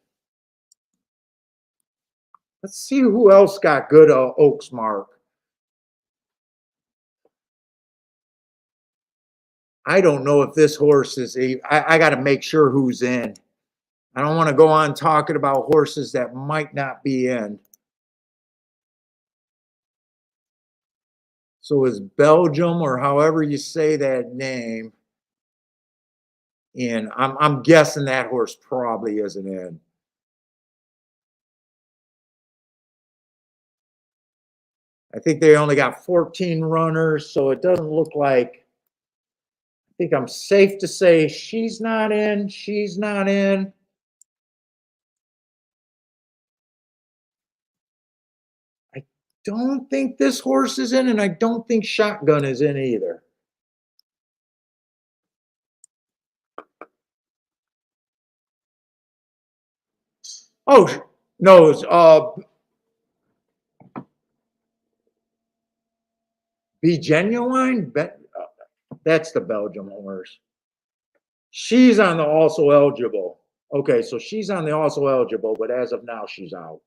Let's see who else got good Oaks mark. I don't know if this horse is. I got to make sure who's in. I don't want to go on talking about horses that might not be in. So is Belgium, or however you say that name, in? I'm guessing that horse probably isn't in. I think they only got 14 runners, so it doesn't look like. I think I'm safe to say she's not in. She's not in. I don't think this horse is in, and I don't think Shotgun is in either. Oh, no, it's Be Genuine? That's the Belgium horse. She's on the also eligible. Okay, so she's on the also eligible, but as of now, she's out.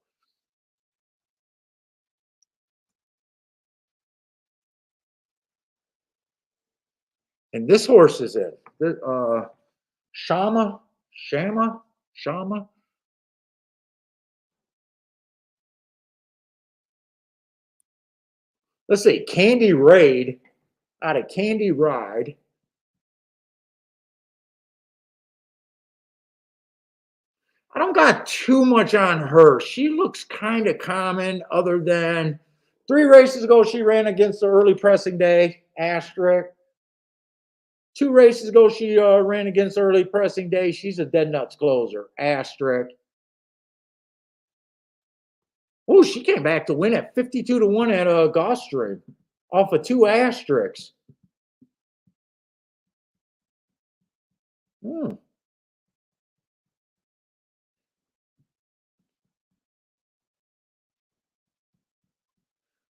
And this horse is in. Shama. Let's see, Candy Raid out of Candy Ride. I don't got too much on her. She looks kind of common, other than 3 races ago, she ran against the early pressing day, asterisk. 2 races ago, she ran against early pressing day. She's a dead nuts closer, asterisk. Oh, she came back to win at 52-1 at Gulfstream off of 2 asterisks.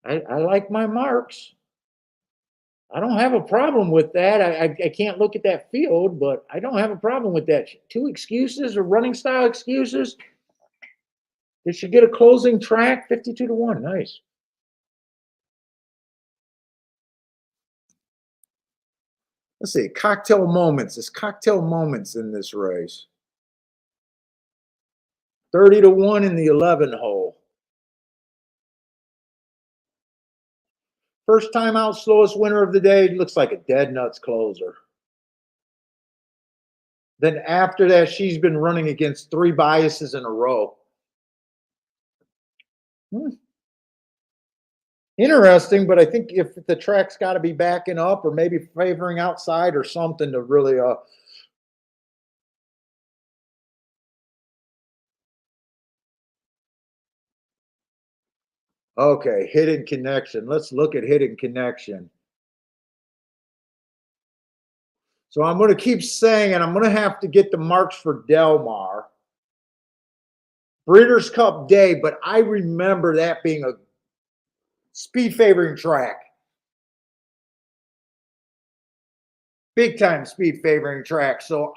I like my marks. I don't have a problem with that. I can't look at that field, but I don't have a problem with that. 2 excuses or running style excuses. Did she get a closing track? 52-1. Nice. Let's see. Cocktail Moments. There's Cocktail Moments in this race. 30-1 in the 11 hole. First time out, slowest winner of the day. Looks like a dead nuts closer. Then after that, she's been running against 3 biases in a row. Interesting, but I think if the track's got to be backing up or maybe favoring outside or something to really okay, Hidden Connection. Let's look at Hidden Connection. So I'm going to keep saying, and I'm going to have to get the marks for Del Mar. Breeders' Cup Day, but I remember that being a speed favoring track. Big time speed favoring track. So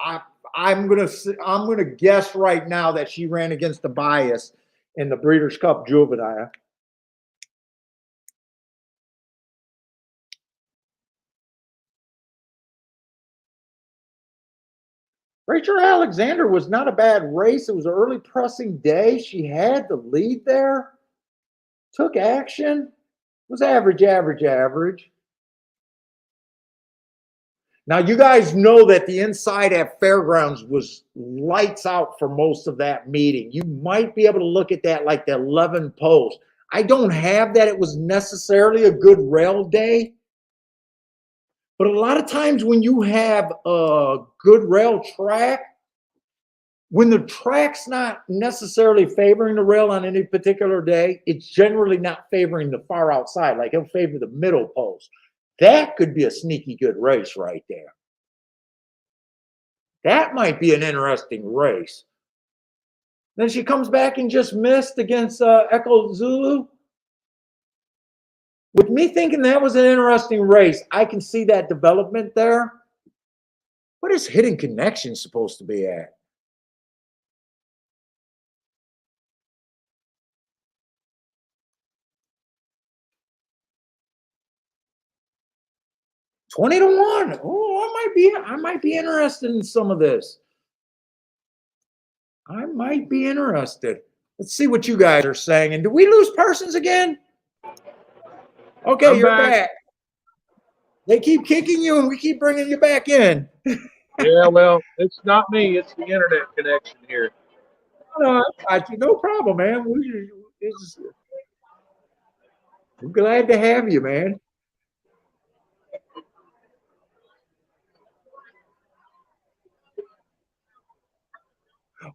I'm gonna guess right now that she ran against the bias in the Breeders' Cup Juvenile. Rachel Alexander was not a bad race. It was an early pressing day. She had the lead there. Took action. Was average. Now, you guys know that the inside at Fairgrounds was lights out for most of that meeting. You might be able to look at that like the 11 post. I don't have that it was necessarily a good rail day. But a lot of times when you have a good rail track, when the track's not necessarily favoring the rail on any particular day, it's generally not favoring the far outside. Like it'll favor the middle post. That could be a sneaky good race right there. That might be an interesting race. Then she comes back and just missed against Echo Zulu. With me thinking that was an interesting race, I can see that development there. What is Hidden Connection supposed to be at? $20 to 1. Oh, I might be interested in some of this. I might be interested. Let's see what you guys are saying. And do we lose Parsons again? Okay, I'm you're back. back. They keep kicking you and we keep bringing you back in. Yeah, well, it's not me. It's the internet connection here. No, I got you. No problem, man. We're glad to have you, man.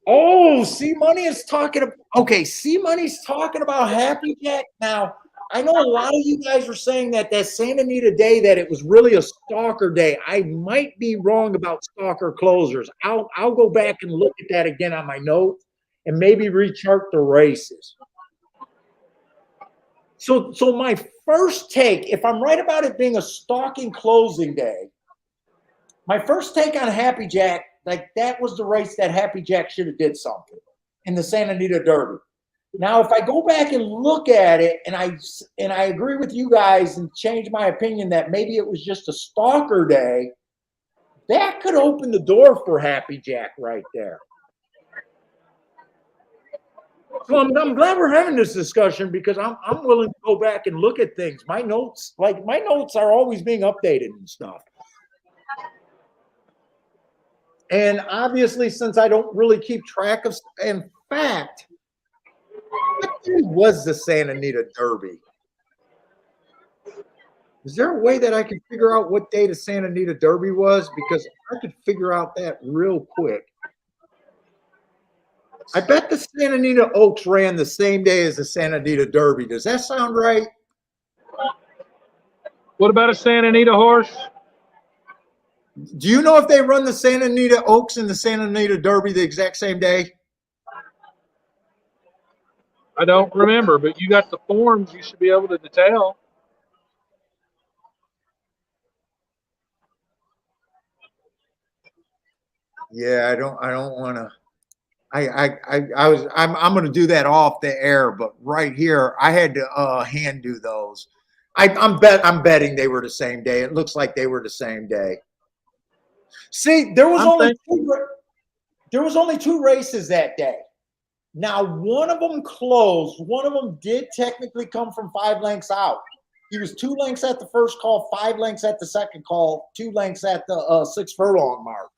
Oh, C Money is talking about, okay, C Money's talking about Happy Jack. Now, I know a lot of you guys were saying that Santa Anita day, that it was really a stalker day. I might be wrong about stalker closers. I'll go back and look at that again on my notes and maybe rechart the races. So my first take, if I'm right about it being a stalking closing day, my first take on Happy Jack, like that was the race that Happy Jack should have did something in the Santa Anita Derby. Now, if I go back and look at it, and I agree with you guys and change my opinion that maybe it was just a stalker day, that could open the door for Happy Jack right there. So I'm glad we're having this discussion because I'm willing to go back and look at things. My notes are always being updated and stuff. And obviously, since I don't really keep track of, in fact, what day was the Santa Anita Derby? Is there a way that I can figure out what day the Santa Anita Derby was? Because I could figure out that real quick. I bet the Santa Anita Oaks ran the same day as the Santa Anita Derby. Does that sound right? What about a Santa Anita horse? Do you know if they run the Santa Anita Oaks and the Santa Anita Derby the exact same day? I don't remember, but you got the forms. You should be able to tell. Yeah, I don't want to. I'm going to do that off the air, but right here I had to hand do those. I'm betting they were the same day. It looks like they were the same day. See, there was only two races that day. Now, one of them closed. One of them did technically come from 5 lengths out. He was 2 lengths at the first call, 5 lengths at the second call, 2 lengths at the 6 furlong mark.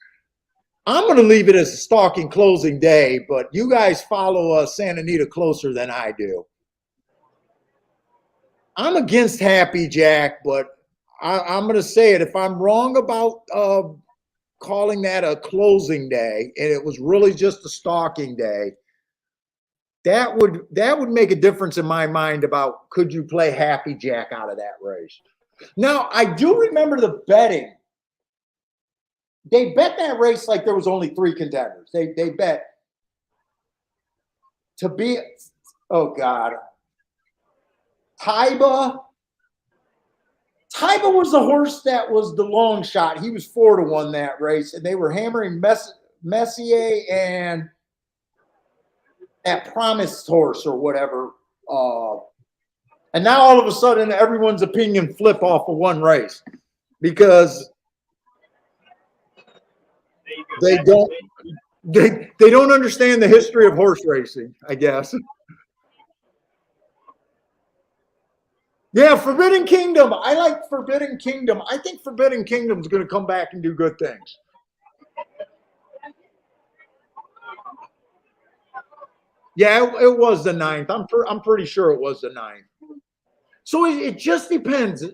I'm going to leave it as a stalking closing day, but you guys follow Santa Anita closer than I do. I'm against Happy Jack, but I'm going to say it. If I'm wrong about calling that a closing day and it was really just a stalking day, that would make a difference in my mind about could you play Happy Jack out of that race. Now, I do remember the betting. They bet that race like there was only 3 contenders. They bet to be, oh God, Taiba. Taiba was the horse that was the long shot. He was 4 to 1 that race, and they were hammering Messier and that promised horse or whatever. And now all of a sudden, everyone's opinion flip off of one race because they don't understand the history of horse racing, I guess. Yeah, Forbidden Kingdom. I like Forbidden Kingdom. I think Forbidden Kingdom is going to come back and do good things. Yeah, it was the 9th. I'm pretty sure it was the 9th. So it just depends.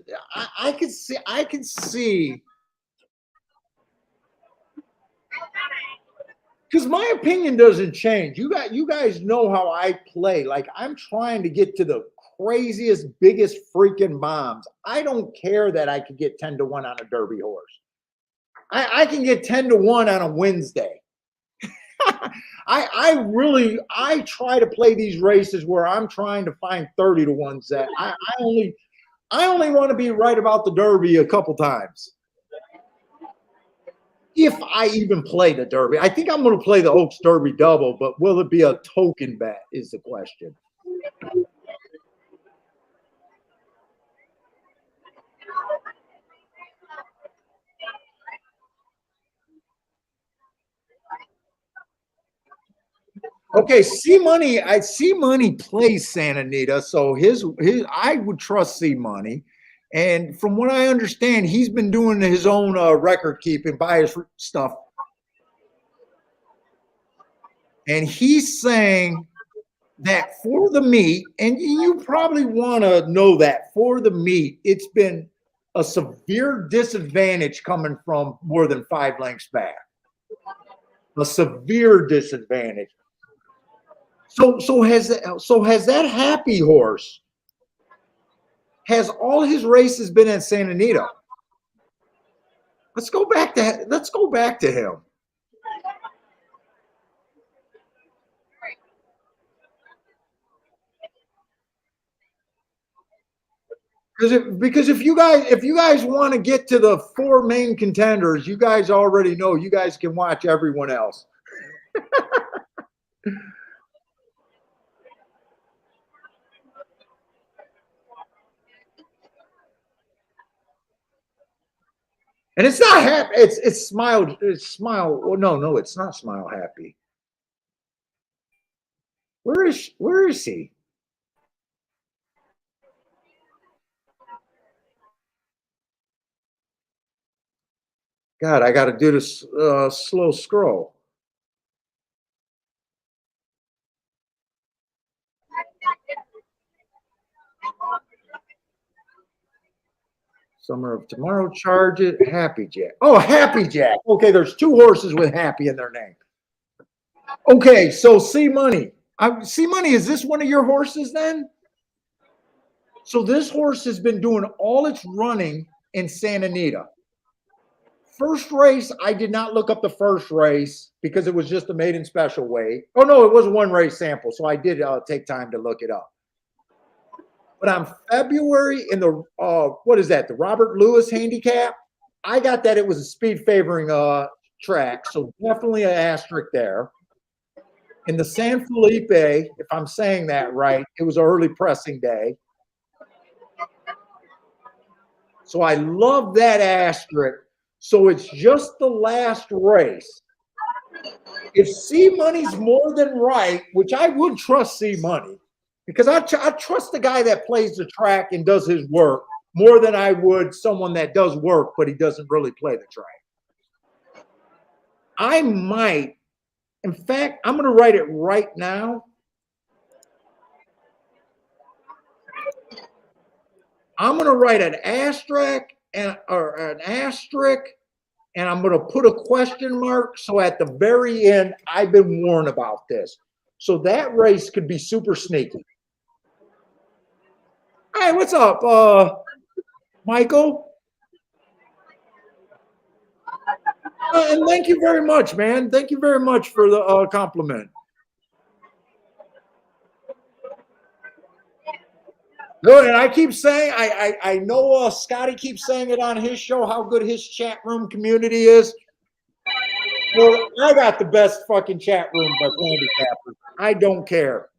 I can see. Because my opinion doesn't change. You guys know how I play. Like I'm trying to get to the craziest, biggest freaking bombs. I don't care that I could get 10 to 1 on a Derby horse. I can get 10 to 1 on a Wednesday. I try to play these races where I'm trying to find 30 to 1 that I only want to be right about the Derby a couple times. If I even play the Derby. I think I'm going to play the Oaks Derby double, but will it be a token bet is the question. Okay, C Money. I C Money plays Santa Anita, so his I would trust C Money. And from what I understand, he's been doing his own record keeping by his stuff. And he's saying that for the meet, and you probably want to know that for the meet, it's been a severe disadvantage coming from more than 5 lengths back. A severe disadvantage. So has that happy horse, has all his races been at Santa Anita? Let's go back to him. Because if you guys want to get to the 4 main contenders, you guys already know you guys can watch everyone else. And it's not happy. It's smile. It's smile. Well, no, it's not smile happy. Where is he? God, I got to do this slow scroll. Summer of Tomorrow, Charge It, Happy Jack. Oh, Happy Jack. Okay, there's 2 horses with Happy in their name. Okay, so C Money. C Money, is this one of your horses then? So this horse has been doing all its running in Santa Anita. First race, I did not look up the first race because it was just a maiden special weight. Oh, no, it was a 1 race sample, so I did take time to look it up. But on February in the, what is that, the Robert Lewis handicap, I got that it was a speed favoring track, so definitely an asterisk there. In the San Felipe, if I'm saying that right, it was an early pressing day. So I love that asterisk. So it's just the last race. If C Money's more than right, which I would trust C Money, because I trust the guy that plays the track and does his work more than I would someone that does work, but he doesn't really play the track. I might, in fact, I'm going to write it right now. I'm going to write an asterisk and I'm going to put a question mark. So at the very end, I've been warned about this. So that race could be super sneaky. Hey, what's up, Michael? And thank you very much, man. Thank you very much for the compliment. Good, and I keep saying, I know Scotty keeps saying it on his show, how good his chat room community is. Well, I got the best fucking chat room by handicappers. I don't care.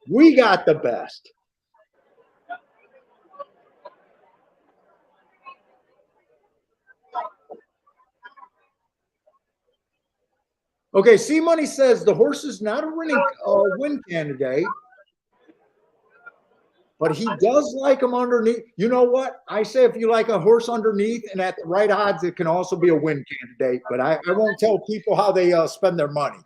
We got the best. Okay, C Money says the horse is not a win candidate, but he does like him underneath. You know what? I say if you like a horse underneath and at the right odds, it can also be a win candidate, but I won't tell people how they spend their money.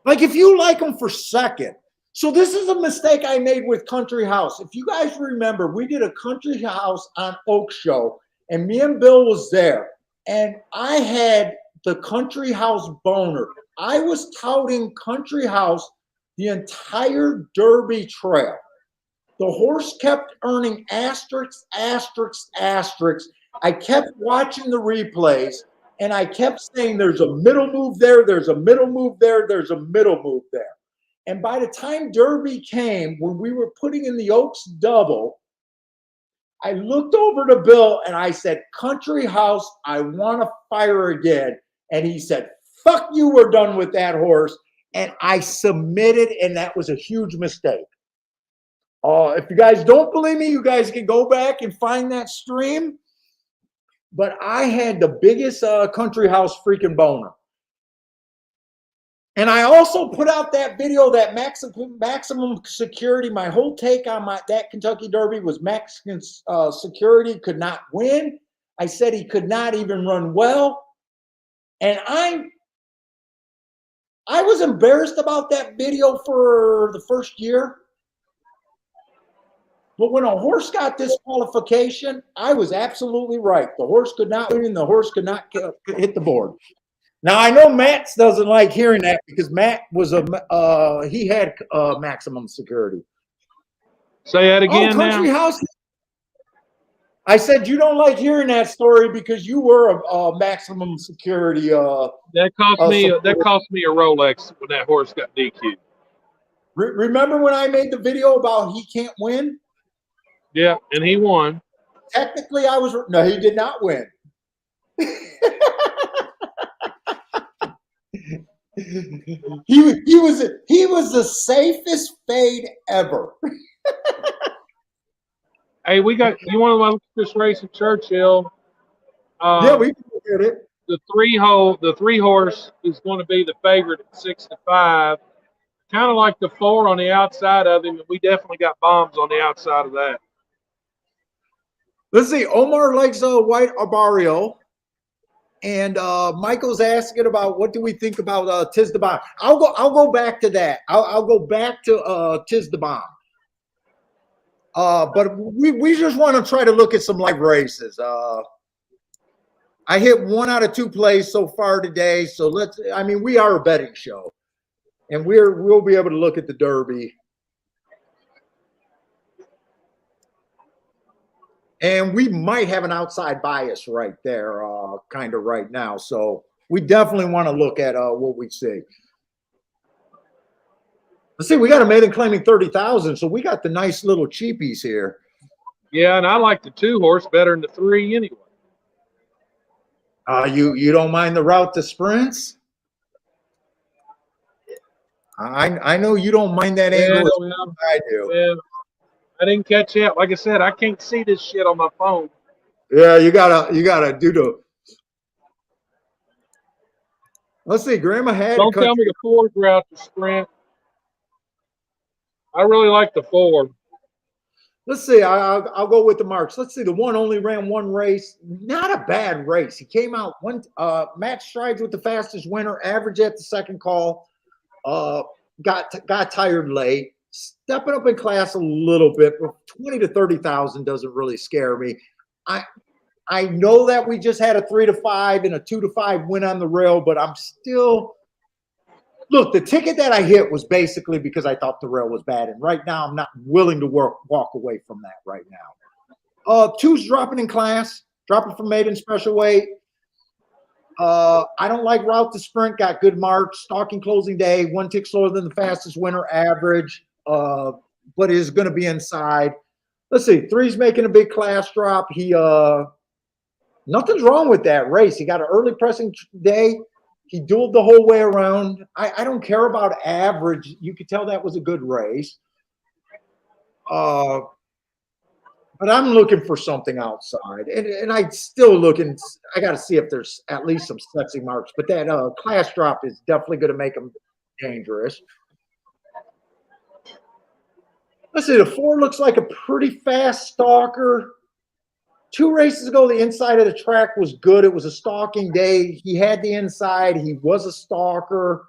Like if you like them for second. So this is a mistake I made with Country House. If you guys remember, we did a Country House on Oak Show, and me and Bill was there, and I had the Country House boner. I was touting Country House the entire Derby trail. The horse kept earning asterisks, asterisks, asterisks. I kept watching the replays, And I kept saying, there's a middle move there, there's a middle move there, there's a middle move there. And by the time Derby came, when we were putting in the Oaks double, I looked over to Bill and I said, Country House, I want to fire again. And he said, fuck you, we're done with that horse. And I submitted, and that was a huge mistake. If you guys don't believe me, you guys can go back and find that stream. But I had the biggest Country House freaking boner. And I also put out that video, that maximum security. My whole take on that Kentucky Derby was maximum security could not win. I said he could not even run well. And I was embarrassed about that video for the first year. But when a horse got disqualification, I was absolutely right. The horse could not win, and the horse could not hit the board. Now, I know Matt doesn't like hearing that because Matt was he had maximum security. Say that again Country now. House. I said you don't like hearing that story because you were a maximum security. That cost me a Rolex when that horse got DQ'd. Remember when I made the video about he can't win? Yeah, and he won. Technically, no, he did not win. he was the safest fade ever. Hey, you want to look at this race in Churchill? Yeah, we can look at it. The three horse is going to be the favorite at 6-5. Kind of like the 4 on the outside of him, and we definitely got bombs on the outside of that. Let's see. Omar likes White Arbario. And Michael's asking about what do we think about Tiz the Bomb. I'll go back to that. I'll go back to Tiz the Bomb. But we just want to try to look at some live races. I hit 1 out of 2 plays so far today. So we are a betting show, and we'll be able to look at the Derby. And we might have an outside bias right there, kind of right now. So we definitely want to look at what we see. Let's see, we got a maiden claiming 30,000, so we got the nice little cheapies here. Yeah, and I like the 2 horse better than the 3 anyway. You don't mind the route to sprints? I know you don't mind that angle. I do. Yeah. I didn't catch it. Like I said, I can't see this shit on my phone. Yeah, you gotta do the. Let's see, Grandma had. Don't tell me the 4's route to sprint. I really like the 4. Let's see. I'll go with the marks. Let's see. The 1 only ran 1 race. Not a bad race. He came out match strides with the fastest winner. Average at the second call. Got tired late. Stepping up in class a little bit, but 20 to 30,000 doesn't really scare me. I know that we just had a 3-5 and a 2-5 win on the rail, but I'm still look. The ticket that I hit was basically because I thought the rail was bad, and right now I'm not willing to walk away from that right now. 2's dropping in class, dropping from maiden special weight. I don't like route to sprint. Got good marks. Stalking closing day. 1 tick slower than the fastest winner average. But is going to be inside. Let's see. 3's making a big class drop. He nothing's wrong with that race. He got an early pressing day. He dueled the whole way around. I don't care about average. You could tell that was a good race. But I'm looking for something outside, and I'm still looking. I got to see if there's at least some sexy marks. But that class drop is definitely going to make him dangerous. Let's see. The 4 looks like a pretty fast stalker. 2 races ago, the inside of the track was good. It was a stalking day. He had the inside. He was a stalker.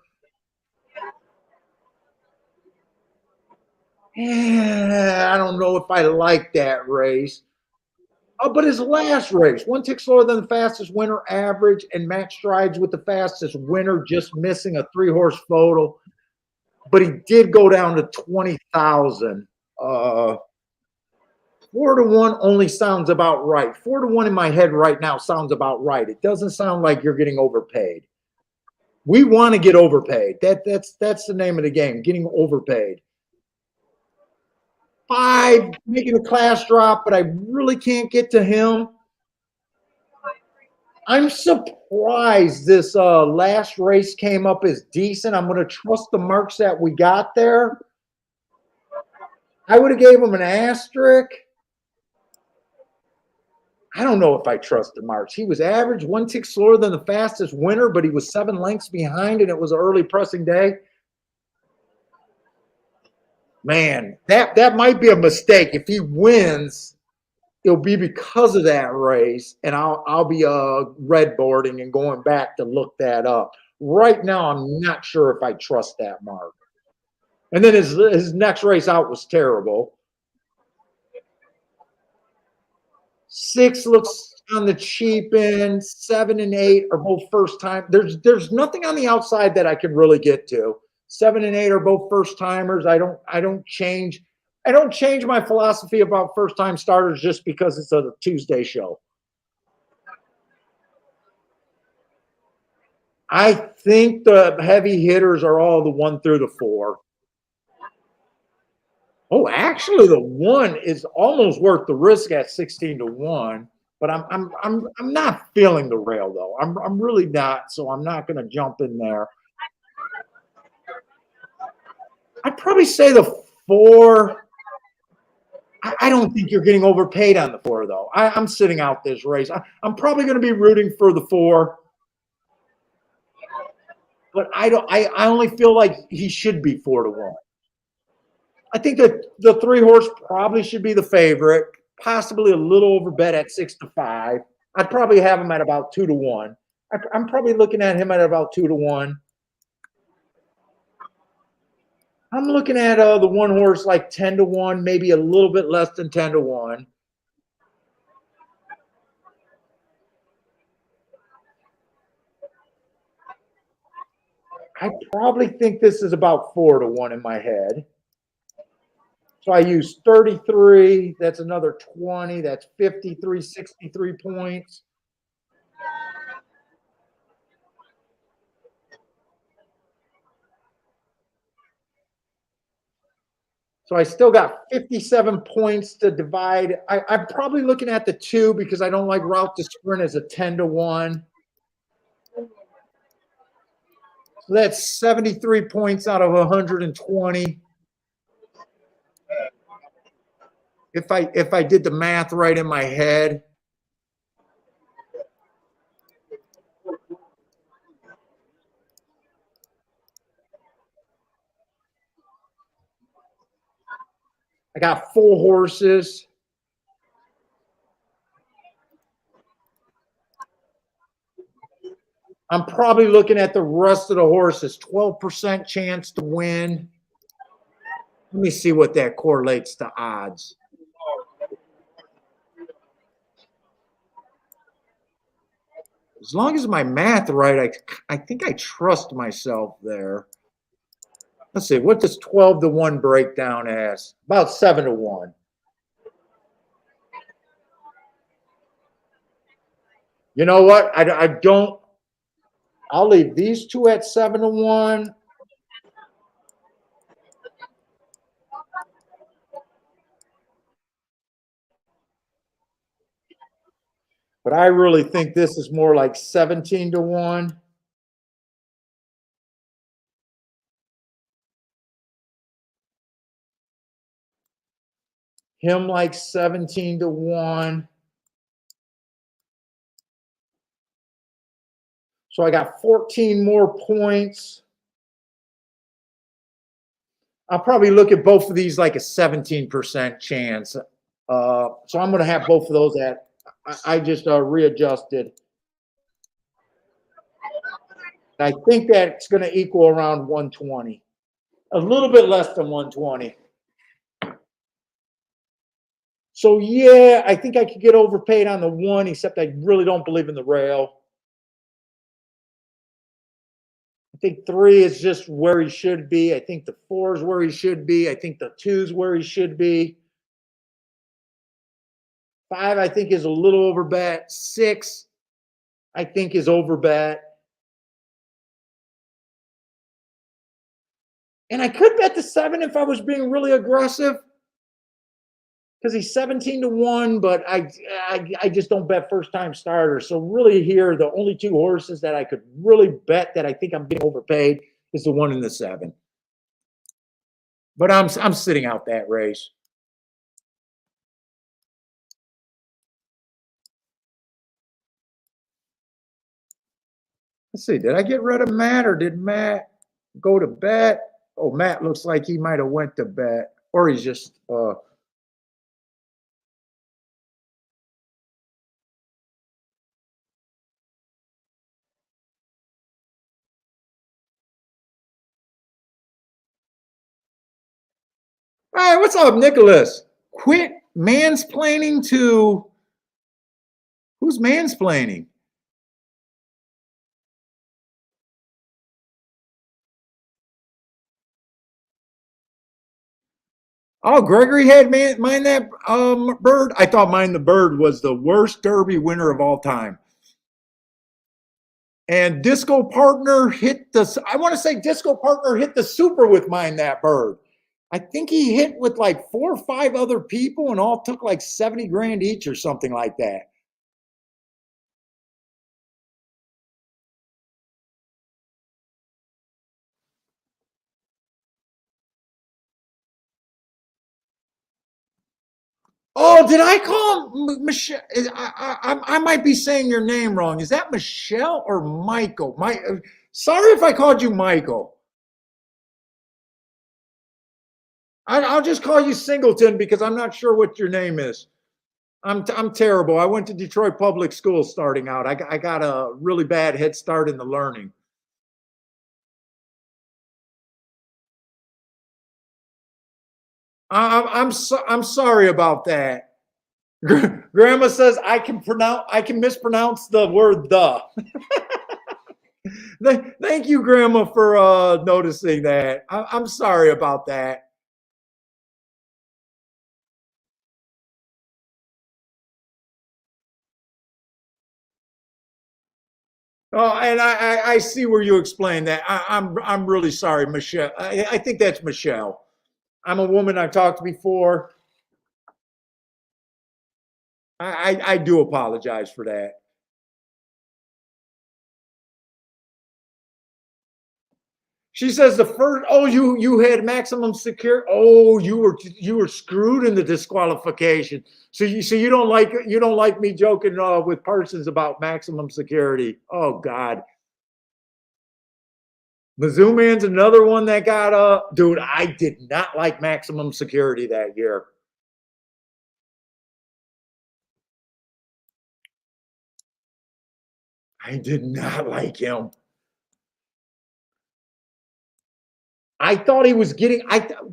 Yeah, I don't know if I like that race. But his last race, 1 tick slower than the fastest winner average, and match strides with the fastest winner, just missing a 3-horse photo. But he did go down to 20,000. 4-1 only sounds about right. 4-1 in my head right now sounds about right. It doesn't sound like you're getting overpaid. We want to get overpaid. That's the name of the game, getting overpaid. 5, making a class drop, but I really can't get to him. I'm surprised this last race came up as decent. I'm going to trust the marks that we got there. I would have gave him an asterisk. I don't know if I trust the marks. He was average, 1 tick slower than the fastest winner, but he was 7 lengths behind, and it was an early pressing day. Man, that might be a mistake. If he wins, it'll be because of that race, and I'll be red boarding and going back to look that up. Right now, I'm not sure if I trust that mark. And then his next race out was terrible. 6 looks on the cheap end. 7 and 8 are both first time. There's nothing on the outside that I can really get to. 7 and 8 are both first timers. I don't change my philosophy about first time starters just because it's a Tuesday show. I think the heavy hitters are all the 1 through the 4. Oh, actually, the 1 is almost worth the risk at 16-1. But I'm not feeling the rail though. I'm really not. So I'm not going to jump in there. I'd probably say the 4. I don't think you're getting overpaid on the 4 though. I'm sitting out this race. I'm probably going to be rooting for the 4. But I only feel like he should be 4-1. I think that the 3 horse probably should be the favorite, possibly a little overbet at 6-5. I'd probably have him at about 2-1. I'm probably looking at him at about 2-1. I'm looking at the 1 horse like 10-1, maybe a little bit less than 10-1. I probably think this is about 4-1 in my head. So I use 33. That's another 20. That's 53, 63 points. So I still got 57 points to divide. I'm probably looking at the 2 because I don't like route to sprint as a 10-1. So that's 73 points out of 120. If I did the math right in my head. I got 4 horses. I'm probably looking at the rest of the horses. 12% chance to win. Let me see what that correlates to odds. As long as my math right, I think I trust myself there. Let's see, what does 12-1 break down as? About 7-1. You know what? I don't. I'll leave these 2 at 7-1. But I really think this is more like 17-1. Him like 17-1. So I got 14 more points. I'll probably look at both of these like a 17% chance. So I'm going to have both of those at, I just readjusted. I think that's going to equal around 120. A little bit less than 120. So, yeah, I think I could get overpaid on the 1, except I really don't believe in the rail. I think 3 is just where he should be. I think the 4 is where he should be. I think the 2 is where he should be. 5, I think, is a little over bet. 6, I think, is over bet. And I could bet the 7 if I was being really aggressive, because he's 17-1, but I just don't bet first time starters. So really here, the only 2 horses that I could really bet that I think I'm being overpaid is the 1 and the 7. But I'm sitting out that race. Let's see, did I get rid of Matt, or did Matt go to bet? Oh, Matt looks like he might have went to bet, or he's just all right, what's up, Nicholas? Quit mansplaining to who's mansplaining? Oh, Gregory had Mind That Bird. I thought Mind the Bird was the worst Derby winner of all time. And Disco Partner hit the, I want to say Disco Partner hit the super with Mind That Bird. I think he hit with like 4 or 5 other people and all took like 70 grand each or something like that. Oh, did I call Michelle? I might be saying your name wrong. Is that Michelle or Michael? Sorry if I called you Michael. I'll just call you Singleton because I'm not sure what your name is. I'm terrible. I went to Detroit Public Schools starting out. I got a really bad head start in the learning. I'm sorry about that. Grandma says I can mispronounce the word the. Thank you, Grandma, for noticing that. I'm sorry about that. Oh, and I see where you explain that. I'm really sorry, Michelle. I think that's Michelle. I'm a woman I've talked to before. I do apologize for that. She says the first. Oh, you had maximum security. Oh, you were screwed in the disqualification. So you don't like me joking with Parsons about maximum security. Oh God. Mizzou Man's another one that got dude. I did not like maximum security that year. I did not like him. I thought he was getting,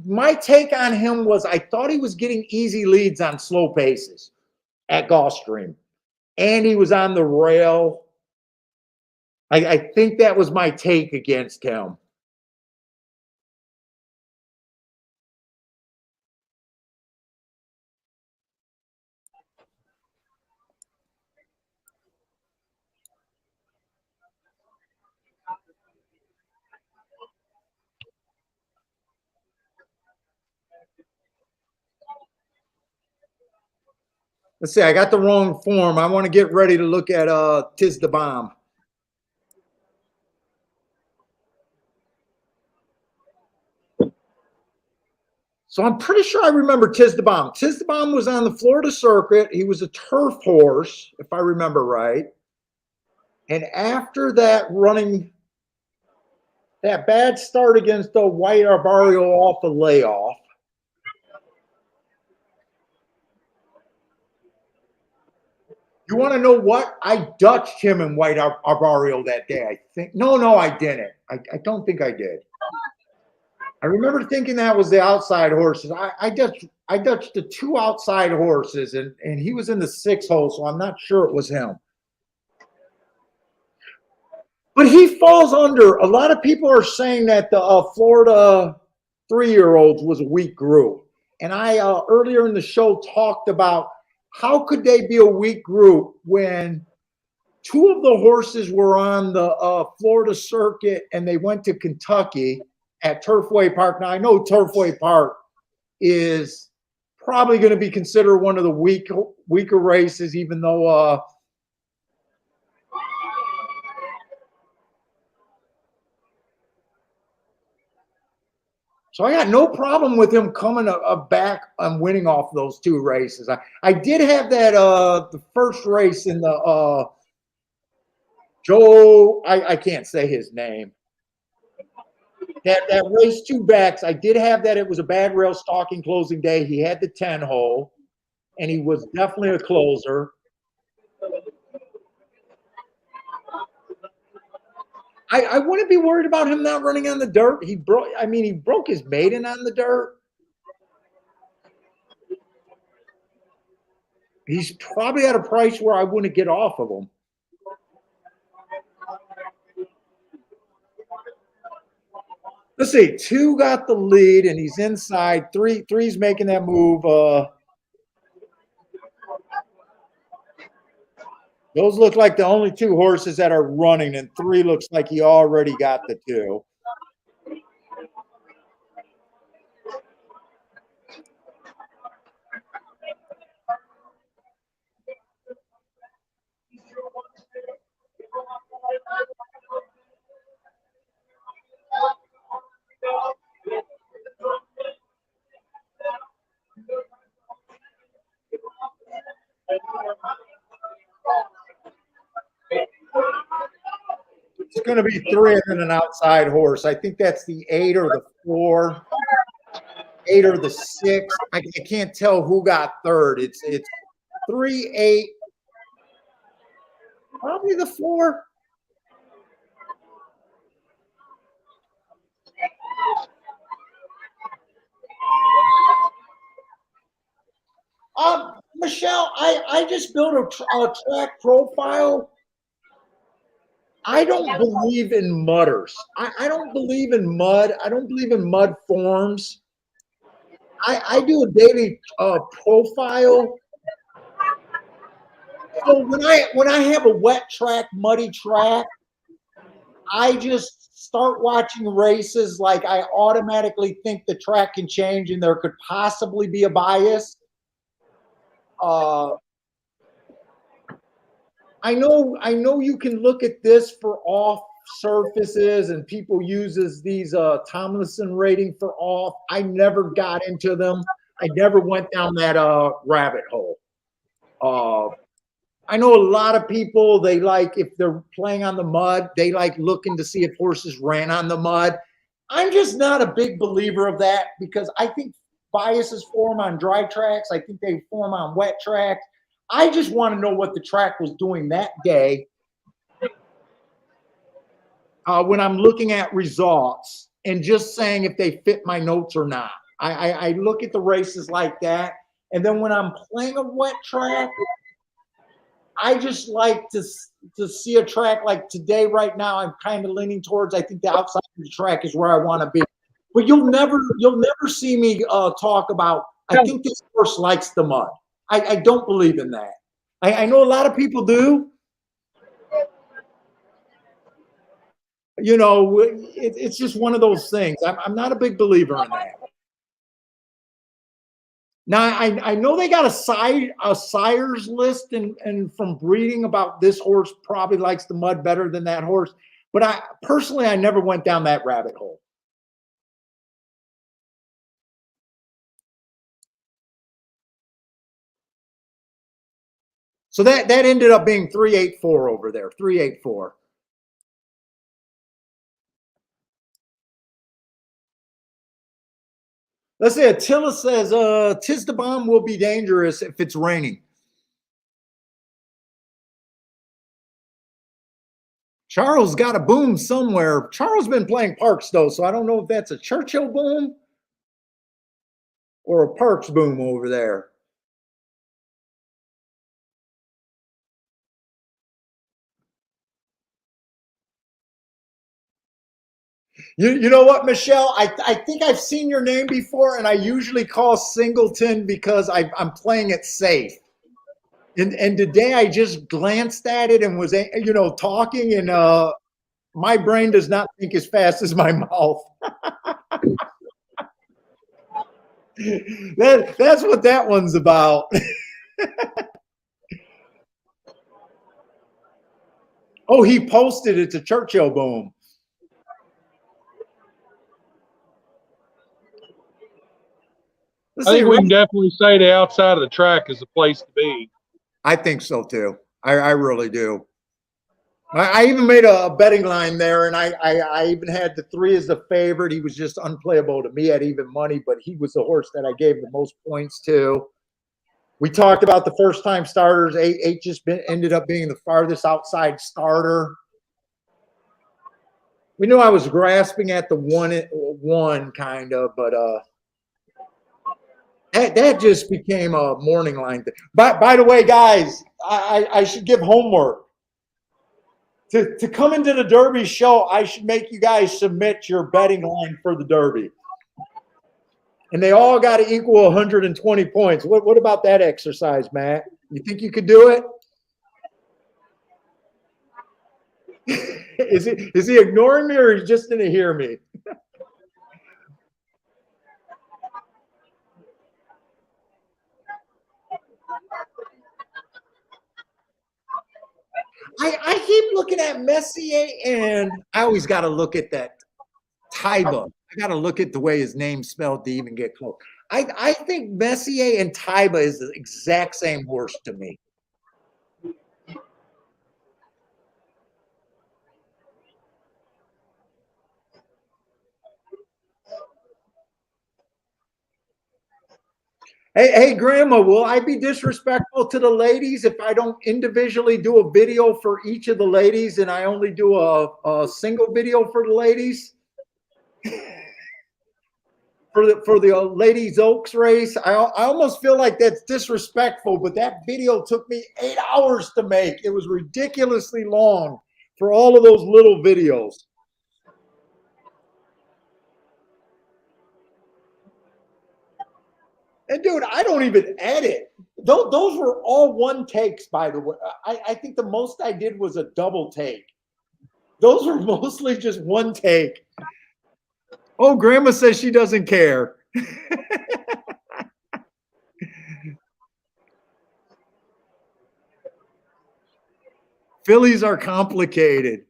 my take on him was I thought he was getting easy leads on slow paces at Gulfstream. And he was on the rail. I think that was my take against him. Let's see, I got the wrong form. I want to get ready to look at Tis the Bomb. So I'm pretty sure I remember Tis the Bomb. Tis the Bomb was on the Florida circuit. He was a turf horse, if I remember right. And after that, running that bad start against the White Arboreal off the layoff. You want to know what? I Dutched him in White Arboreal that day, I think. No, I didn't. I don't think I did. I remember thinking that was the outside horses. I Dutched the 2 outside horses, and he was in the 6 hole, so I'm not sure it was him. But he falls under. A lot of people are saying that the Florida 3-year-olds was a weak group. And I earlier in the show talked about how could they be a weak group when two of the horses were on the Florida circuit and they went to Kentucky at Turfway Park? Now, I know Turfway Park is probably going to be considered one of the weaker races, even though so I got no problem with him coming back and winning off those two races. I did have that the first race in the Joe, I can't say his name. That race two backs, I did have that. It was a bad rail stalking closing day. He had the 10 hole, and he was definitely a closer. I wouldn't be worried about him not running on the dirt. He broke his maiden on the dirt. He's probably at a price where I wouldn't get off of him. Let's see, 2 got the lead and he's inside. Three's making that move. Those look like the only 2 horses that are running, and 3 looks like he already got the 2. It's going to be 3 and then an outside horse. I think that's the 8 or the 4, 8 or the 6. I can't tell who got third. It's 3, 8, probably the 4. Michelle, I just built a track profile. I don't believe in mudders. I don't believe in mud. I don't believe in mud forms. I do a daily profile. So when I have a wet track, muddy track, I just start watching races like I automatically think the track can change and there could possibly be a bias. I know you can look at this for off surfaces and people uses these Tomlinson rating for off. I never got into them. I never went down that rabbit hole. I know a lot of people, they like, if they're playing on the mud, they like looking to see if horses ran on the mud. I'm just not a big believer of that because I think biases form on dry tracks. I think they form on wet tracks. I just want to know what the track was doing that day when I'm looking at results and just saying if they fit my notes or not. I look at the races like that. And then when I'm playing a wet track, I just like to see a track like today. Right now, I'm kind of leaning towards, I think the outside of the track is where I want to be. But you'll never see me talk about, I think this horse likes the mud. I don't believe in that. I know a lot of people do. You know, it's just one of those things. I'm not a big believer in that. Now, I know they got a sires list and from breeding about this horse probably likes the mud better than that horse. But I never went down that rabbit hole. So that ended up being 384 over there, 384. Let's say Attila says, "Tis the bomb will be dangerous if it's raining." Charles got a boom somewhere. Charles been playing Parks though, so I don't know if that's a Churchill boom or a Parks boom over there. You know what, Michelle? I think I've seen your name before, and I usually call Singleton because I'm playing it safe. And today I just glanced at it and was, talking, and my brain does not think as fast as my mouth. That's what that one's about. Oh, he posted it to Churchill. Boom. I think we can definitely say the outside of the track is the place to be. I think so too. I really do. I even made a betting line there, and I even had the 3 as the favorite. He was just unplayable to me at even money, but he was the horse that I gave the most points to. We talked about the first time starters. 8 ended up being the farthest outside starter. We knew I was grasping at the one kind of, but that just became a morning line thing. By the way, guys, I should give homework. To come into the Derby show, I should make you guys submit your betting line for the Derby. And they all got to equal 120 points. What about that exercise, Matt? You think you could do it? Is he ignoring me, or he just didn't hear me? I keep looking at Messier, and I always got to look at that Taiba. I got to look at the way his name's spelled to even get close. I think Messier and Taiba is the exact same horse to me. Hey, Grandma, will I be disrespectful to the ladies if I don't individually do a video for each of the ladies and I only do a single video for the ladies? For the Ladies Oaks race? I almost feel like that's disrespectful, but that video took me 8 hours to make. It was ridiculously long for all of those little videos. And dude, I don't even edit. Those were all one takes, by the way. I think the most I did was a double take. Those were mostly just one take. Oh, Grandma says she doesn't care. Fillies are complicated.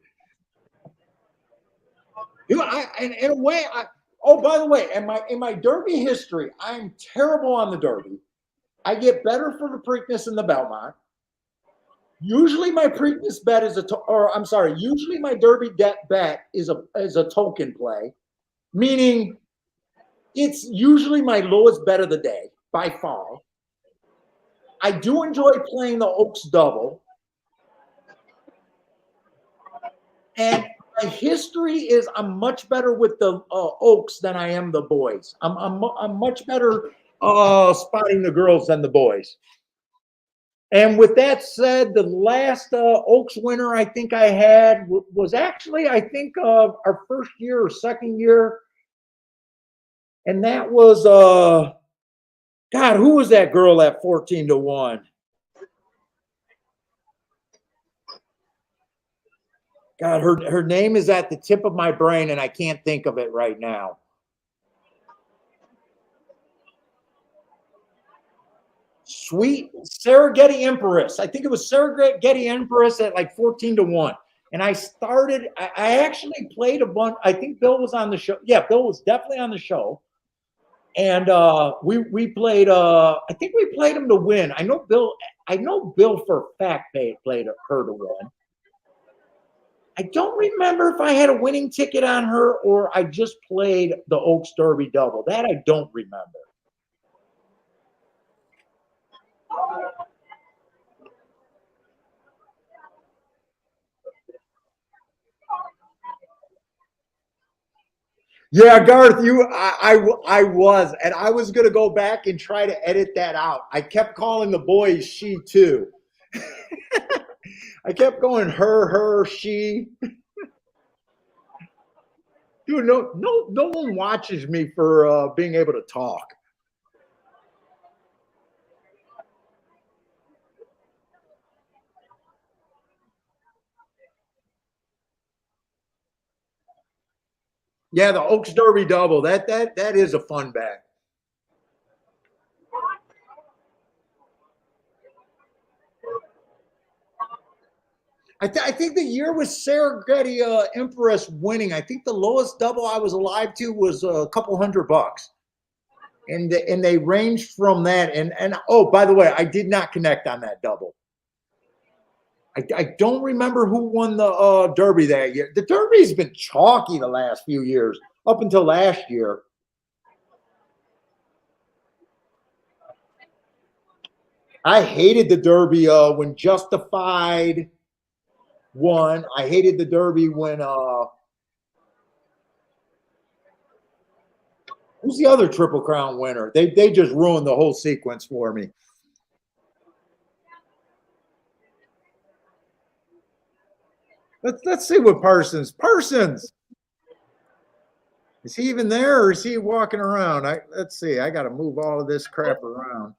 You know, in a way, oh, by the way, in my Derby history, I'm terrible on the Derby. I get better for the Preakness and the Belmont. Usually my Preakness bet is usually my Derby bet is a token play, meaning it's usually my lowest bet of the day by far. I do enjoy playing the Oaks double. And my history is I'm much better with the Oaks than I am the boys. I'm much better spotting the girls than the boys. And with that said, the last Oaks winner I think I had was actually, I think, our first year or second year. And that was, God, who was that girl at 14-1? God, her name is at the tip of my brain, and I can't think of it right now. Sweet Serengeti Empress. I think it was Serengeti Empress at like 14-1. And I actually played a bunch. I think Bill was on the show. Yeah, Bill was definitely on the show. And we played. I think we played him to win. I know Bill for a fact played her to win. I don't remember if I had a winning ticket on her or I just played the Oaks Derby double. That I don't remember. Yeah, Garth, I was, and I was gonna go back and try to edit that out. I kept calling the boys she too. I kept going her, she. Dude, no one watches me for being able to talk. Yeah, the Oaks Derby double. That is a fun bet. I think the year with Serengeti Empress winning, I think the lowest double I was alive to was a couple $100. And they ranged from that. And oh, by the way, I did not connect on that double. I don't remember who won the Derby that year. The Derby's been chalky the last few years, up until last year. I hated the Derby when Justified won. I hated the Derby when who's the other Triple Crown winner? They just ruined the whole sequence for me. Let's see what Parsons. Is he even there, or is he walking around? Let's see. I got to move all of this crap around.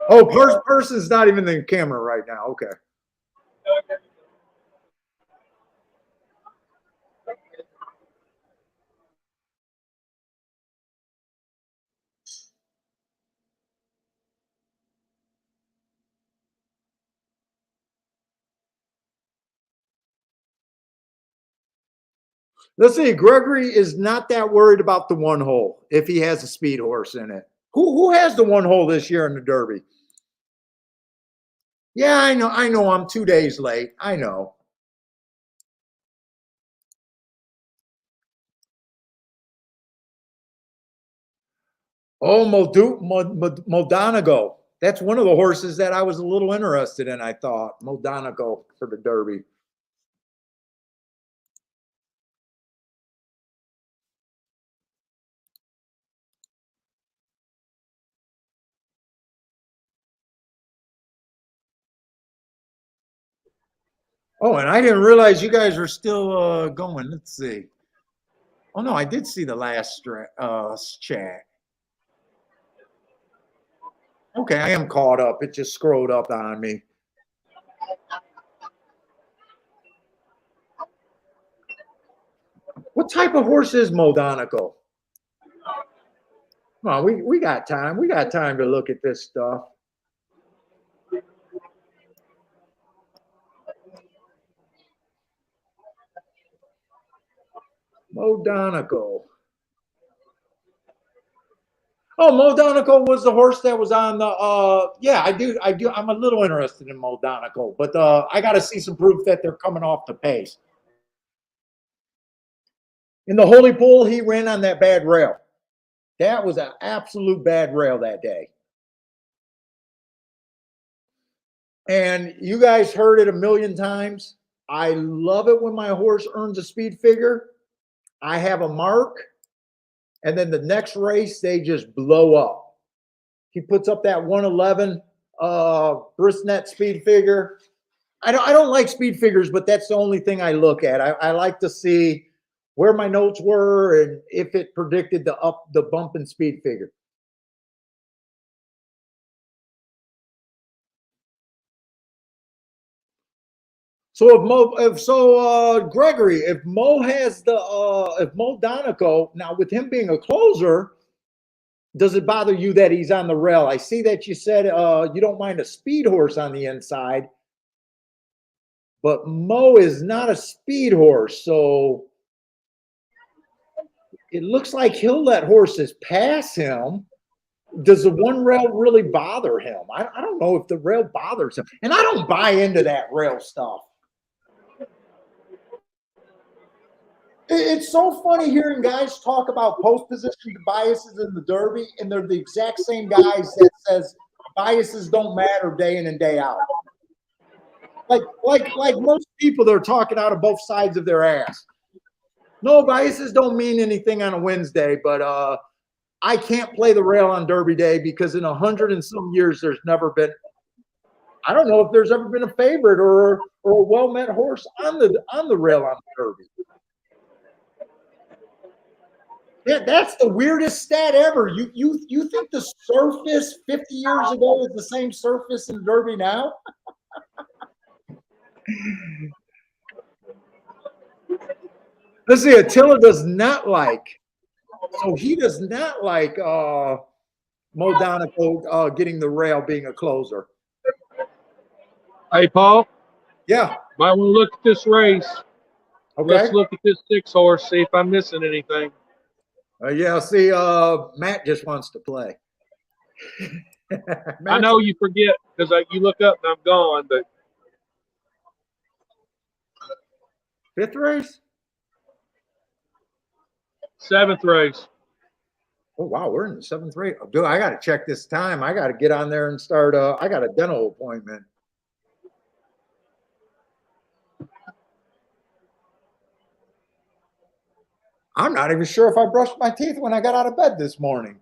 Oh, Parsons not even in the camera right now. Okay. Let's see. Gregory is not that worried about the one hole if he has a speed horse in it. Who has the one hole this year in the Derby? Yeah, I know. I'm 2 days late. I know. Oh, Moldanago. That's one of the horses that I was a little interested in, I thought. Moldanago for the Derby. Oh, and I didn't realize you guys were still going. Let's see. Oh, no, I did see the last chat. Okay, I am caught up. It just scrolled up on me. What type of horse is Moldanago? Come on, we got time. We got time to look at this stuff. Moldanago. Oh, Moldanago was the horse that was on the yeah, I do. I'm a little interested in Moldanago, but I got to see some proof that they're coming off the pace. In the Holy Bull, he ran on that bad rail. That was an absolute bad rail that day. And you guys heard it a million times. I love it when my horse earns a speed figure. I have a mark, and then the next race, they just blow up. He puts up that 111 Brisnet speed figure. I don't like speed figures, but that's the only thing I look at. I like to see where my notes were and if it predicted the bump in speed figure. So Gregory, if Mo has if Mo Donegal, now with him being a closer, does it bother you that he's on the rail? I see that you said you don't mind a speed horse on the inside, but Mo is not a speed horse, so it looks like he'll let horses pass him. Does the one rail really bother him? I don't know if the rail bothers him, and I don't buy into that rail stuff. It's so funny hearing guys talk about post position biases in the Derby, and they're the exact same guys that says biases don't matter day in and day out. Like most people, they're talking out of both sides of their ass. No, biases don't mean anything on a Wednesday, but I can't play the rail on Derby Day because in 100 and some years, there's never been. I don't know if there's ever been a favorite or a well-met horse on the rail on the Derby. Yeah, that's the weirdest stat ever. You think the surface 50 years ago is the same surface in Derby now? Let's see, Attila does not like, so he does not like Mo Donaco getting the rail being a closer. Hey, Paul, Yeah. might want to look at this race. Okay. Let's look at this 6-horse, see if I'm missing anything. Yeah, see, Matt just wants to play. I know you forget because you look up and I'm gone, but fifth race? 7th race. Oh, wow, we're in the 7th race. Oh, dude, I got to check this time. I got to get on there and start. I got a dental appointment. I'm not even sure if I brushed my teeth when I got out of bed this morning.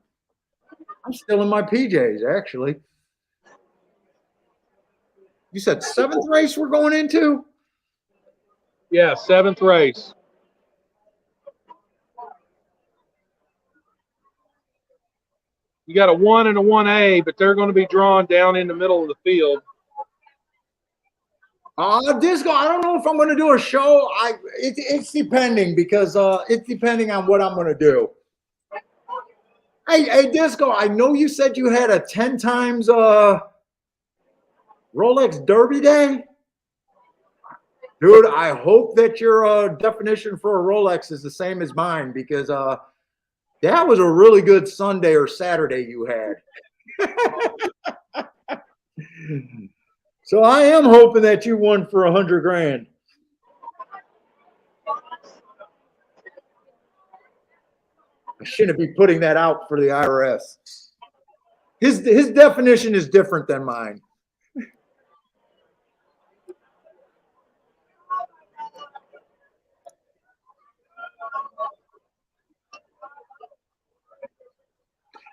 I'm still in my PJs, actually. You said 7th race we're going into? Yeah, 7th race. You got a 1 and a 1A, but they're going to be drawn down in the middle of the field. Disco, I don't know if I'm going to do a show. It's depending because it's depending on what I'm going to do. Hey, Disco, I know you said you had a 10 times Rolex Derby day. Dude, I hope that your definition for a Rolex is the same as mine because that was a really good Sunday or Saturday you had. So I am hoping that you won for 100 grand. I shouldn't be putting that out for the IRS. His definition is different than mine.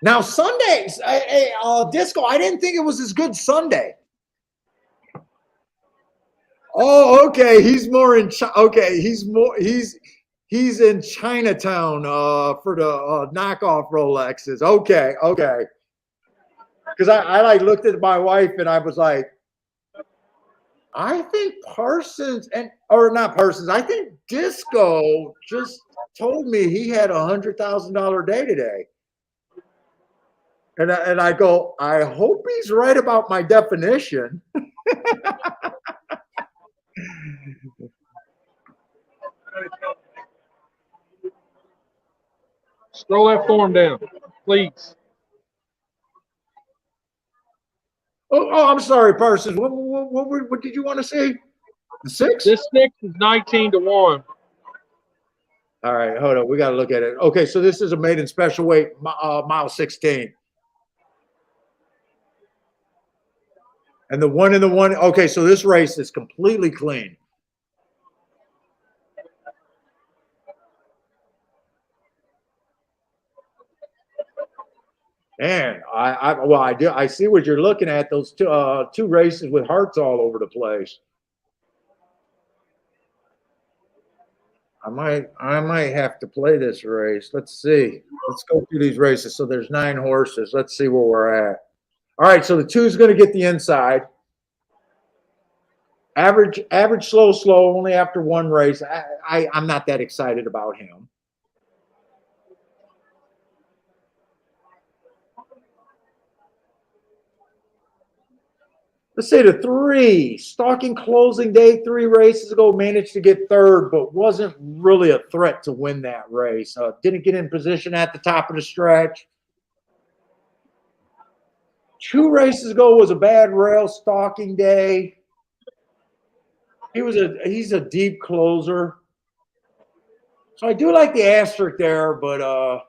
Now Sundays, Disco, I didn't think it was as good Sunday. Oh, okay. He's more in okay. He's in Chinatown for the knockoff Rolexes. Okay. Because I like looked at my wife and I was like, I think Parsons or not Parsons. I think Disco just told me he had $100,000 day today. And I go, I hope he's right about my definition. Scroll that form down, please. Oh, I'm sorry, Parsons. What did you want to say? The 6? This 6 is 19 to 1. All right, hold on. We got to look at it. Okay, so this is a maiden special weight, mile 16. And the 1 and the 1. Okay, so this race is completely clean. Man, I see what you're looking at. Those two races with hearts all over the place. I might have to play this race. Let's see. Let's go through these races. So there's 9 horses. Let's see where we're at. All right, so the 2 is going to get the inside. Average, slow, only after 1 race. I'm not that excited about him. Let's say the 3, stalking closing day, 3 races ago, managed to get 3rd, but wasn't really a threat to win that race. Didn't get in position at the top of the stretch. 2 races ago was a bad rail stalking day. He's a deep closer. So I do like the asterisk there, but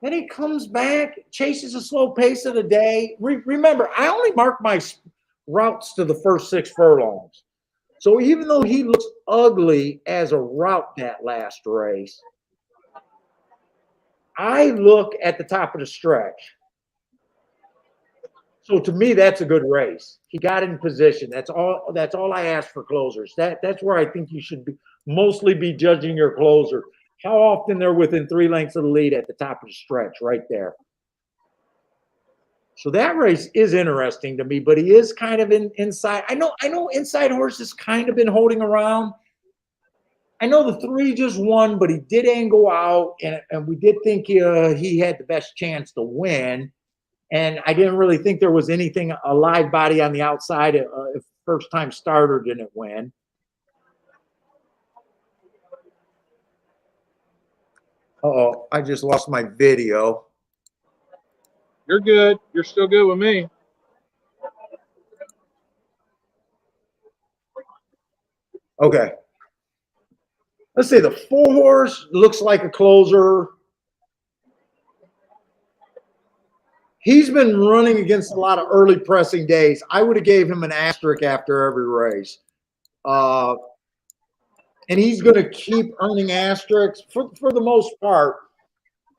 then he comes back, chases a slow pace of the day. Remember, I only mark my routes to the first 6 furlongs. So even though he looks ugly as a route that last race, I look at the top of the stretch. So to me, that's a good race. He got in position. That's all I ask for closers. That's where I think you should mostly be judging your closer. How often they're within 3 lengths of the lead at the top of the stretch, right there. So that race is interesting to me, but he is kind of inside. I know inside horses kind of been holding around. I know the 3 just won, but he did angle out, and we did think he had the best chance to win. And I didn't really think there was anything, a live body on the outside. If first time starter didn't win. Uh-oh, I just lost my video. You're good. You're still good with me. Okay. Let's say the 4 horse looks like a closer. He's been running against a lot of early pressing days. I would have gave him an asterisk after every race. And he's going to keep earning asterisks for the most part.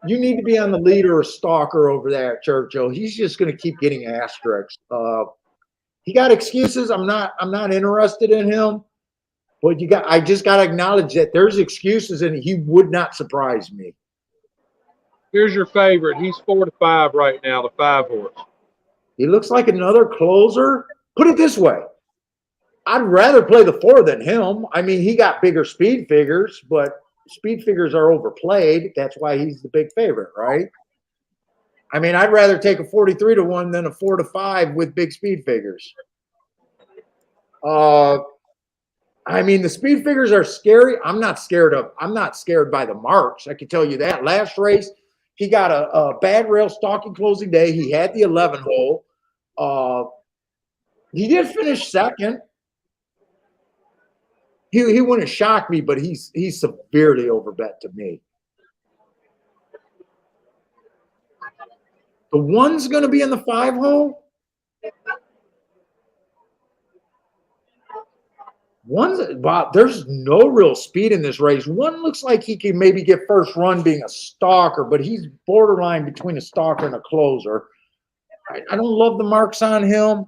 You need to be on the leader or stalker over there at Churchill. He's just going to keep getting asterisks. He got excuses. I'm not interested in him. But I just got to acknowledge that there's excuses, and he would not surprise me. Here's your favorite. He's 4 to 5 right now, the 5 horse. He looks like another closer. Put it this way. I'd rather play the 4 than him. I mean, he got bigger speed figures, but speed figures are overplayed. That's why he's the big favorite, right? I mean, I'd rather take a 43 to 1 than a 4 to 5 with big speed figures. I mean, the speed figures are scary. I'm not scared by the marks. I can tell you that. Last race, he got a bad rail stalking closing day. He had the 11 hole. He did finish second. He wouldn't shock me, but he's severely overbet to me. The 1's going to be in the 5 hole. Wow, there's no real speed in this race. 1 looks like he can maybe get first run being a stalker, but he's borderline between a stalker and a closer. I don't love the marks on him.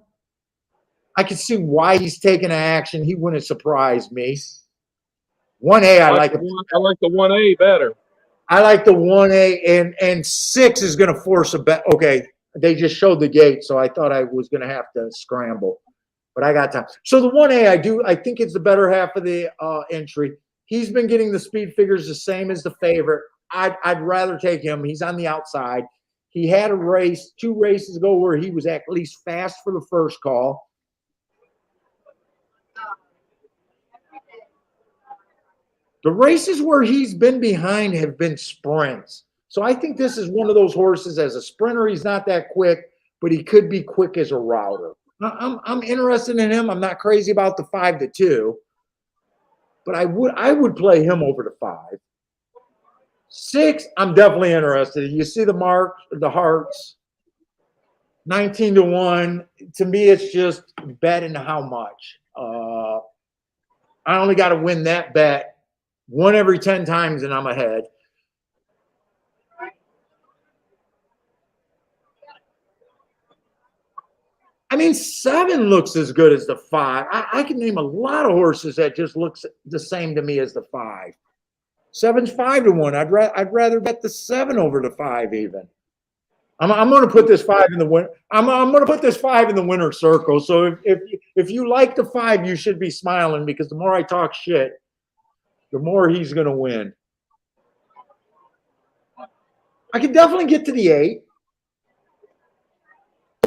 I can see why he's taking action. He wouldn't surprise me. 1A, I like the 1A better. I like the 1A, and 6 is going to force a bet. Okay, they just showed the gate, so I thought I was going to have to scramble. But I got time. So the 1A, I think it's the better half of the entry. He's been getting the speed figures the same as the favorite. I'd rather take him. He's on the outside. He had a race 2 races ago where he was at least fast for the first call. The races where he's been behind have been sprints. So I think this is one of those horses. As a sprinter, he's not that quick, but he could be quick as a router. I'm interested in him. I'm not crazy about the 5 to 2, but I would play him over the 5. 6, I'm definitely interested. You see the mark, the hearts, 19 to 1. To me, it's just betting how much. I only got to win that bet 1 every 10 times, and I'm ahead. I mean, 7 looks as good as the 5. I can name a lot of horses that just looks the same to me as the 5. 7's 5 to 1. I'd rather bet the 7 over the 5 even. I'm going to put this 5 in the win. I'm going to put this 5 in the winner circle. So if you like the 5, you should be smiling, because the more I talk shit, the more he's going to win. I can definitely get to the 8.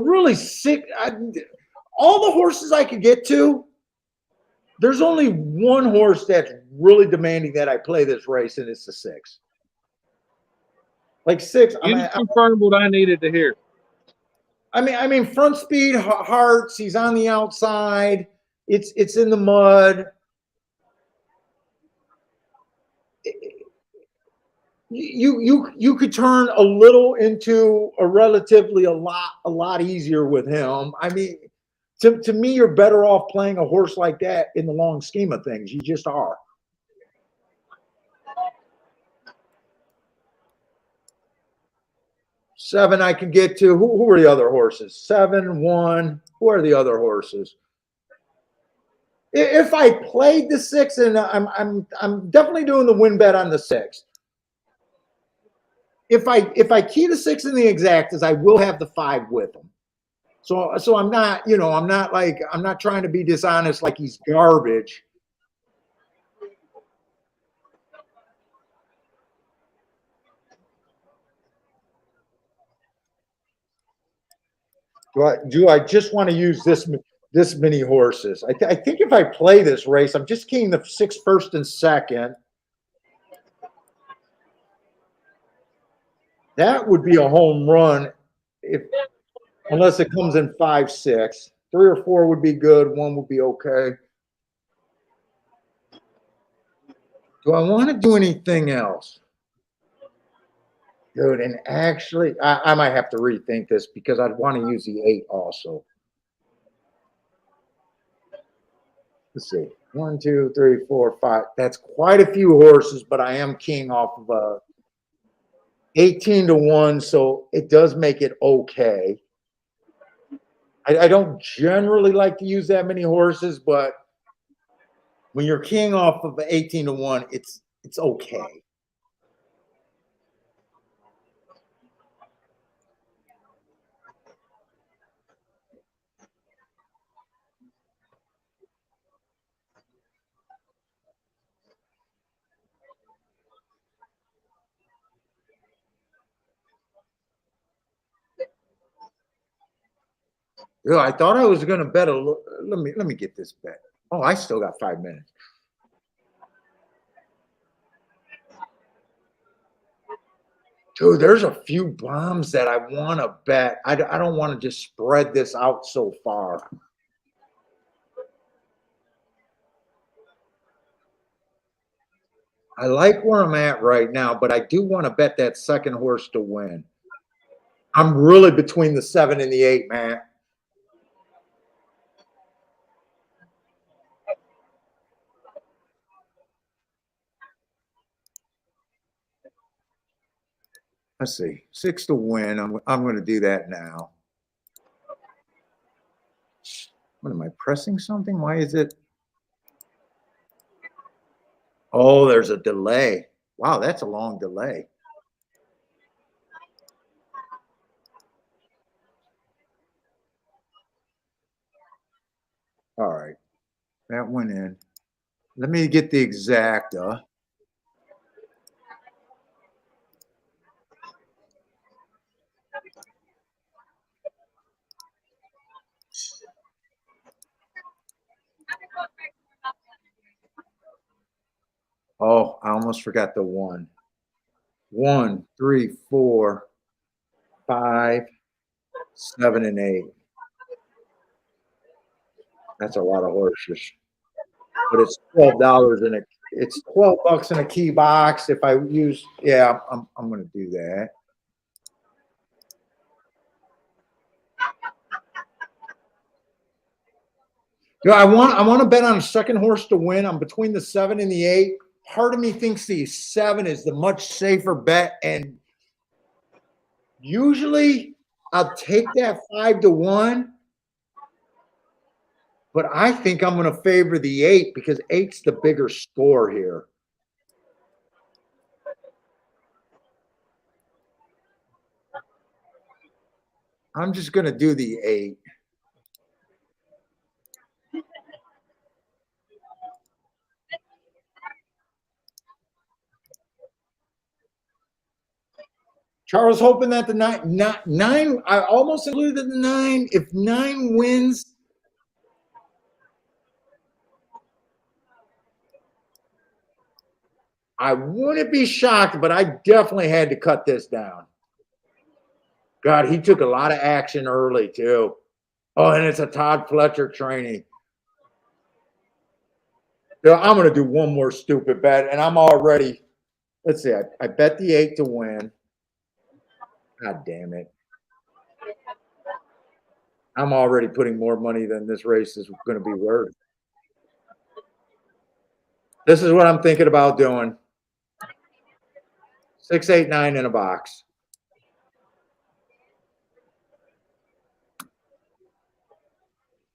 Really sick. All the horses I could get to, there's only 1 horse that's really demanding that I play this race, and it's the 6. Like 6. You confirmed what I needed to hear. I mean, front speed, hearts. He's on the outside. It's in the mud. You could turn a little into a relatively a lot easier with him. I mean, to me, you're better off playing a horse like that in the long scheme of things. You just are. Seven, I can get to. Who are the other horses? 7, 1. Who are the other horses? If I played the 6, and I'm definitely doing the win bet on the 6. If I key the 6 in the exactas, I will have the 5 with him. So I'm not, I'm not trying to be dishonest like he's garbage. Do I just want to use this many horses? I think if I play this race, I'm just keying the 6 first and second. That would be a home run unless it comes in 5, 6. 3 or 4 would be good. 1 would be okay. Do I want to do anything else? Dude, and actually, I might have to rethink this because I'd want to use the 8 also. Let's see. 1, 2, 3, 4, 5. That's quite a few horses, but I am keying off of 18 to 1, so it does make it okay. I don't generally like to use that many horses, but when you're keying off of 18 to 1, it's okay. Yeah, I thought I was going to bet let me get this bet. Oh, I still got 5 minutes. Dude, there's a few bombs that I want to bet. I don't want to just spread this out so far. I like where I'm at right now, but I do want to bet that second horse to win. I'm really between the 7 and the 8, man. Let's see, 6 to win. I'm going to do that now. What am I pressing something? Why is it? Oh, there's a delay. Wow, that's a long delay. All right, that went in. Let me get the exacta. Oh, I almost forgot the 1. 1, 3, 4, 5, 7, and 8. That's a lot of horses. But it's $12 in it's $12 in a key box. If I use, yeah, I'm going to do that. You know, I want to bet on a second horse to win. I'm between the 7 and the 8. Part of me thinks the 7 is the much safer bet, and usually I'll take that 5 to 1. But I think I'm going to favor the 8 because 8's the bigger score here. I'm just going to do the 8. Charles hoping that the 9, I almost included the 9. If 9 wins, I wouldn't be shocked, but I definitely had to cut this down. God, he took a lot of action early, too. Oh, and it's a Todd Fletcher training. Yeah, I'm going to do one more stupid bet, and I'm already, let's see, I bet the 8 to win. God damn it. I'm already putting more money than this race is going to be worth. This is what I'm thinking about doing. 6, 8, 9 in a box.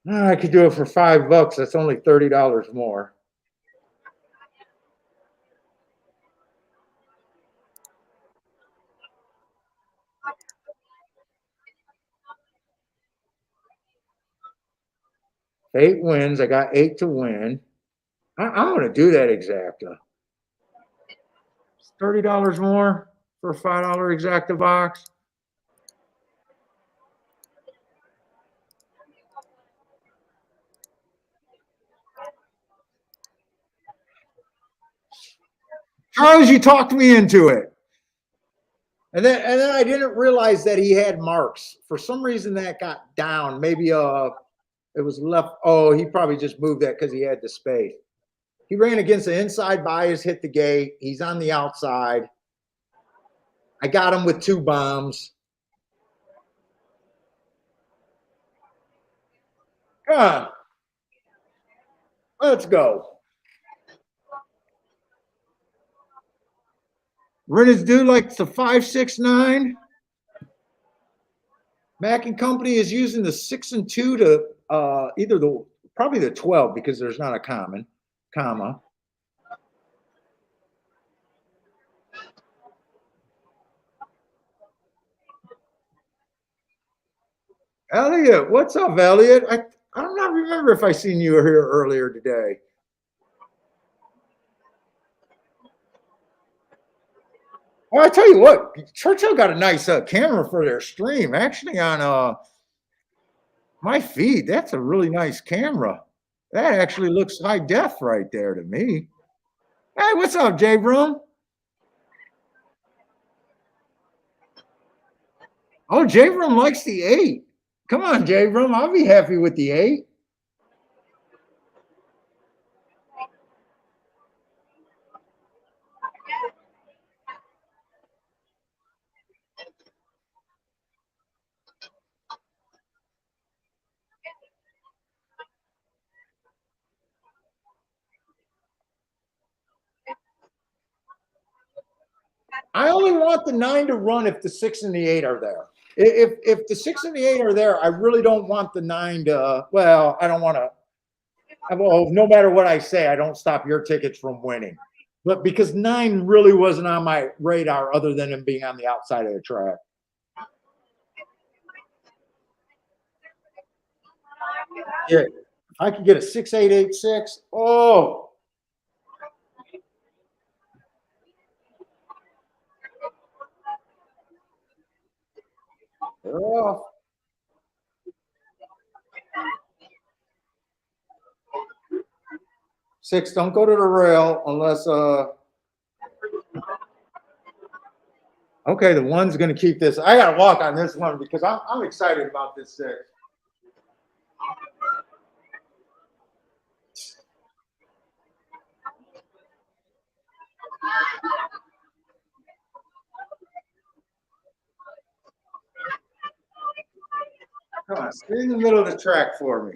I could do it for $5. That's only $30 more. Eight wins. I got 8 to win. I'm going to do that exacta. $30 more for a $5 exacta box. Charles, you talked me into it. And then I didn't realize that he had marks. For some reason that got down. Maybe it was left. Oh, he probably just moved that because he had the space. He ran against the inside bias, hit the gate. He's on the outside. I got him with 2 bombs. Come on. Let's go. Renner's due like the 5.69. Mac and Company is using the 6 and 2 to probably the 12 because there's not a comma. Elliot, what's up, Elliot? I don't not remember if I seen you here earlier today. Well, I tell you what, Churchill got a nice camera for their stream. Actually, on my feed, that's a really nice camera. That actually looks high def right there to me. Hey, what's up, J Broom? Oh, J Broom likes the 8. Come on, J Broom, I'll be happy with the 8. I only want the 9 to run if the 6 and the 8 are there. If the 6 and the 8 are there, I really don't want the 9 to. Well, I don't want to. Well, no matter what I say, I don't stop your tickets from winning. But because 9 really wasn't on my radar, other than him being on the outside of the track. Yeah, if I could get a 6.886. Oh. Oh. Six, don't go to the rail unless okay, the 1's gonna keep this. I gotta walk on this one because I'm excited about this 6. Come on, stay in the middle of the track for me.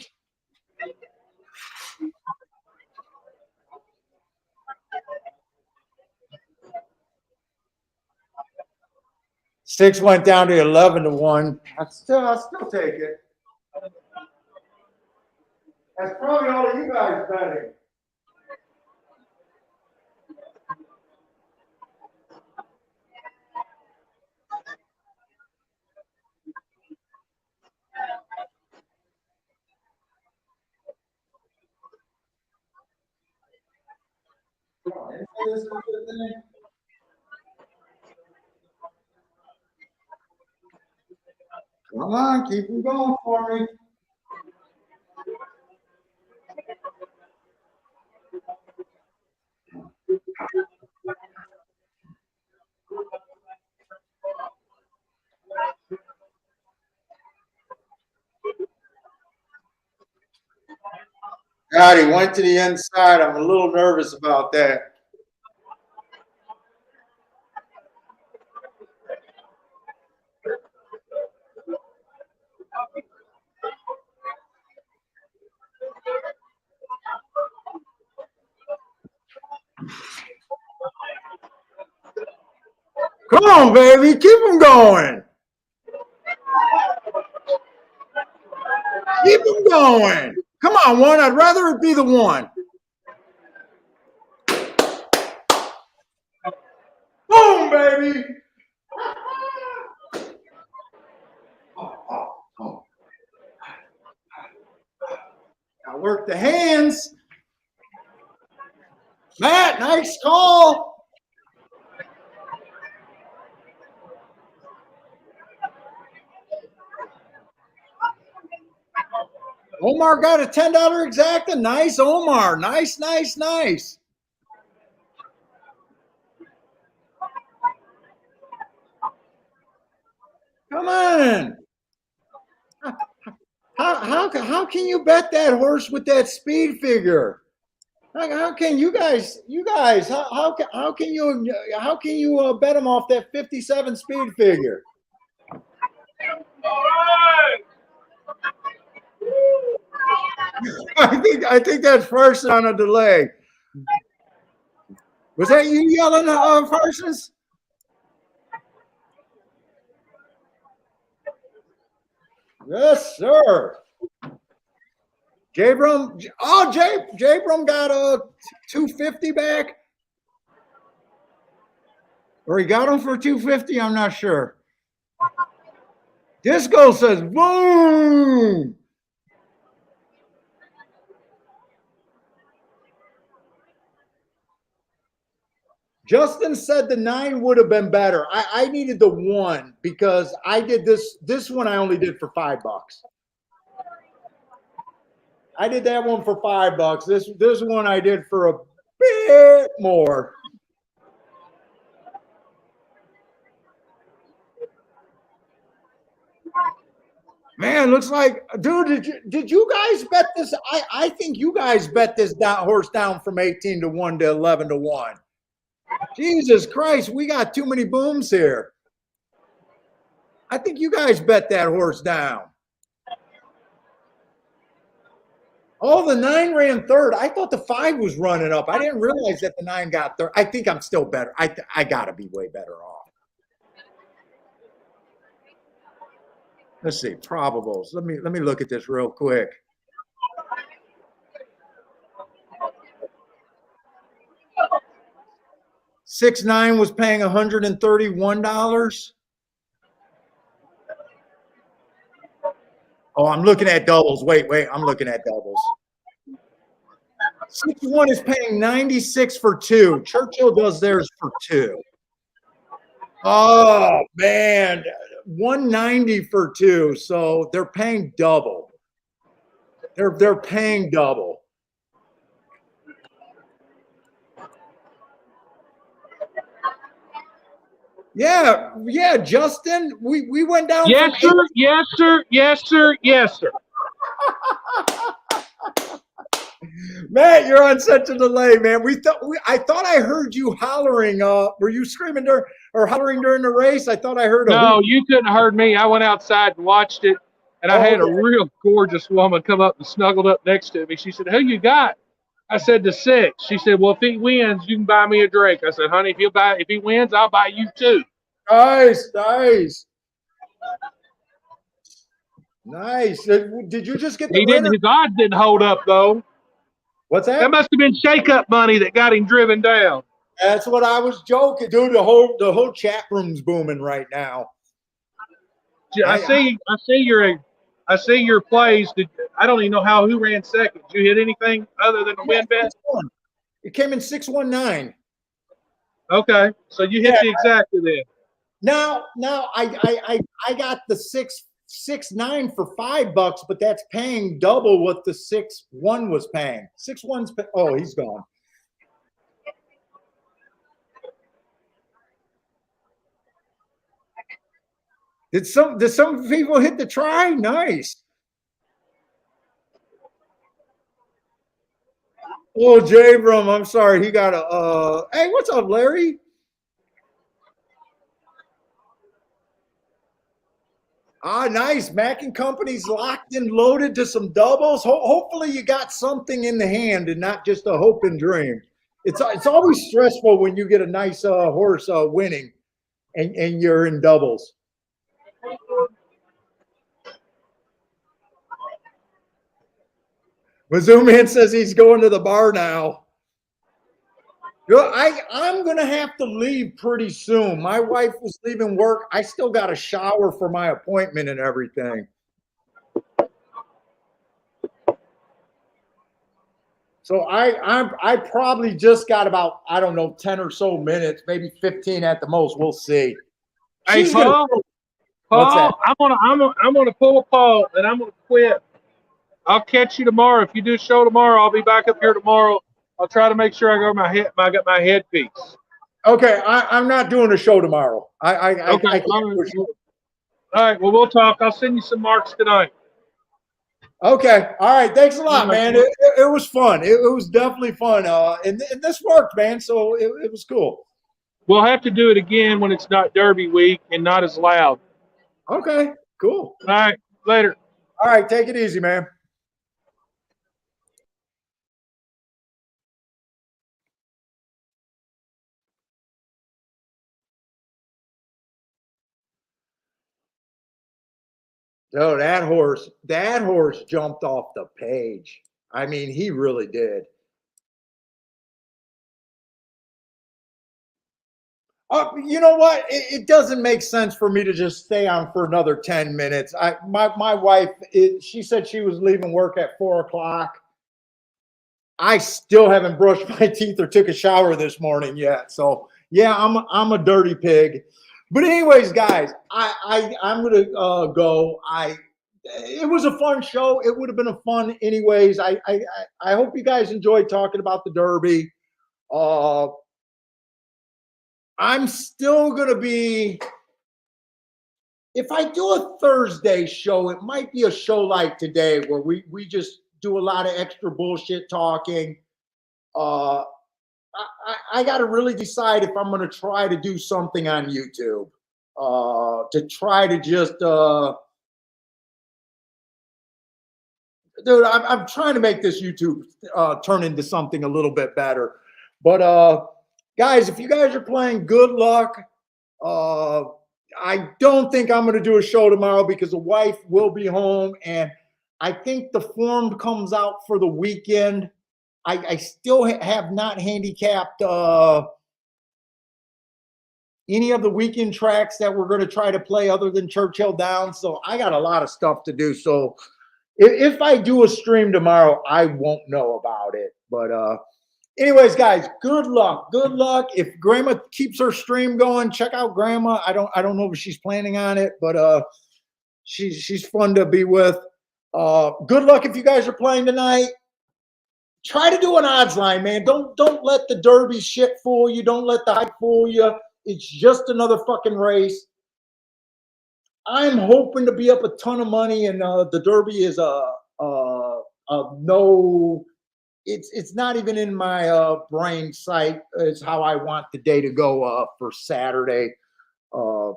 Six went down to 11 to 1. I'll still take it. That's probably all of you guys betting. Come on, this is a good thing. Come on, keep them going for me. God, he went to the inside. I'm a little nervous about that. Come on, baby. Keep them going. Keep them going. Come on, 1. I'd rather it be the 1. Boom, baby. Now work the hands. Matt, nice call. Omar got a $10 exacta. Nice, Omar. Nice. how can you bet that horse with that speed figure? How can you guys how can you bet him off that 57 speed figure? I think that's first on a delay. Was that you yelling Parsons? Yes, sir. Jabram, Jabram got a 250 back, or he got him for 250. I'm not sure. Disco says boom. Justin said the 9 would have been better. I needed the 1 because I did this one I only did for $5. I did that one for $5. This one I did for a bit more. Man, looks like, dude, did you guys bet this? I think you guys bet this horse down from 18 to 1 to 11 to 1. Jesus Christ, we got too many booms here. I think you guys bet that horse down. Oh, the 9 ran third. I thought the 5 was running up. I didn't realize that the 9 got third. I think I'm still better. I got to be way better off. Let's see, probables. Let me look at this real quick. $6-9 was paying $131. Oh, I'm looking at doubles. Wait, I'm looking at doubles. 6-1 is paying 96 for 2. Churchill does theirs for 2. Oh man, 190 for 2. So they're paying double. They're paying double. Yeah, Justin. We went down. Yes, sir. Yes, sir. Yes, sir. Yes, sir. Matt, you're on such a delay, man. I thought I heard you hollering. Were you screaming or hollering during the race? I thought I heard. No, you couldn't have heard me. I went outside and watched it, and I had a real gorgeous woman come up and snuggled up next to me. She said, "Who you got?" I said, "The 6." She said, "Well, if he wins, you can buy me a drink." I said, "Honey, if he wins, I'll buy you 2." Nice. Did you just get the winner? His odds didn't hold up though. What's that? That must have been shake-up money that got him driven down. That's what I was joking, dude. The whole chat room's booming right now. I see your plays. I don't even know who ran second. Did you hit anything other than the win bet? It came in 619. Okay, so you hit the exacta then. Now I got the 6-9 for $5, but that's paying double what the 6-1 was paying. 6-1's oh, he's gone. Did some people hit the try? Nice. Oh, Jabram, I'm sorry. He got a hey, what's up, Larry? Nice. Mac and Company's locked and loaded to some doubles. Hopefully you got something in the hand and not just a hope and dream. It's always stressful when you get a nice horse winning and you're in doubles. Mizzou Man says he's going to the bar now. I'm going to have to leave pretty soon. My wife was leaving work. I still got to shower for my appointment and everything. So I probably just got about, I don't know, 10 or so minutes, maybe 15 at the most. We'll see. Hey, Paul, I'm gonna pull a Paul and I'm gonna quit. I'll catch you tomorrow. If you do a show tomorrow, I'll be back up here tomorrow. I'll try to make sure I got my headpiece. Okay, I'm not doing a show tomorrow. Okay. All right. Well, we'll talk. I'll send you some marks tonight. Okay. All right. Thanks a lot, man. It was fun. It was definitely fun. And this worked, man. So it was cool. We'll have to do it again when it's not Derby week and not as loud. Okay. Cool. All right. Later. All right. Take it easy, man. Oh, that horse jumped off the page. I mean, he really did. You know what? It doesn't make sense for me to just stay on for another 10 minutes. My wife, she said she was leaving work at 4 o'clock. I still haven't brushed my teeth or took a shower this morning yet. So yeah, I'm a dirty pig. But anyways, guys, I'm gonna go. It was a fun show. It would have been a fun anyways. I hope you guys enjoyed talking about the Derby. I'm still gonna be. If I do a Thursday show, it might be a show like today where we just do a lot of extra bullshit talking. I got to really decide if I'm going to try to do something on YouTube to try to just, dude, I'm trying to make this YouTube turn into something a little bit better. But guys, if you guys are playing, good luck. I don't think I'm going to do a show tomorrow because the wife will be home, and I think the form comes out for the weekend. I still have not handicapped any of the weekend tracks that we're going to try to play other than Churchill Downs. So I got a lot of stuff to do. So if I do a stream tomorrow, I won't know about it. But anyways, guys, good luck. Good luck. If Grandma keeps her stream going, check out Grandma. I don't know if she's planning on it, but she's fun to be with. Good luck if you guys are playing tonight. Try to do an odds line, man. Don't let the Derby shit fool you. Don't let the hype fool you. It's just another fucking race. I'm hoping to be up a ton of money, and the Derby is a no. It's not even in my brain sight. It's how I want the day to go for Saturday. But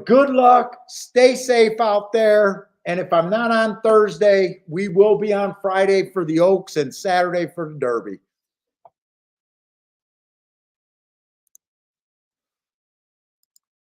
good luck. Stay safe out there. And if I'm not on Thursday, we will be on Friday for the Oaks and Saturday for the Derby.